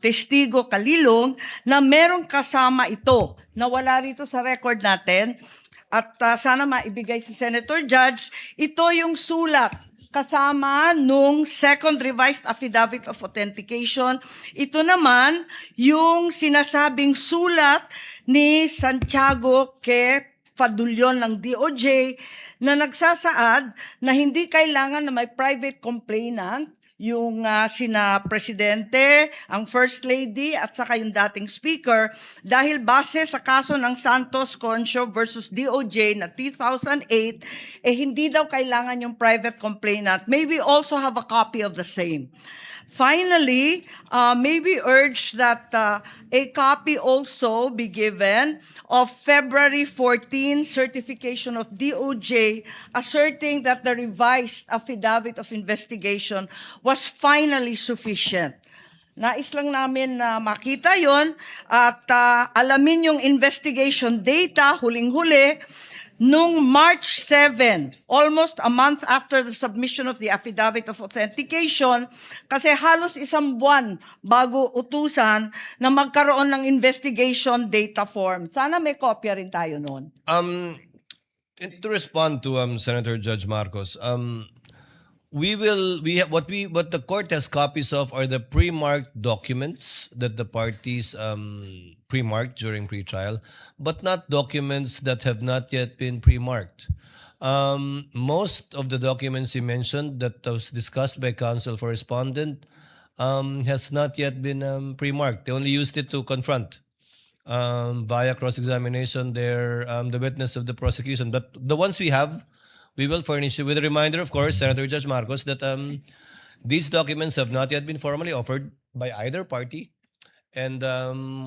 Testigo Kalilong na merong kasama ito na wala rito sa record natin at sana maibigay si Senator Judge. Ito yung sulat kasama nung second revised affidavit of authentication. Ito naman yung sinasabing sulat ni Santiago K. Fadulyon ng DOJ na nagsasaad na hindi kailangan na may private complainant yung sina Presidente, ang First Lady at saka yung dating Speaker dahil base sa kaso ng Santos Concho versus DOJ na 2008, hindi daw kailangan yung private complainant. May we also have a copy of the same. Finally, may we urge that a copy also be given of February 14 certification of DOJ asserting that the revised affidavit of investigation was finally sufficient. Nais lang namin na makita yon at alamin yung investigation data, huling-huli, nung March 7, almost a month after the submission of the affidavit of authentication, kasi halos isang buwan bago utusan na magkaroon ng investigation data form. Sana may kopya rin tayo noon. To respond to Senator Judge Marcos, what the court has copies of are the pre-marked documents that the parties pre-marked during pre-trial, but not documents that have not yet been pre-marked. Most of the documents you mentioned that was discussed by counsel for respondent has not yet been pre-marked. They only used it to confront via cross-examination the witness of the prosecution. But the ones we have, we will furnish you with a reminder, of course, Senator Judge Marcos, that these documents have not yet been formally offered by either party. And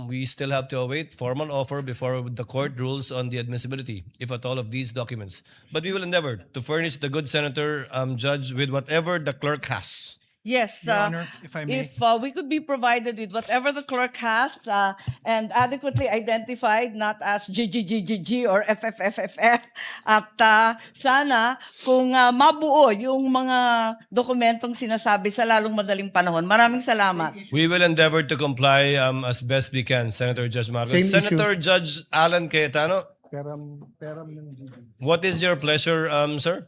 we still have to await formal offer before the court rules on the admissibility, if at all, of these documents. But we will endeavor to furnish the good Senator Judge with whatever the clerk has. Yes, Your Honor, if I may. if we could be provided with whatever the clerk has and adequately identified, not as GGGGG or FFFFF, at sana kung mabuo yung mga dokumentong sinasabi sa lalong madaling panahon. Maraming salamat. We will endeavor to comply as best we can, Senator Judge Marcos. Same Senator Judge Alan Cayetano, Peram yung what is your pleasure, sir?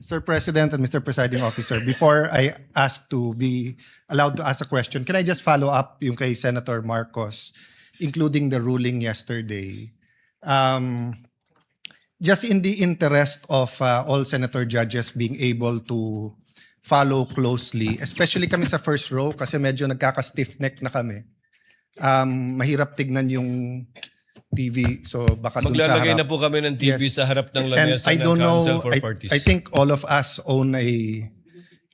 Mr. President and Mr. Presiding Officer, before I ask to be allowed to ask a question, can I just follow up yung kay Senator Marcos, including the ruling yesterday? Just in the interest of all Senator judges being able to follow closely, especially kami sa first row kasi medyo nagkaka-stiff neck na kami. Mahirap tignan yung TV, so baka dun sa Maglalagay harap. na po kami ng TV sa harap ng And lamesa I ng don't know, Council for Parties. I think all of us own a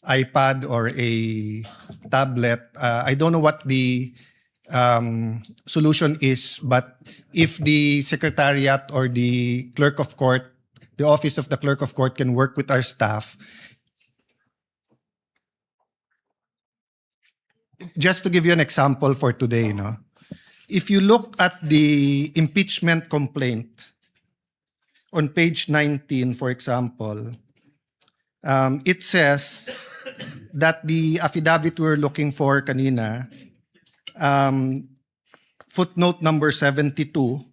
iPad or a tablet. I don't know what the solution is, but if the Secretariat or the Clerk of Court, the Office of the Clerk of Court can work with our staff, just to give you an example for today, no? If you look at the impeachment complaint on page 19, for example, it says that the affidavit we're looking for kanina, footnote number 72,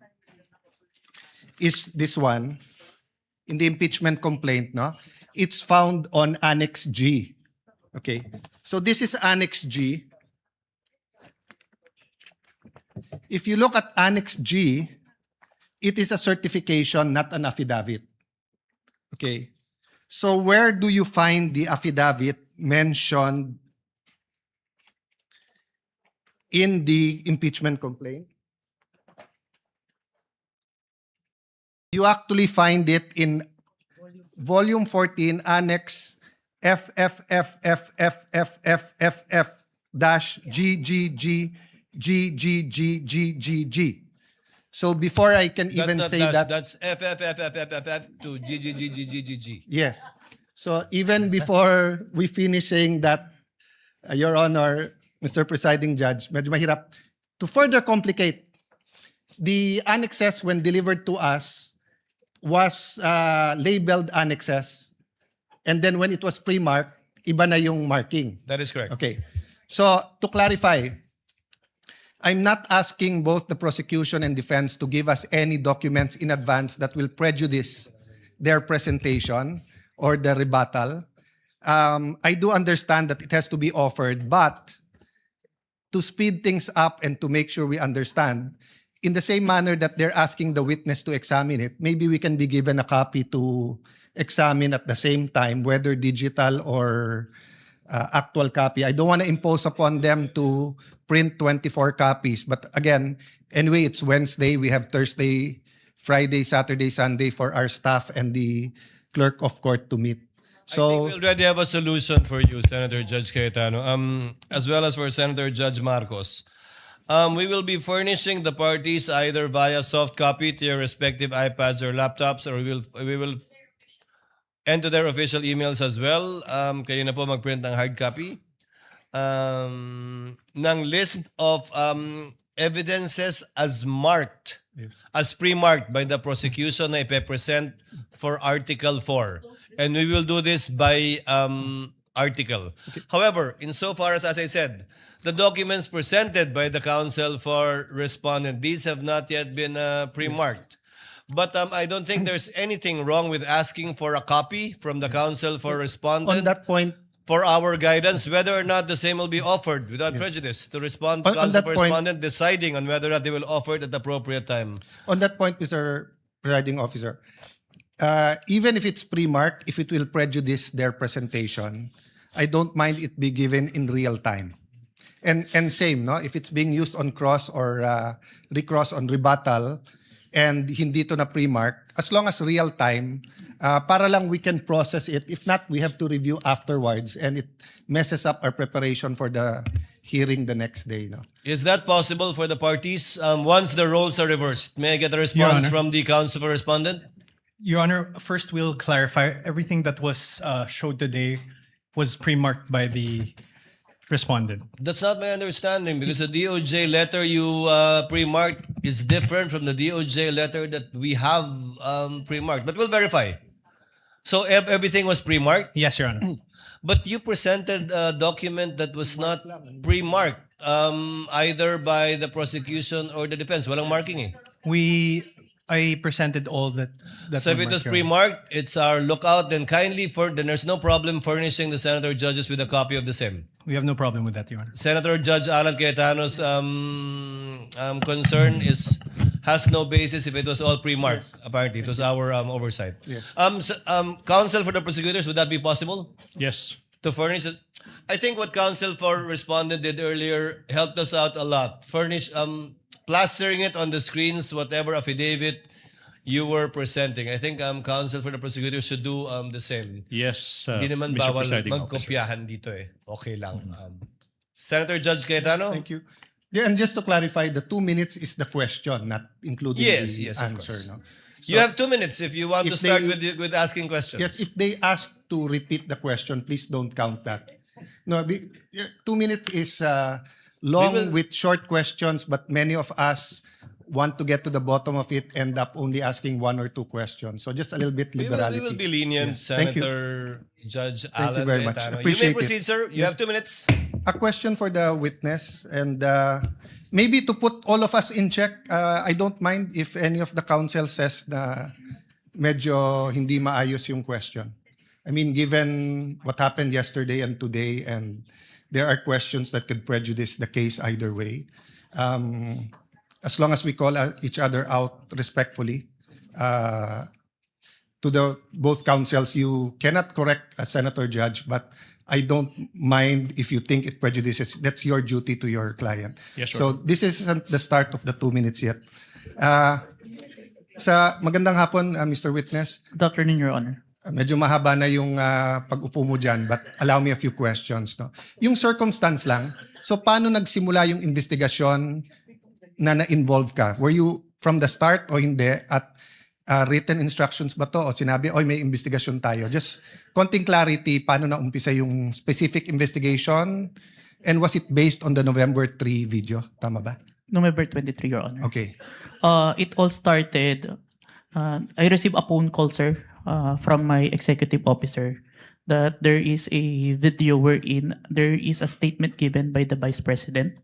is this one, in the impeachment complaint, no? It's found on Annex G. Okay, so this is Annex G. If you look at Annex G, it is a certification, not an affidavit. Okay. So where do you find the affidavit mentioned in the impeachment complaint? You actually find it in Volume 14, Annex FFFFFFFF dash GGGGGGGG. So before I can even say that, That's FFFFFFF to GGGGGG. yes. So even before we finish saying that, Your Honor, Mr. Presiding Judge, medyo mahirap. To further complicate, the annexes when delivered to us was labeled annexes. And then when it was pre-marked, iba na yung marking. That is correct. Okay. So to clarify, I'm not asking both the prosecution and defense to give us any documents in advance that will prejudice their presentation or the rebuttal. I do understand that it has to be offered, but to speed things up and to make sure we understand, in the same manner that they're asking the witness to examine it, maybe we can be given a copy to examine at the same time, whether digital or actual copy. I don't want to impose upon them to print 24 copies. But again, anyway, it's Wednesday. We have Thursday, Friday, Saturday, Sunday for our staff and the clerk of court to meet. I think we already have a solution for you, Senator Judge Cayetano, as well as for Senator Judge Marcos. We will be furnishing the parties either via soft copy to your respective iPads or laptops, or we will and to their official emails as well. Kayo na po mag-print ng hard copy ng list of evidences as marked, as pre-marked by the prosecution na ipe-present for Article 4. And we will do this by article. Okay. However, insofar as I said, the documents presented by the counsel for respondent, these have not yet been pre-marked. But I don't think there's anything wrong with asking for a copy from the counsel for respondent. On that point, for our guidance, whether or not the same will be offered without prejudice to respond to counsel for respondent, deciding on whether or not they will offer it at the appropriate time. On that point, Mr. Presiding Officer, even if it's pre-marked, if it will prejudice their presentation, I don't mind it be given in real time. And same, no? If it's being used on cross or recross on rebuttal, and hindi to na pre-mark, as long as real time, para lang we can process it. If not, we have to review afterwards, and it messes up our preparation for the hearing the next day. No? Is that possible for the parties once the roles are reversed? May I get a response from the counsel for respondent? Your Honor, first we'll clarify everything that was showed today was pre-marked by the respondent. That's not my understanding, because the DOJ letter you pre-marked is different from the DOJ letter that we have pre-marked. But we'll verify. So everything was pre-marked? Yes, Your Honor. But you presented a document that was not pre-marked either by the prosecution or the defense. Walang marking eh. I presented all that. So if it was pre-marked, it's our lookout. Then kindly, then there's no problem furnishing the senator judges with a copy of the same. We have no problem with that, Your Honor. Senator Judge Alan Cayetano's concern has no basis if it was all pre-marked. Yes. Apparently, it was our oversight. Yes. Counsel for the prosecutors, would that be possible? Yes. To furnish it? I think what counsel for respondent did earlier helped us out a lot. Plastering it on the screens, whatever affidavit you were presenting. I think counsel for the prosecutor should do the same. Yes, Hindi naman Mr. bawal Presiding magkopyahan dito eh. Okay lang. Senator Judge Cayetano? Thank you. Yeah, and just to clarify, the 2 minutes is the question, not including the yes, answer. of course. No? You have 2 minutes if you want to start with asking questions. Yes, if they ask to repeat the question, please don't count that. No, 2 minutes is long with short questions, but many of us want to get to the bottom of it, end up only asking 1 or 2 questions. So just a little bit liberality. We will be lenient, Yes. Thank you. Senator Judge Thank Alan you very much. Cayetano. You Appreciate may proceed, it. sir. You have 2 minutes. A question for the witness, and maybe to put all of us in check, I don't mind if any of the counsel says na medyo hindi maayos yung question. I mean, given what happened yesterday and today, and there are questions that could prejudice the case either way. As long as we call each other out respectfully, to both counsels, you cannot correct a senator judge, but I don't mind if you think it prejudices. That's your duty to your client. Yes, sir. So this isn't the start of the 2 minutes yet. Sa magandang hapon, Mr. Witness. Good afternoon, Your Honor. Medyo mahaba na yung pag-upo mo dyan, but allow me a few questions. No? Yung circumstance lang, so paano nagsimula yung investigasyon na na-involve ka? Were you from the start o hindi? At written instructions ba to? O sinabi, oy, may investigasyon tayo? Just konting clarity, paano na-umpisa yung specific investigation? And was it based on the November 3 video? Tama ba? November 23, Your Honor. Okay. It all started, I received a phone call, sir, from my executive officer that there is a video wherein there is a statement given by the Vice President,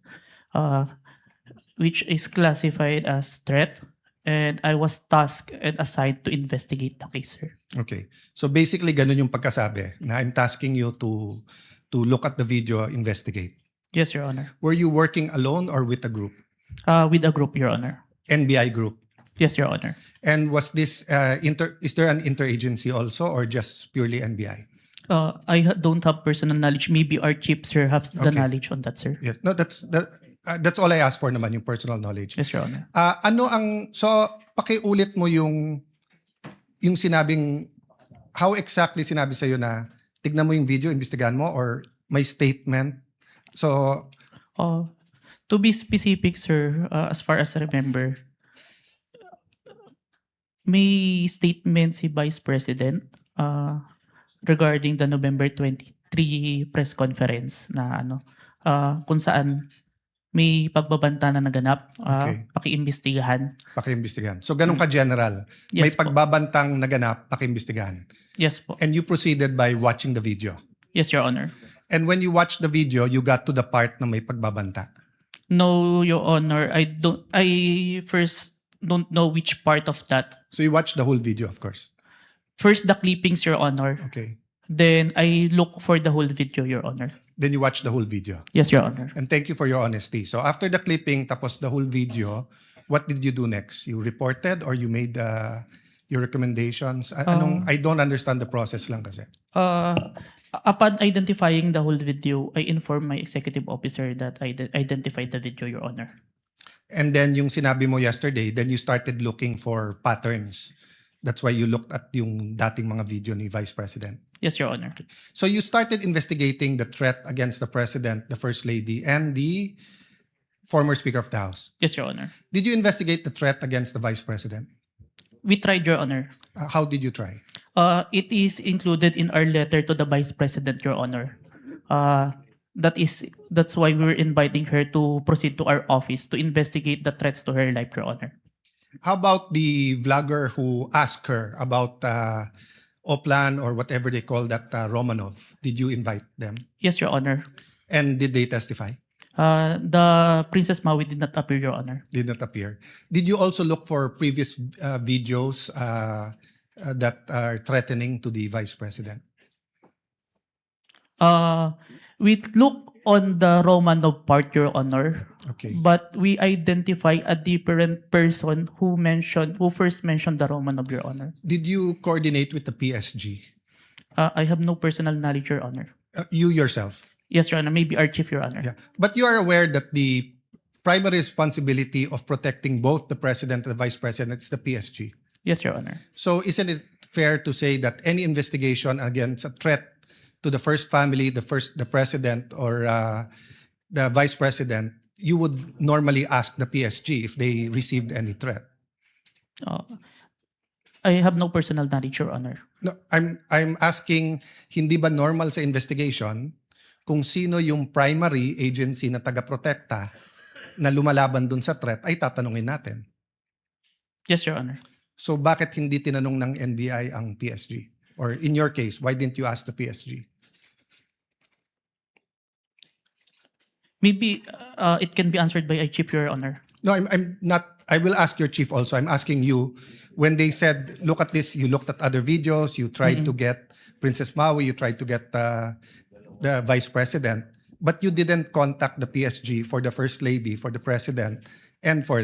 which is classified as threat, and I was tasked and assigned to investigate the case, sir. Okay. So basically, ganun yung pagkasabi na I'm tasking you to look at the video, investigate. Yes, Your Honor. Were you working alone or with a group? With a group, Your Honor. NBI group? Yes, Your Honor. And was this, is there an interagency also or just purely NBI? Don't have personal knowledge. Maybe our chief, sir, has the Okay. knowledge on that, sir. Yes. No, that's all I asked for naman, yung personal knowledge. Yes, Your Honor. So pakiulit mo yung sinabing, how exactly sinabi sa'yo na tignan mo yung video, imbestigahan mo, or may statement? So, To be specific, sir, as far as I remember, may statement si Vice President regarding the November 23 press conference na kung saan may pagbabanta na naganap, Okay. pakiimbestigahan. pakiimbestigahan. So, ganun ka-general. May Yes po. pagbabantang naganap, pakiimbestigahan. Yes po. And you proceeded by watching the video. Yes, Your Honor. And when you watched the video, you got to the part na may pagbabanta. No, Your Honor. I first don't know which part of that. So, you watched the whole video, of course. First, the clippings, Your Honor. Okay. Then, I look for the whole video, Your Honor. Then you watched the whole video. Yes, Your Honor. And thank you for your honesty. So, after the clipping, tapos the whole video, what did you do next? You reported or you made your recommendations? I don't understand the process lang kasi. Upon identifying the whole video, I informed my executive officer that I identified the video, Your Honor. And then yung sinabi mo yesterday, then you started looking for patterns. That's why you looked at yung dating mga video ni Vice President. Yes, Your Honor. So you started investigating the threat against the President, the First Lady, and the former Speaker of the House. Yes, Your Honor. Did you investigate the threat against the Vice President? We tried, Your Honor. How did you try? It is included in our letter to the Vice President, Your Honor. That's why we're inviting her to proceed to our office to investigate the threats to her life, Your Honor. How about the vlogger who asked her about Oplan or whatever they call that Romanov? Did you invite them? Yes, Your Honor. And did they testify? The Princess Maui did not appear, Your Honor. Did not appear. Did you also look for previous videos that are threatening to the Vice President? We look on the Romanov part, Your Honor. Okay. But we identify a different person who first mentioned the Romanov, Your Honor. Did you coordinate with the PSG? I have no personal knowledge, Your Honor. You yourself? Yes, Your Honor. Maybe our chief, Your Honor. Yeah. But you are aware that the primary responsibility of protecting both the President and the Vice President is the PSG? Yes, Your Honor. So isn't it fair to say that any investigation against a threat to the first family, the President or the Vice President, you would normally ask the PSG if they received any threat? I have no personal knowledge, Your Honor. No, I'm asking, hindi ba normal sa investigation kung sino yung primary agency na taga-protekta na lumalaban dun sa threat ay tatanungin natin? Yes, Your Honor. So bakit hindi tinanong ng NBI ang PSG? Or in your case, why didn't you ask the PSG? Maybe it can be answered by a chief, Your Honor. No, I'm not. I will ask your chief also. I'm asking you, when they said, look at this, you looked at other videos, you tried to get Princess Maui, you tried to get the Vice President, but you didn't contact the PSG for the First Lady, for the President, and for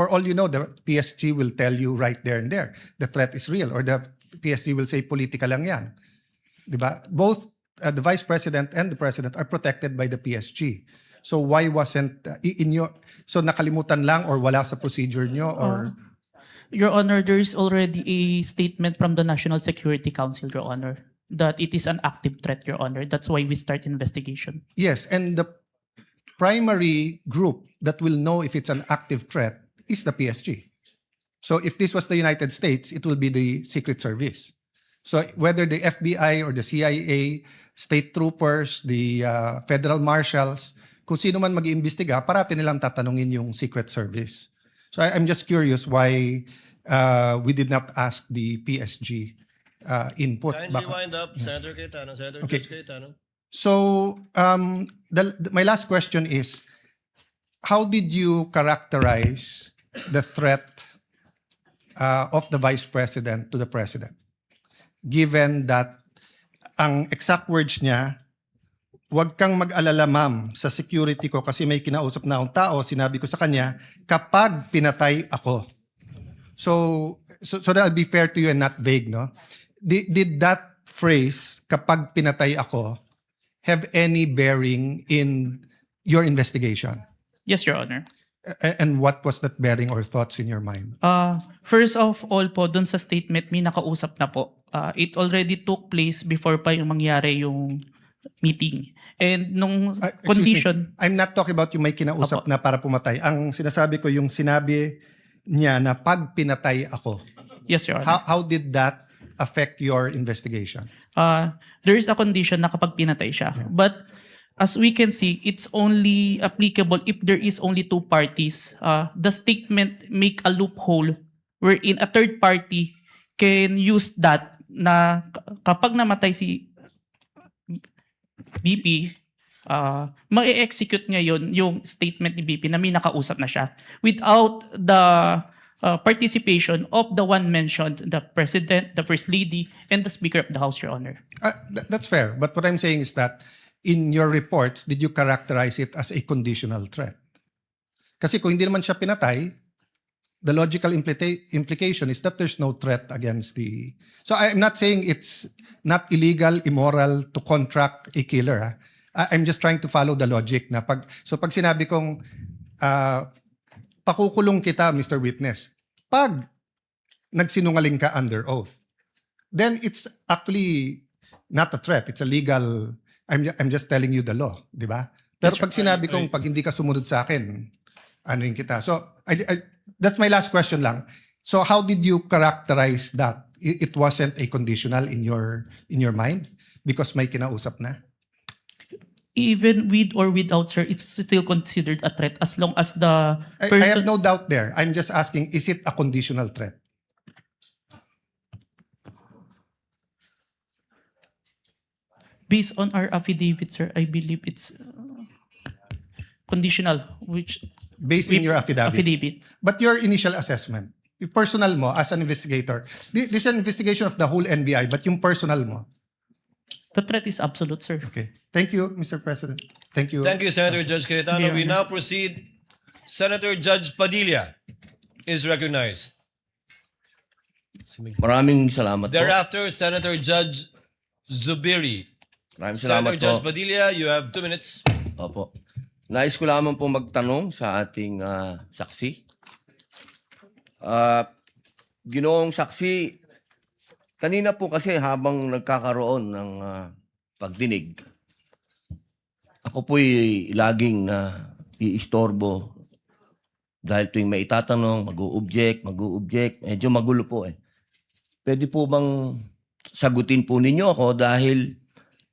all you know, the PSG will tell you right there and there, the threat is real, or the PSG will say, politika lang yan. Diba? Both the Vice President and the President are protected by the PSG. So why wasn't so nakalimutan lang or wala sa procedure nyo or Your Honor, there is already a statement from the National Security Council, Your Honor, that it is an active threat, Your Honor. That's why we start investigation. Yes, and the primary group that will know if it's an active threat is the PSG. So if this was the United States, it will be the Secret Service. So whether the FBI or the CIA, state troopers, the federal marshals, kung sino man mag-iimbestiga, parati nilang tatanungin yung Secret Service. So I'm just curious why we did not ask the PSG input. Kindly wind up, Senator Cayetano. Senator Okay. Judge Cayetano. So my last question is, how did you characterize the threat of the Vice President to the President? Given that ang exact words niya, "Huwag kang mag-alala, ma'am, sa security ko kasi may kinausap na akong tao, sinabi ko sa kanya, kapag pinatay ako." So that'll be fair to you and not vague, no? Did that phrase, "kapag pinatay ako," have any bearing in your investigation? Yes, Your Honor. And what was that bearing or thoughts in your mind? First of all po, dun sa statement, may nakausap na po. It already took place before pa yung mangyari yung meeting. And nung Excuse condition, me, I'm not talking about yung may kinausap na para pumatay. Ang sinasabi ko yung sinabi niya na pag pinatay ako. yes, Your Honor. How did that affect your investigation? There is a condition na kapag pinatay siya. But as we can see, it's only applicable if there is only two parties. The statement make a loophole wherein a third party can use that na kapag namatay si BP, ma-execute ngayon yung statement ni BP na may nakausap na siya without the participation of the one mentioned, the President, the First Lady, and the Speaker of the House, Your Honor. That's fair. But what I'm saying is that in your reports, did you characterize it as a conditional threat? Kasi kung hindi naman siya pinatay, the logical implication is that there's no threat against the... So I'm not saying it's not illegal, immoral to contract a killer. I'm just trying to follow the logic na pag sinabi kong pakukulong kita, Mr. Witness, pag nagsinungaling ka under oath, then it's actually not a threat. It's a legal... I'm just telling you the law, di ba? Pero Yes, pag sinabi kong pag hindi ka sumunod sa akin, anuin kita. So that's my last question lang. So how did you characterize that? It wasn't a conditional in your mind because may kinausap na? Even with or without, sir, it's still considered a threat as long as the I person... have no doubt there. I'm just asking, is it a conditional threat? Based on our affidavit, sir, I believe it's conditional, which... Based in your affidavit? Affidavit. But your initial assessment, yung personal mo as an investigator, this is an investigation of the whole NBI, but yung personal mo? The threat is absolute, sir. Okay. Thank you, Mr. President. Thank you. Thank you, Senator Judge Cayetano. Your We Honor. now proceed. Senator Judge Padilla is recognized. Maraming salamat po. Thereafter, Senator Judge Zubiri. Maraming Senator salamat po. Judge Padilla, you have 2 minutes. Opo. Nais ko lamang po magtanong sa ating saksi. Ginoong saksi, kanina po kasi habang nagkakaroon ng pagdinig, ako po'y laging iistorbo dahil tuwing may itatanong, mag-o-object, medyo magulo po eh. Pwede po bang sagutin po ninyo ako dahil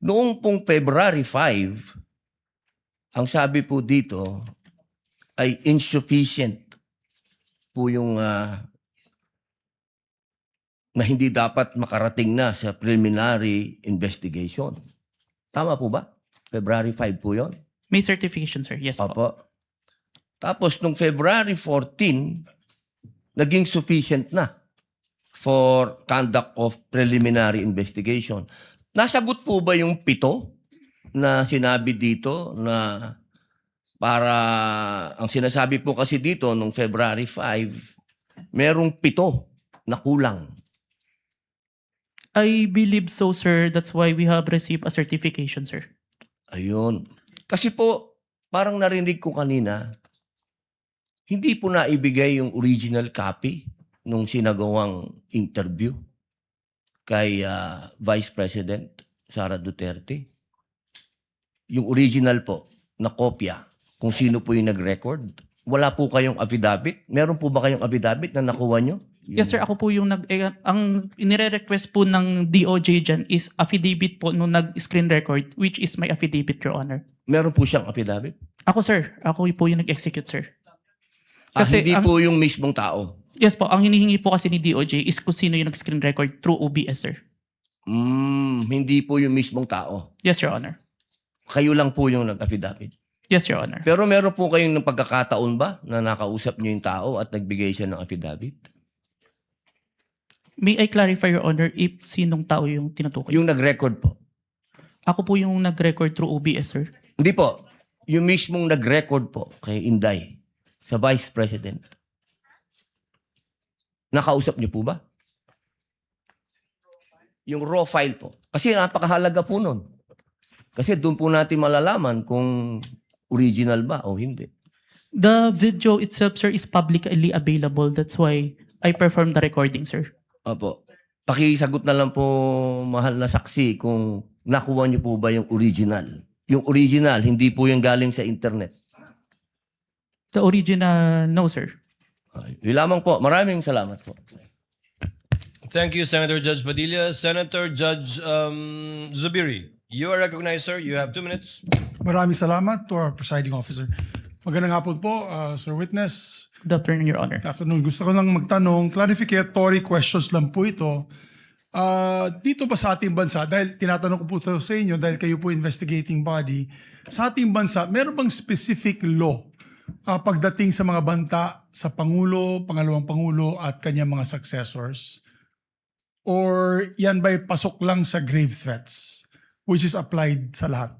noong pong February 5, ang sabi po dito ay insufficient po yung na hindi dapat makarating na sa preliminary investigation. Tama po ba? February 5 po yun? May certification, sir. Yes po. Opo. Tapos nung February 14, naging sufficient na for conduct of preliminary investigation. Nasagot po ba yung 7 na sinabi dito na para, ang sinasabi po kasi dito nung February 5, merong 7 na kulang. I believe so, sir. That's why we have received a certification, sir. Ayun. Kasi po, parang narinig ko kanina, hindi po naibigay yung original copy nung sinagawang interview kay Vice President Sara Duterte? Yung original po na kopya, kung sino po yung nag-record. Wala po kayong affidavit? Meron po ba kayong affidavit na nakuha nyo? Yes sir, ako po yung ang inire-request po ng DOJ dyan is affidavit po nung nag-screen record, which is my affidavit, Your Honor. Meron po siyang affidavit? Ako sir, ako po yung nag-execute sir. Hindi po yung mismong tao? Yes po, ang hinihingi po kasi ni DOJ is kung sino yung nag-screen record through OBS sir. Hindi po yung mismong tao? Yes, Your Honor. Kayo lang po yung nag-affidavit? Yes, Your Honor. Pero meron po kayong ng pagkakataon ba na nakausap niyo yung tao at nagbigay siya ng affidavit? May I clarify, Your Honor, if sinong tao yung tinutukoy? Yung nag-record po? Ako po yung nag-record through OBS, sir. Hindi po. Yung mismong nag-record po kay Inday sa Vice President. Nakausap niyo po ba? Yung raw file po. Kasi napakahalaga po nun. Kasi doon po natin malalaman kung original ba o hindi. The video itself, sir, is publicly available. That's why I performed the recording, sir. Opo. Pakisagot na lang po, mahal na saksi, kung nakuha niyo po ba yung original. Yung original, hindi po yung galing sa internet. The original, no, sir. Yun lamang po. Maraming salamat po. Thank you, Senator Judge Padilla. Senator Judge Zubiri, you are recognized, sir. You have 2 minutes. Maraming salamat to our presiding officer. Magandang hapon po, Sir Witness. Good afternoon, Your Honor. Good afternoon. Gusto ko lang magtanong, clarificatory questions lang po ito. Dito ba sa ating bansa, dahil tinatanong ko po ito sa inyo, dahil kayo po investigating body, sa ating bansa, meron bang specific law pagdating sa mga banta sa Pangulo, Pangalawang Pangulo at kanyang mga successors? Or yan ba'y pasok lang sa grave threats, which is applied sa lahat?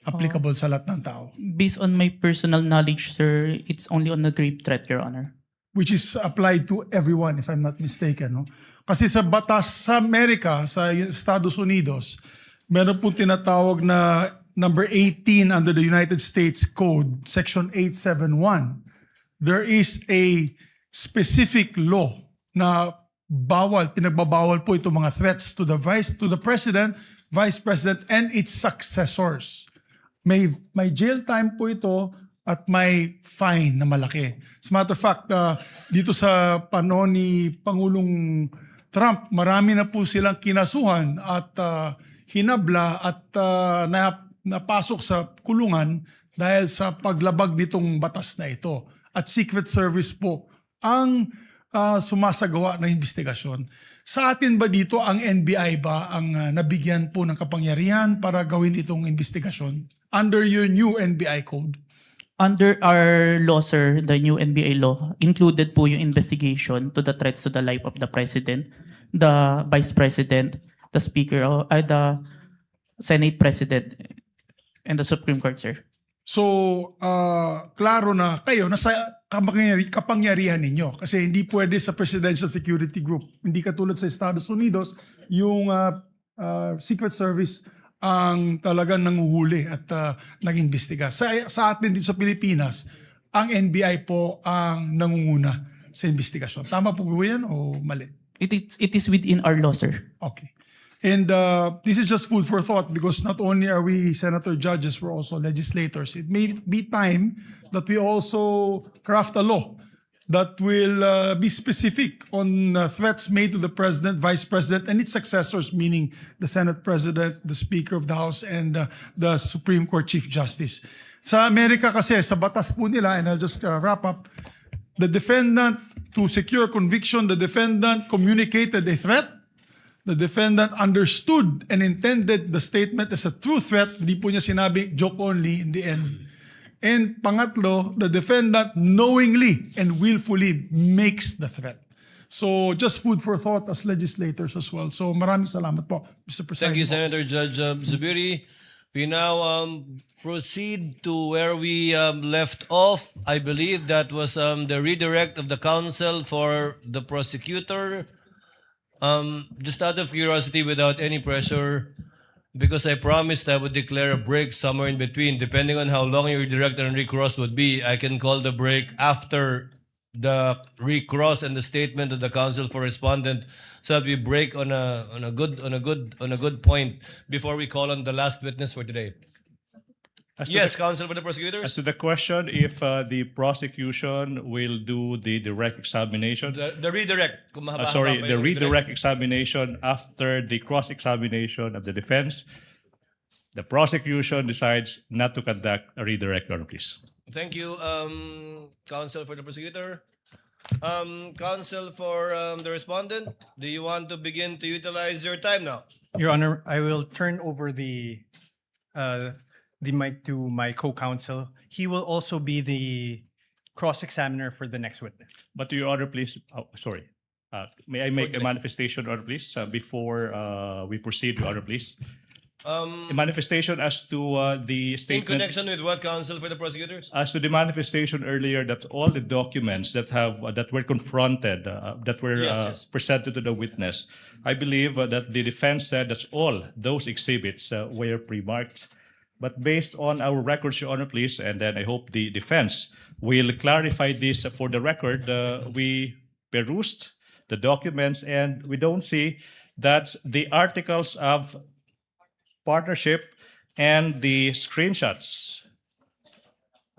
Applicable sa lahat ng tao? Based on my personal knowledge, sir, it's only on the grave threat, Your Honor. Which is applied to everyone, if I'm not mistaken. No? Kasi sa batas sa Amerika, sa Estados Unidos, meron pong tinatawag na number 18 under the United States Code, Section 871. There is a specific law na pinagbabawal po itong mga threats to the President, Vice President, and its successors. May jail time po ito at may fine na malaki. As a matter of fact, dito sa panahon ni Pangulong Trump, marami na po silang kinasuhan at hinabla at napasok sa kulungan dahil sa paglabag nitong batas na ito. At Secret Service po ang sumasagawa ng investigasyon. Sa atin ba dito, ang NBI ba ang nabigyan po ng kapangyarihan para gawin itong investigasyon under your new NBI code? Under our law, sir, the new NBA law, included po yung investigation to the threats to the life of the President, the Vice President, the Speaker, the Senate President, and the Supreme Court, sir. So, klaro na kayo, nasa kapangyarihan ninyo. Kasi hindi pwede sa Presidential Security Group. Hindi katulad sa Estados Unidos, yung Secret Service ang talagang nanguhuli at nag-imbestiga. Sa atin dito sa Pilipinas, ang NBI po ang nangunguna sa investigasyon. Tama po ba yan o mali? It is within our law, sir. Okay. And this is just food for thought because not only are we senator judges, we're also legislators. It may be time that we also craft a law that will be specific on threats made to the President, Vice President, and its successors, meaning the Senate President, the Speaker of the House, and the Supreme Court Chief Justice. Sa Amerika kasi, sa batas po nila, and I'll just wrap up, the defendant, to secure conviction, the defendant communicated a threat. The defendant understood and intended the statement as a true threat. Hindi po niya sinabi joke only in the end. And pangatlo, the defendant knowingly and willfully makes the threat. So just food for thought as legislators as well. So maraming salamat po, Mr. President. Thank you, Senator Judge Zubiri. We now proceed to where we left off. I believe that was the redirect of the counsel for the prosecutor. Just out of curiosity, without any pressure, because I promised I would declare a break somewhere in between. Depending on how long your direct and recross would be, I can call the break after the recross and the statement of the counsel for respondent so that we break on a good point before we call on the last witness for today. Yes, counsel for the prosecutors. As to the question, if the prosecution will do the direct examination, The redirect. Kung mahaba-haba sorry, pa the yung redirect examination after the cross-examination of the defense, the prosecution decides not to conduct a redirect, Your Honor, please. Thank you, counsel for the prosecutor. Counsel for the respondent, do you want to begin to utilize your time now? Your Honor, I will turn over the mic to my co-counsel. He will also be the cross-examiner for the next witness. But Your Honor, please, sorry. May I make a manifestation, Your Honor, please, before we proceed, Your Honor, please? A manifestation as to the In statement. connection with what, counsel for the prosecutors? As to the manifestation earlier that all the documents that were confronted, that were Yes. presented to the witness, I believe that the defense said that all those exhibits were pre-marked. But based on our records, Your Honor, please, and then I hope the defense will clarify this for the record. We perused the documents and we don't see that the articles of partnership and the screenshots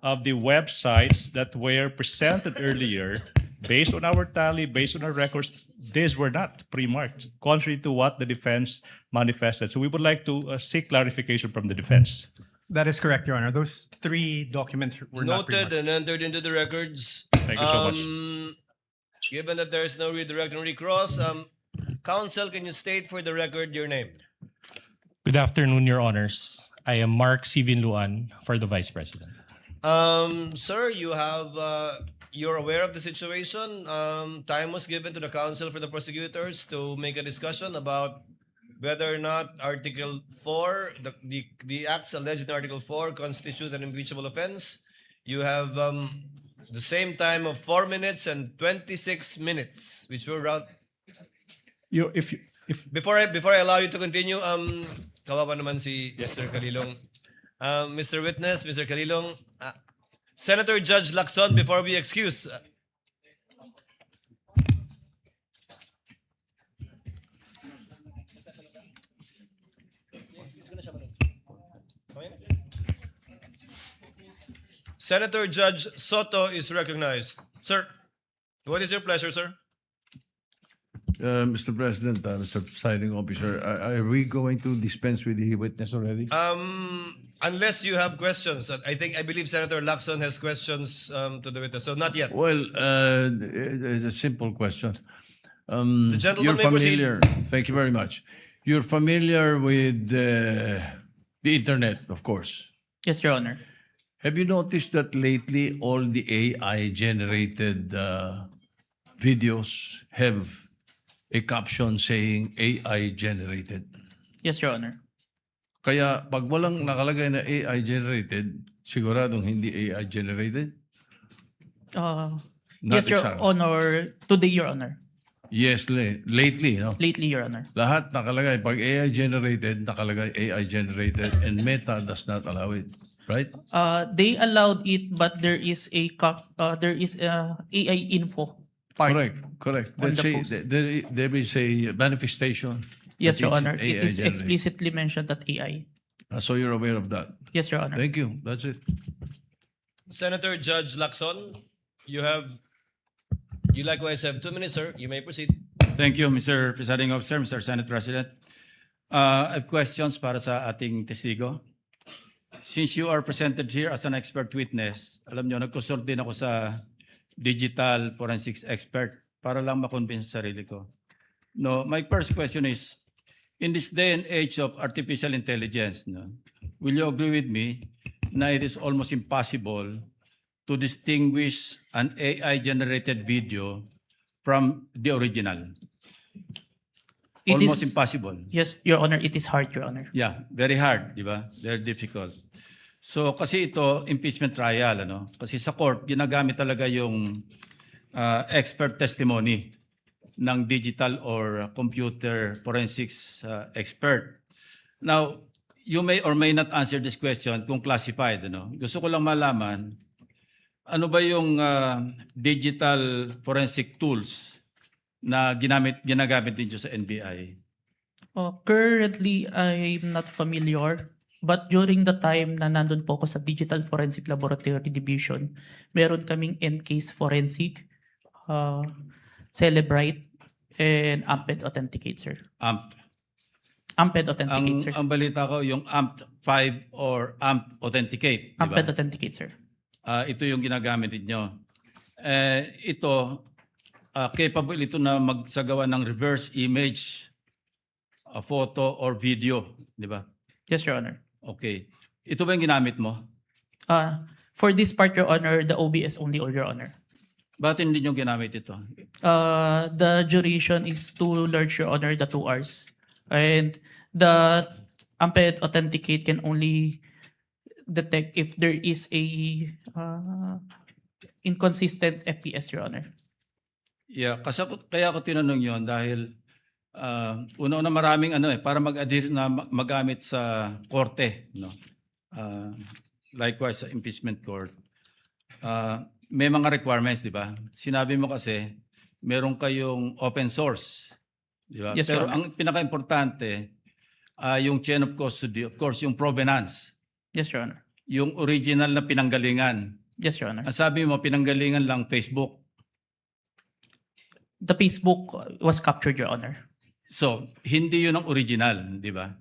of the websites that were presented earlier, based on our tally, based on our records, these were not pre-marked, contrary to what the defense manifested. So we would like to seek clarification from the defense. That is correct, Your Honor. Those 3 documents were not Noted pre-marked. and entered into the records. Thank you so much. Given that there is no redirect and recross, counsel, can you state for the record your name? Good afternoon, Your Honors. I am Mark Sivinluan for the Vice President. Sir, you're aware of the situation. Time was given to the counsel for the prosecutors to make a discussion about whether or not Article 4, the acts alleged in Article 4 constitute an impeachable offense. You have the same time of 4 minutes and 26 minutes, which will round. Before I allow you to continue, kawawa naman si Mr. Calilong. Mr. Witness, Mr. Calilong, Senator Judge Lacson, before we excuse. Senator Judge Soto is recognized. Sir, what is your pleasure, sir? Mr. President, Mr. Presiding Officer, are we going to dispense with the witness already? Unless you have questions. I believe Senator Lacson has questions to the witness. So not yet. Well, it's a simple question. The gentleman You're may proceed. familiar. Thank you very much. You're familiar with the internet, of course. Yes, Your Honor. Have you noticed that lately all the AI-generated videos have a caption saying AI-generated? Yes, Your Honor. Kaya pag walang nakalagay na AI-generated, siguradong hindi AI-generated? Not Yes, Your exactly. Honor. Today, Your Honor. Yes, lately, no? Lately, Your Honor. Lahat nakalagay. Pag AI-generated, nakalagay AI-generated and Meta does not allow it. Right? They allowed it, but there is a AI info part. Correct. on Let's the say post. there is a manifestation. Yes, that Your it's Honor. It is AI-generated. explicitly mentioned that AI. So you're aware of that? Yes, Your Honor. Thank you. That's it. Senator Judge Lacson, you likewise have 2 minutes, sir. You may proceed. Thank you, Mr. Presiding Officer, Mr. Senate President. I have questions para sa ating testigo. Since you are presented here as an expert witness, alam nyo, nagkusort din ako sa digital forensics expert para lang makonvince sa sarili ko. No, my first question is, in this day and age of artificial intelligence, no, will you agree with me na it is almost impossible to distinguish an AI-generated video from the original? It Almost is- impossible. Yes, Your Honor. It is hard, Your Honor. Yeah, very hard, di ba? Very difficult. So kasi ito, impeachment trial, ano? Kasi sa court, ginagamit talaga yung expert testimony ng digital or computer forensics expert. Now, you may or may not answer this question kung classified, ano? Gusto ko lang malaman ano ba yung digital forensic tools na ginagamit ninyo sa NBI? Currently, I'm not familiar. But during the time na nandun po ako sa Digital Forensic Laboratory Division, meron kaming Encase Forensic, Celebrite, and Amped Authenticate, sir. Amped Authenticate, sir. Ang balita ko, yung AMP 5 or AMP Authenticate. Diba? Amped Authenticate, sir. Ito yung ginagamit ninyo. Ito, capable ito na magsagawa ng reverse image, a photo or video, di ba? Yes, Your Honor. Okay. Ito ba yung ginamit mo? For this part, Your Honor, the OBS only, Your Honor. Bakit hindi nyo ginamit ito? The duration is too large, Your Honor, the 2 hours. And the Amped Authenticate can only detect if there is a inconsistent FPS, Your Honor. Yeah, kaya ako tinanong yon dahil una-una maraming para mag-adhere na magamit sa korte, no? Likewise sa impeachment court. May mga requirements, di ba? Sinabi mo kasi meron kayong open source, di ba? Yes, Pero Your Honor. ang pinaka-importante yung chain of custody, of course, yung provenance. Yes, Your Honor. Yung original na pinanggalingan. Yes, Your Honor. Ang sabi mo, pinanggalingan lang Facebook. The Facebook was captured, Your Honor. So, hindi yun ang original, di ba?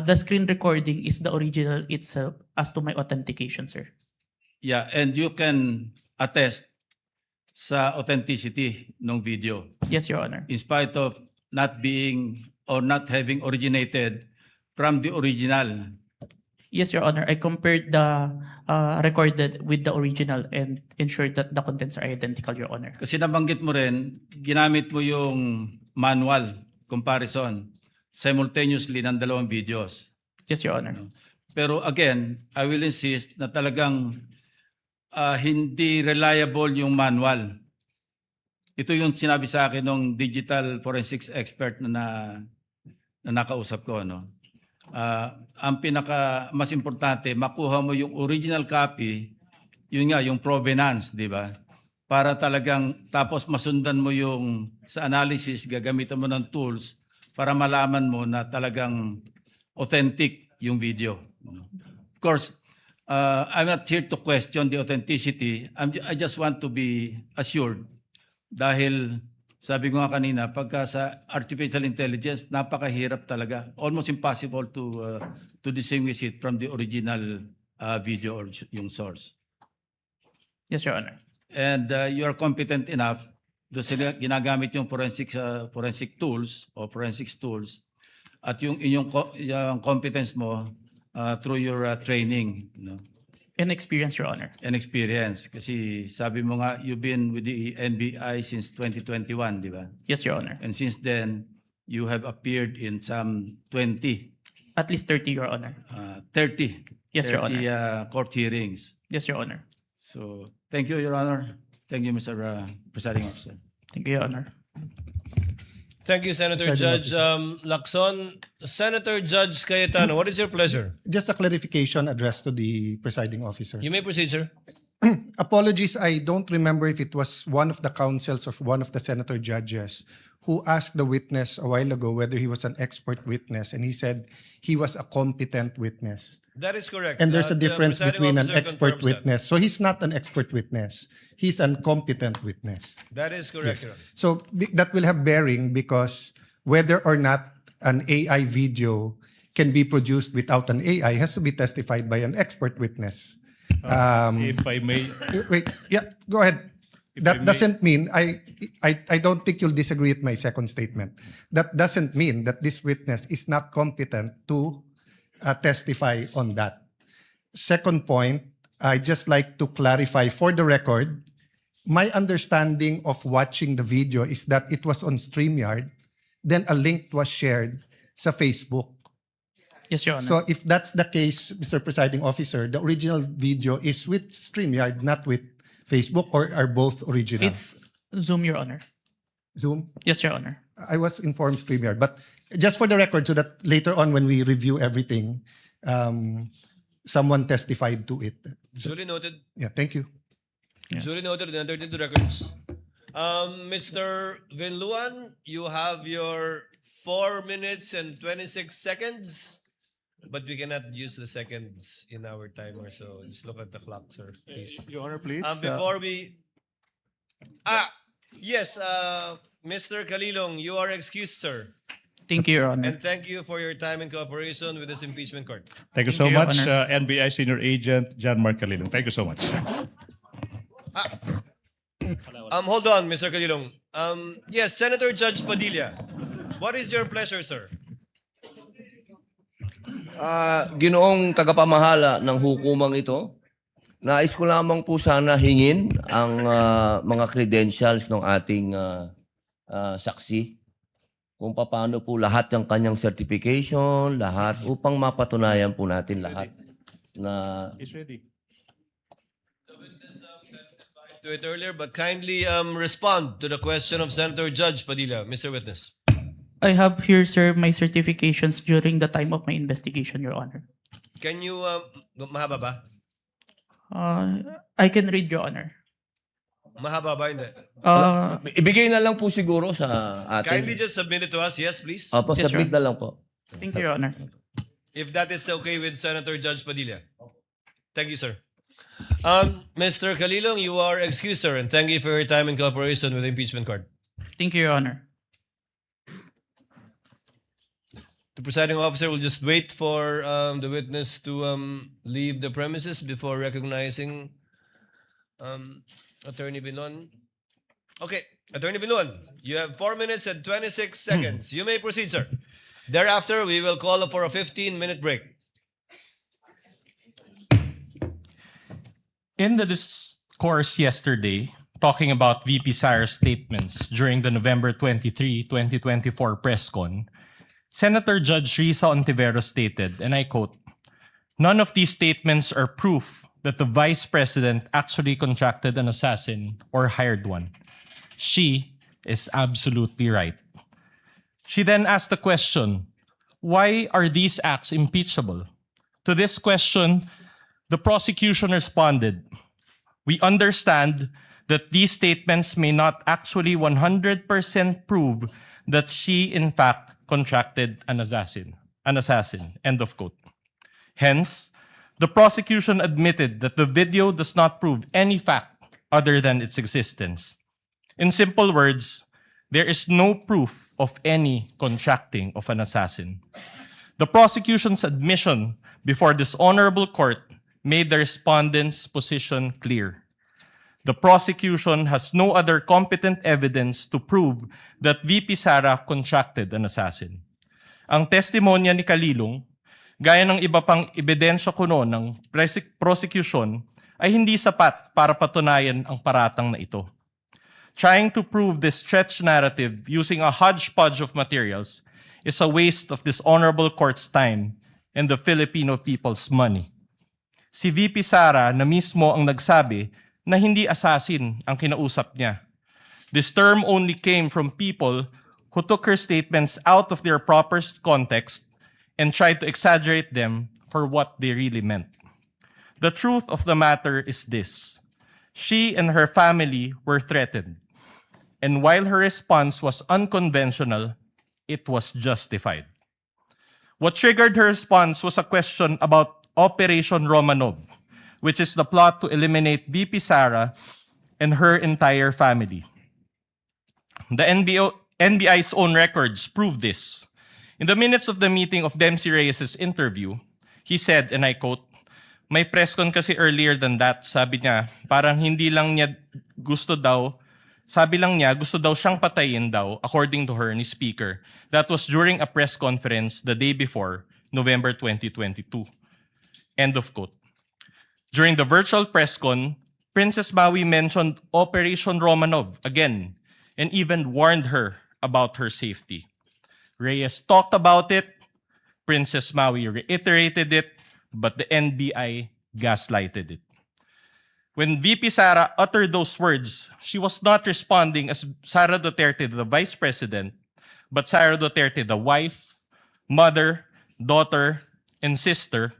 The screen recording is the original itself as to my authentication, sir. Yeah, and you can attest sa authenticity ng video. Yes, Your Honor. In spite of not being or not having originated from the original. Yes, Your Honor. I compared the recorded with the original and ensured that the contents are identical, Your Honor. Kasi nabanggit mo rin, ginamit mo yung manual comparison simultaneously ng dalawang videos. Yes, Your Honor. Pero again, I will insist na talagang hindi reliable yung manual. Ito yung sinabi sa akin ng digital forensics expert na nakausap ko. No? Ang pinaka mas importante, makuha mo yung original copy, yun nga, yung provenance, di ba? Para talagang, tapos masundan mo yung sa analysis, gagamitan mo ng tools para malaman mo na talagang authentic yung video. Of course, I'm not here to question the authenticity. I just want to be assured dahil sabi ko nga kanina, pagka sa artificial intelligence, napakahirap talaga. Almost impossible to distinguish it from the original video or yung source. Yes, Your Honor. And you are competent enough doon sila ginagamit yung forensic tools o forensics tools at yung inyong yung competence mo through your training, no? And experience, Your Honor. And experience. Kasi sabi mo nga, you've been with the NBI since 2021, di ba? Yes, Your Honor. And since then, you have appeared in some 20. At least 30, Your Honor. 30. Yes, Your Honor. 30 court hearings. Yes, Your Honor. So, thank you, Your Honor. Thank you, Mr. Presiding Officer. Thank you, Your Honor. Thank you, Senator Judge Lacson. Senator Judge Cayetano, what is your pleasure? Just a clarification addressed to the presiding officer. You may proceed, sir. Apologies, I don't remember if it was one of the counsels or one of the senator judges who asked the witness a while ago whether he was an expert witness, and he said he was a competent witness. That is correct. And there's a The difference presiding between an officer expert confirms that. witness. So he's not an expert witness. He's an competent witness. That is correct, Yes. Your Honor. So that will have bearing because whether or not an AI video can be produced without an AI has to be testified by an expert witness. If I may, Wait, yeah, go ahead. If I That may- doesn't mean, I don't think you'll disagree with my second statement. That doesn't mean that this witness is not competent to testify on that. Second point, I just like to clarify for the record, my understanding of watching the video is that it was on StreamYard, then a link was shared sa Facebook. Yes, Your Honor. So if that's the case, Mr. Presiding Officer, the original video is with StreamYard, not with Facebook, or are both original? It's Zoom, Your Honor. Zoom? Yes, Your Honor. I was informed StreamYard, but just for the record, so that later on when we review everything, someone testified to it. Duly noted. Yeah, thank you. Duly noted and entered into records. Mr. Vinluan, you have your 4 minutes and 26 seconds, but we cannot use the seconds in our timer, so just look at the clock, sir, please. Your Honor, please. Before we... yes, Mr. Kalilong, you are excused, sir. Thank you, Your Honor. And thank you for your time and cooperation with this impeachment court. Thank you so Your much, Honor. NBI Senior Agent John Mark Calilong. Thank you so much. Hold on, Mr. Kalilong. Yes, Senator Judge Padilla. What is your pleasure, sir? Ginoong tagapamahala ng hukumang ito, nais ko lamang po sana hingin ang mga credentials ng ating saksi kung paano po lahat ng kanyang certification, lahat, upang mapatunayan po natin lahat na... He's ready. To it earlier, but kindly respond to the question of Senator Judge Padilla, Mr. Witness. I have here, sir, my certifications during the time of my investigation, Your Honor. Can you, mahaba ba? I can read, Your Honor. Mahaba ba? Hindi. Ibigay na lang po siguro sa atin. Kindly just submit it to us, yes, please. Opo, Yes, submit Your na lang po. Thank you, Your Honor. If that is okay with Senator Judge Padilla. Thank you, sir. Mr. Kalilong, you are excused, sir, and thank you for your time and cooperation with the impeachment court. Thank you, Your Honor. The presiding officer will just wait for the witness to leave the premises before recognizing Attorney Binon. Okay, Attorney Binon, you have 4 minutes and 26 seconds. You may proceed, sir. Thereafter, we will call for a 15-minute break. In the discourse yesterday, talking about VP Sara's statements during the November 23, 2024 press con, Senator Judge Risa Ontiveros stated, and I quote, "None of these statements are proof that the Vice President actually contracted an assassin or hired one. She is absolutely right." She then asked the question, why are these acts impeachable? To this question, the prosecution responded, "We understand that these statements may not actually 100% prove that she in fact contracted an assassin. End of quote. Hence, the prosecution admitted that the video does not prove any fact other than its existence. In simple words, there is no proof of any contracting of an assassin. The prosecution's admission before this honorable court made the respondent's position clear. The prosecution has no other competent evidence to prove that VP Sara contracted an assassin. Ang testimonya ni Kalilong, gaya ng iba pang ebidensya kuno ng prosecution, ay hindi sapat para patunayan ang paratang na ito. Trying to prove this stretched narrative using a hodgepodge of materials is a waste of this honorable court's time and the Filipino people's money. Si VP Sara na mismo ang nagsabi na hindi assassin ang kinausap niya. This term only came from people who took her statements out of their proper context and tried to exaggerate them for what they really meant. The truth of the matter is this: she and her family were threatened, and while her response was unconventional, it was justified. What triggered her response was a question about Operation Romanov, which is the plot to eliminate VP Sara and her entire family. The NBI's own records prove this. In the minutes of the meeting of Dempsey Reyes' interview, he said, and I quote, "May press con kasi earlier than that, sabi niya, parang hindi lang niya gusto daw, sabi lang niya gusto daw siyang patayin daw, according to her, ni Speaker. That was during a press conference the day before, November 2022. End of quote. During the virtual press con, Princess Maui mentioned Operation Romanov again and even warned her about her safety. Reyes talked about it, Princess Maui reiterated it, but the NBI gaslighted it. When VP Sara uttered those words, she was not responding as Sara Duterte, the Vice President, but Sara Duterte, the wife, mother, daughter, and sister,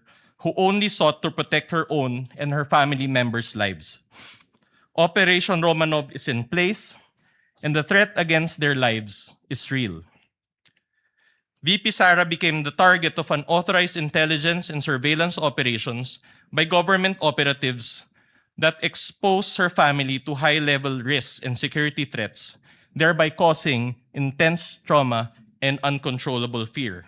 who only sought to protect her own and her family members' lives. Operation Romanov is in place, and the threat against their lives is real. VP Sara became the target of unauthorized intelligence and surveillance operations by government operatives that exposed her family to high-level risks and security threats, thereby causing intense trauma and uncontrollable fear.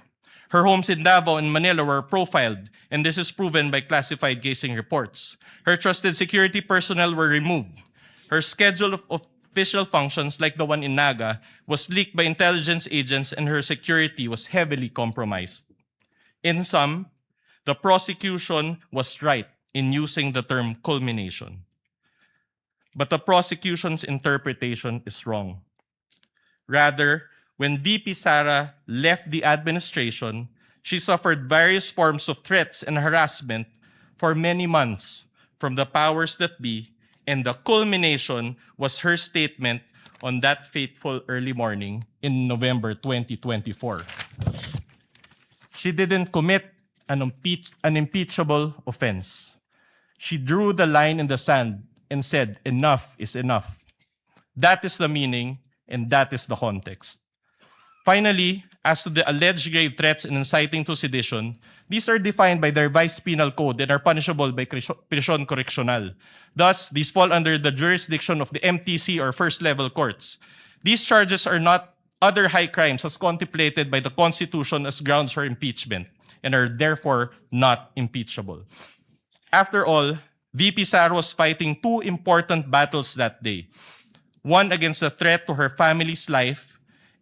Her homes in Davao and Manila were profiled, and this is proven by classified casing reports. Her trusted security personnel were removed. Her schedule of official functions, like the one in Naga, was leaked by intelligence agents, and her security was heavily compromised. In sum, the prosecution was right in using the term culmination. But the prosecution's interpretation is wrong. Rather, when VP Sara left the administration, she suffered various forms of threats and harassment for many months from the powers that be, and the culmination was her statement on that fateful early morning in November 2024. She didn't commit an impeachable offense. She drew the line in the sand and said, enough is enough. That is the meaning, and that is the context. Finally, as to the alleged grave threats and inciting to sedition, these are defined by their vice penal code and are punishable by prisión correccional. Thus, these fall under the jurisdiction of the MTC or first-level courts. These charges are not other high crimes as contemplated by the Constitution as grounds for impeachment and are therefore not impeachable. After all, VP Sara was fighting two important battles that day. One against the threat to her family's life,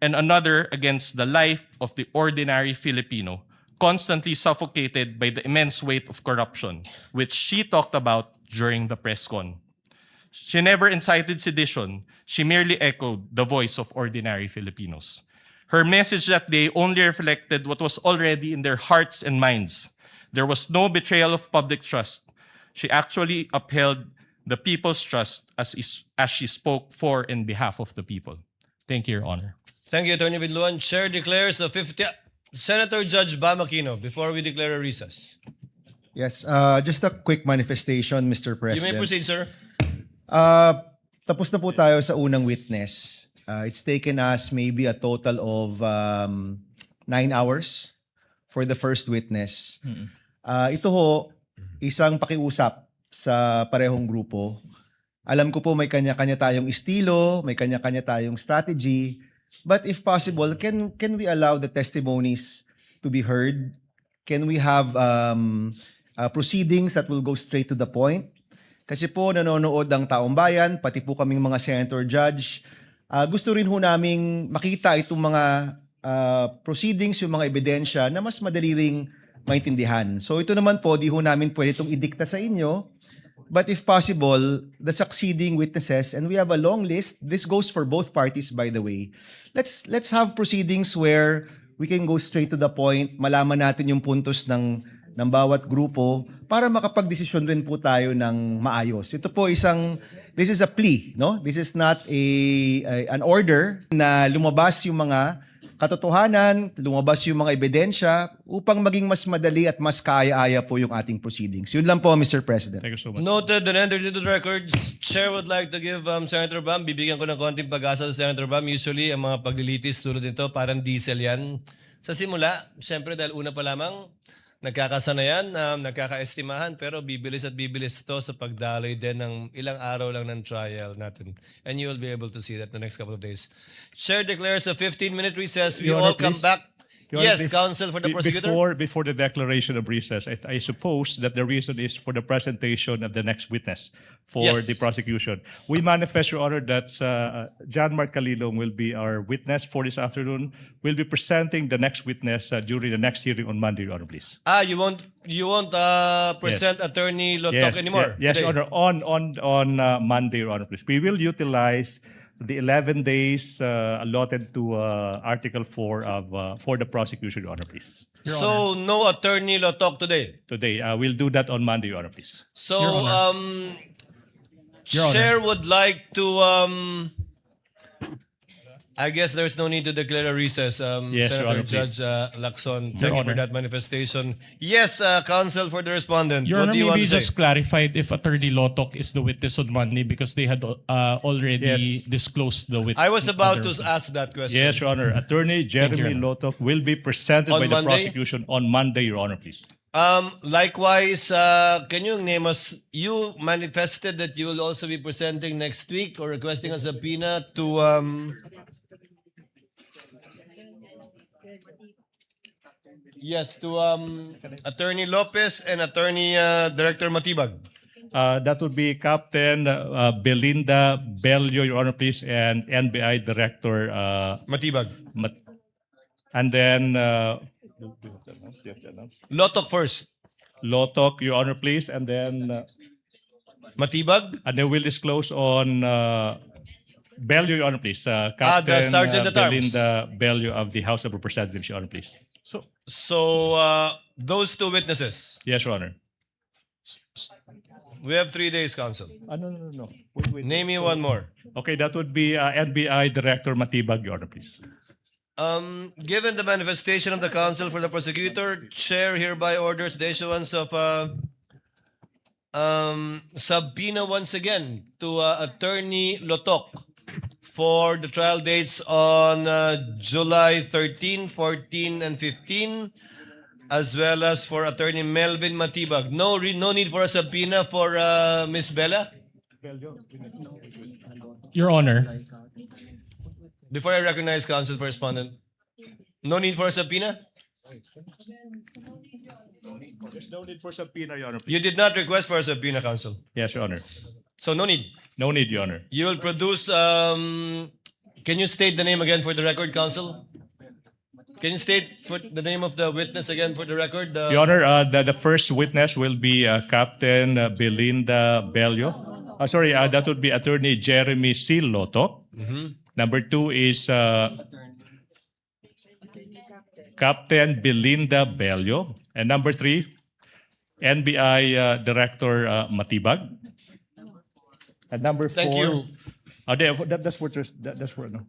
and another against the life of the ordinary Filipino, constantly suffocated by the immense weight of corruption, which she talked about during the press con. She never incited sedition, she merely echoed the voice of ordinary Filipinos. Her message that day only reflected what was already in their hearts and minds. There was no betrayal of public trust. She actually upheld the people's trust as she spoke for and behalf of the people. Thank you, Your Honor. Thank you, Attorney Vidluan. Chair declares a 50... Senator Judge Bam Aquino, before we declare a recess. Yes, just a quick manifestation, Mr. President. You may proceed, sir. Tapos na po tayo sa unang witness. It's taken us maybe a total of 9 hours for the first witness. Ito ho, isang pakiusap sa parehong grupo. Alam ko po may kanya-kanya tayong estilo, may kanya-kanya tayong strategy. But if possible, can we allow the testimonies to be heard? Can we have proceedings that will go straight to the point? Kasi po nanonood ang taong bayan, pati po kaming mga senator judge. Gusto rin ho naming makita itong mga proceedings, yung mga ebidensya na mas madali ring maintindihan. So ito naman po, di ho namin pwede itong idikta sa inyo. But if possible, the succeeding witnesses, and we have a long list, this goes for both parties, by the way. Let's have proceedings where we can go straight to the point, malaman natin yung puntos ng bawat grupo para makapagdesisyon rin po tayo ng maayos. Ito po this is a plea, no? This is not an order na lumabas yung mga katotohanan, lumabas yung mga ebidensya upang maging mas madali at mas kaaya-aya po yung ating proceedings. Yun lang po, Mr. President. Thank you so much. Noted and entered into the records. Chair would like to give Senator Bam, bibigyan ko ng konting pag-asa sa Senator Bam. Usually, ang mga paglilitis tulad nito, parang diesel yan. Sa simula, siyempre dahil una pa lamang, nagkakasanayan, nagkakaestimahan, pero bibilis at bibilis ito sa pagdaloy din ng ilang araw lang ng trial natin. And you will be able to see that in the next couple of days. Chair declares a 15-minute recess. We Your all Honor, come please. back. Your Honor, Yes, please. counsel for the prosecutor. Before the declaration of recess, I suppose that the reason is for the presentation of the next witness for Yes. the prosecution. We manifest, Your Honor, that John Mark Calilong will be our witness for this afternoon. We'll be presenting the next witness during the next hearing on Monday, Your Honor, please. You won't present Attorney Lotok anymore? Yes, today? Your Honor, on Monday, Your Honor, please. We will utilize the 11 days allotted to Article 4 for the prosecution, Your Honor, please. So, no Attorney Lotok today? Today, we'll do that on Monday, Your Honor, please. So, Your Honor. Chair would like to I guess there's no need to declare a recess. Yes, Your Senator Honor, Judge please. Lacson, Your thank you for Honor. that manifestation. Yes, counsel for the respondent. Your what Honor, do you want maybe to say? just clarified if Attorney Lotok is the witness on Monday because they had already Yes. disclosed the witness. I was about to ask that question. Yes, Your Honor. Attorney Jeremy Your Honor. Lotok will be presented On by the Monday? prosecution on Monday, Your Honor, please. Likewise, can you name us? You manifested that you will also be presenting next week or requesting a subpoena to yes, to Attorney Lopez and Attorney Director Matibag. That would be Captain Belinda Bello, Your Honor, please, and NBI Director Matibag. And then Lotok first. Lotok, Your Honor, please, and then Matibag. and then we'll disclose on Bello, Your Honor, please. Captain the Sergeant at Arms. Belinda Bello of the House of Representatives, Your Honor, please. So those two witnesses. Yes, Your Honor. We have 3 days, counsel. No. Wait. Name me one more. Okay, that would be NBI Director Matibag, Your Honor, please. Given the manifestation of the counsel for the prosecutor, chair hereby orders the issuance of subpoena once again to Attorney Lotok for the trial dates on July 13, 14, and 15, as well as for Attorney Melvin Matibag. No need for a subpoena for Miss Bella? Your Honor. Before I recognize counsel for respondent, no need for a subpoena? There's no need for subpoena, Your Honor. You did not request for a subpoena, counsel. Yes, Your Honor. So no need. No need, Your Honor. You will produce, can you state the name again for the record, counsel? Can you state for the name of the witness again for the record? Your Honor, the first witness will be Captain Belinda Bello. That would be Attorney Jeremy C. Lotok. Number 2 is Captain Belinda Bello. And number 3, NBI Director Matibag. And number 4. Thank you. That's for no.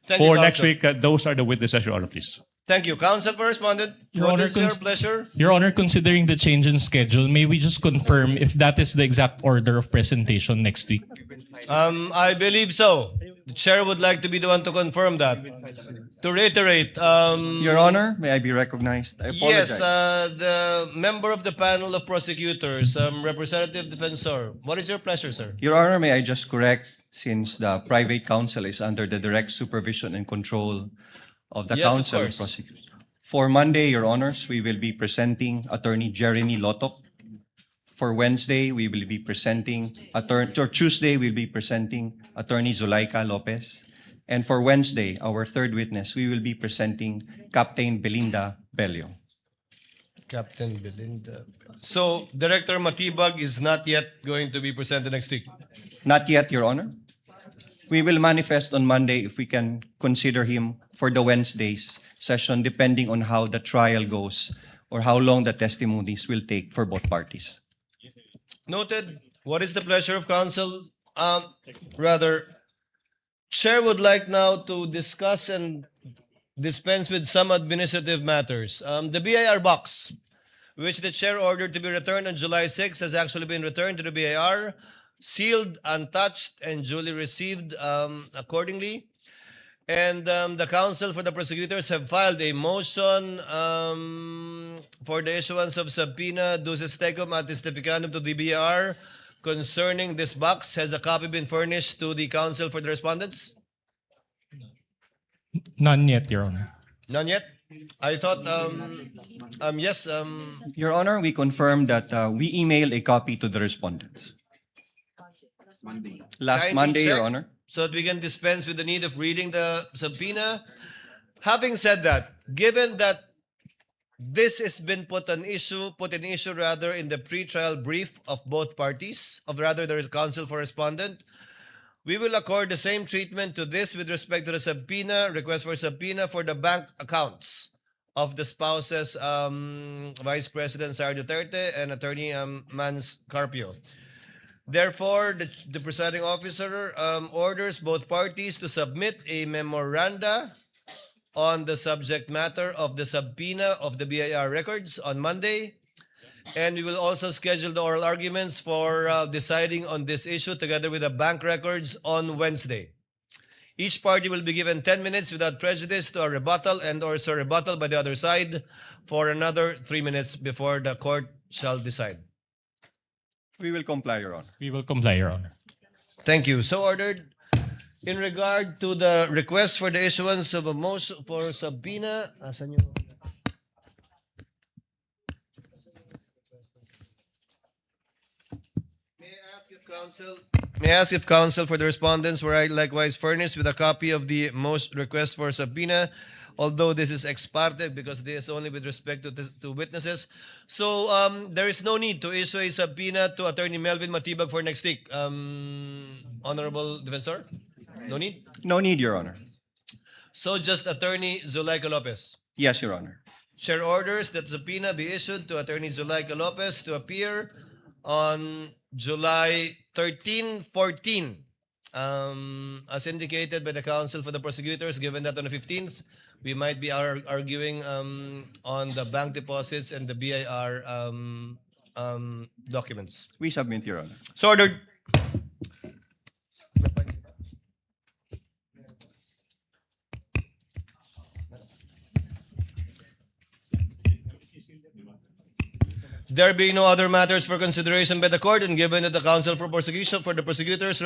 Thank For you, next counsel. week, those are the witnesses, Your Honor, please. Thank you. Counsel for respondent, Your what Honor, is your pleasure? Your Honor, considering the change in schedule, may we just confirm if that is the exact order of presentation next week? I believe so. The chair would like to be the one to confirm that. To reiterate, Your Honor, may I be recognized? I apologize. yes, the member of the panel of prosecutors, Representative Defensor, what is your pleasure, sir? Your Honor, may I just correct, since the private counsel is under the direct supervision and control of the Yes, of counsel course. prosecutor. For Monday, Your Honors, we will be presenting Attorney Jeremy Lotok. For Wednesday, we will be presenting Tuesday, we'll be presenting Attorney Zuleika Lopez. And for Wednesday, our third witness, we will be presenting Captain Belinda Bello. Captain Belinda. So, Director Matibag is not yet going to be presented next week? Not yet, Your Honor. We will manifest on Monday if we can consider him for the Wednesday's session, depending on how the trial goes or how long the testimonies will take for both parties. Noted. What is the pleasure of counsel? Chair would like now to discuss and dispense with some administrative matters. The BIR box, which the chair ordered to be returned on July 6, has actually been returned to the BIR, sealed, untouched, and duly received accordingly. And the counsel for the prosecutors have filed a motion for the issuance of subpoena duces tecum at testificanum to the BIR concerning this box. Has a copy been furnished to the counsel for the respondents? None yet, Your Honor. None yet? I thought, yes. Your Honor, we confirm that we emailed a copy to the respondents. Last Kindly Monday, Your check Honor. so that we can dispense with the need of reading the subpoena. Having said that, given that this has been put in issue in the pre-trial brief of both parties, there is counsel for respondent, we will accord the same treatment to this with respect to the subpoena, request for subpoena for the bank accounts of the spouses, Vice President Sara Duterte and Attorney Mans Carpio. Therefore, the presiding officer orders both parties to submit a memoranda on the subject matter of the subpoena of the BIR records on Monday. And we will also schedule the oral arguments for deciding on this issue together with the bank records on Wednesday. Each party will be given 10 minutes without prejudice to a rebuttal and or a rebuttal by the other side for another 3 minutes before the court shall decide. We will comply, Your Honor. We will comply, Your Honor. Thank you. So ordered. In regard to the request for the issuance of a motion for subpoena, asan yung... May I ask if counsel for the respondents were likewise furnished with a copy of the most request for subpoena, although this is ex parte because this is only with respect to witnesses. So there is no need to issue a subpoena to Attorney Melvin Matibag for next week. Honorable Defensor? No need? No need, Your Honor. So just Attorney Zulaika Lopez? Yes, Your Honor. Chair orders that subpoena be issued to Attorney Zulaika Lopez to appear on July 13, 14, as indicated by the counsel for the prosecutors, given that on the 15th, we might be arguing on the bank deposits and the BIR documents. We submit, Your Honor. So ordered. There being no other matters for consideration by the court, and given that the counsel for the prosecutors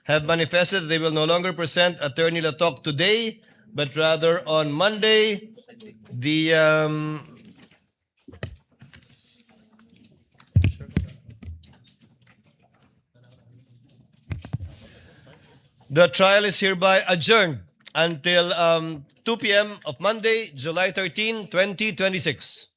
have manifested that they will no longer present Attorney Latok today, but rather on Monday, the trial is hereby adjourned until 2 p.m. of Monday, July 13, 2026.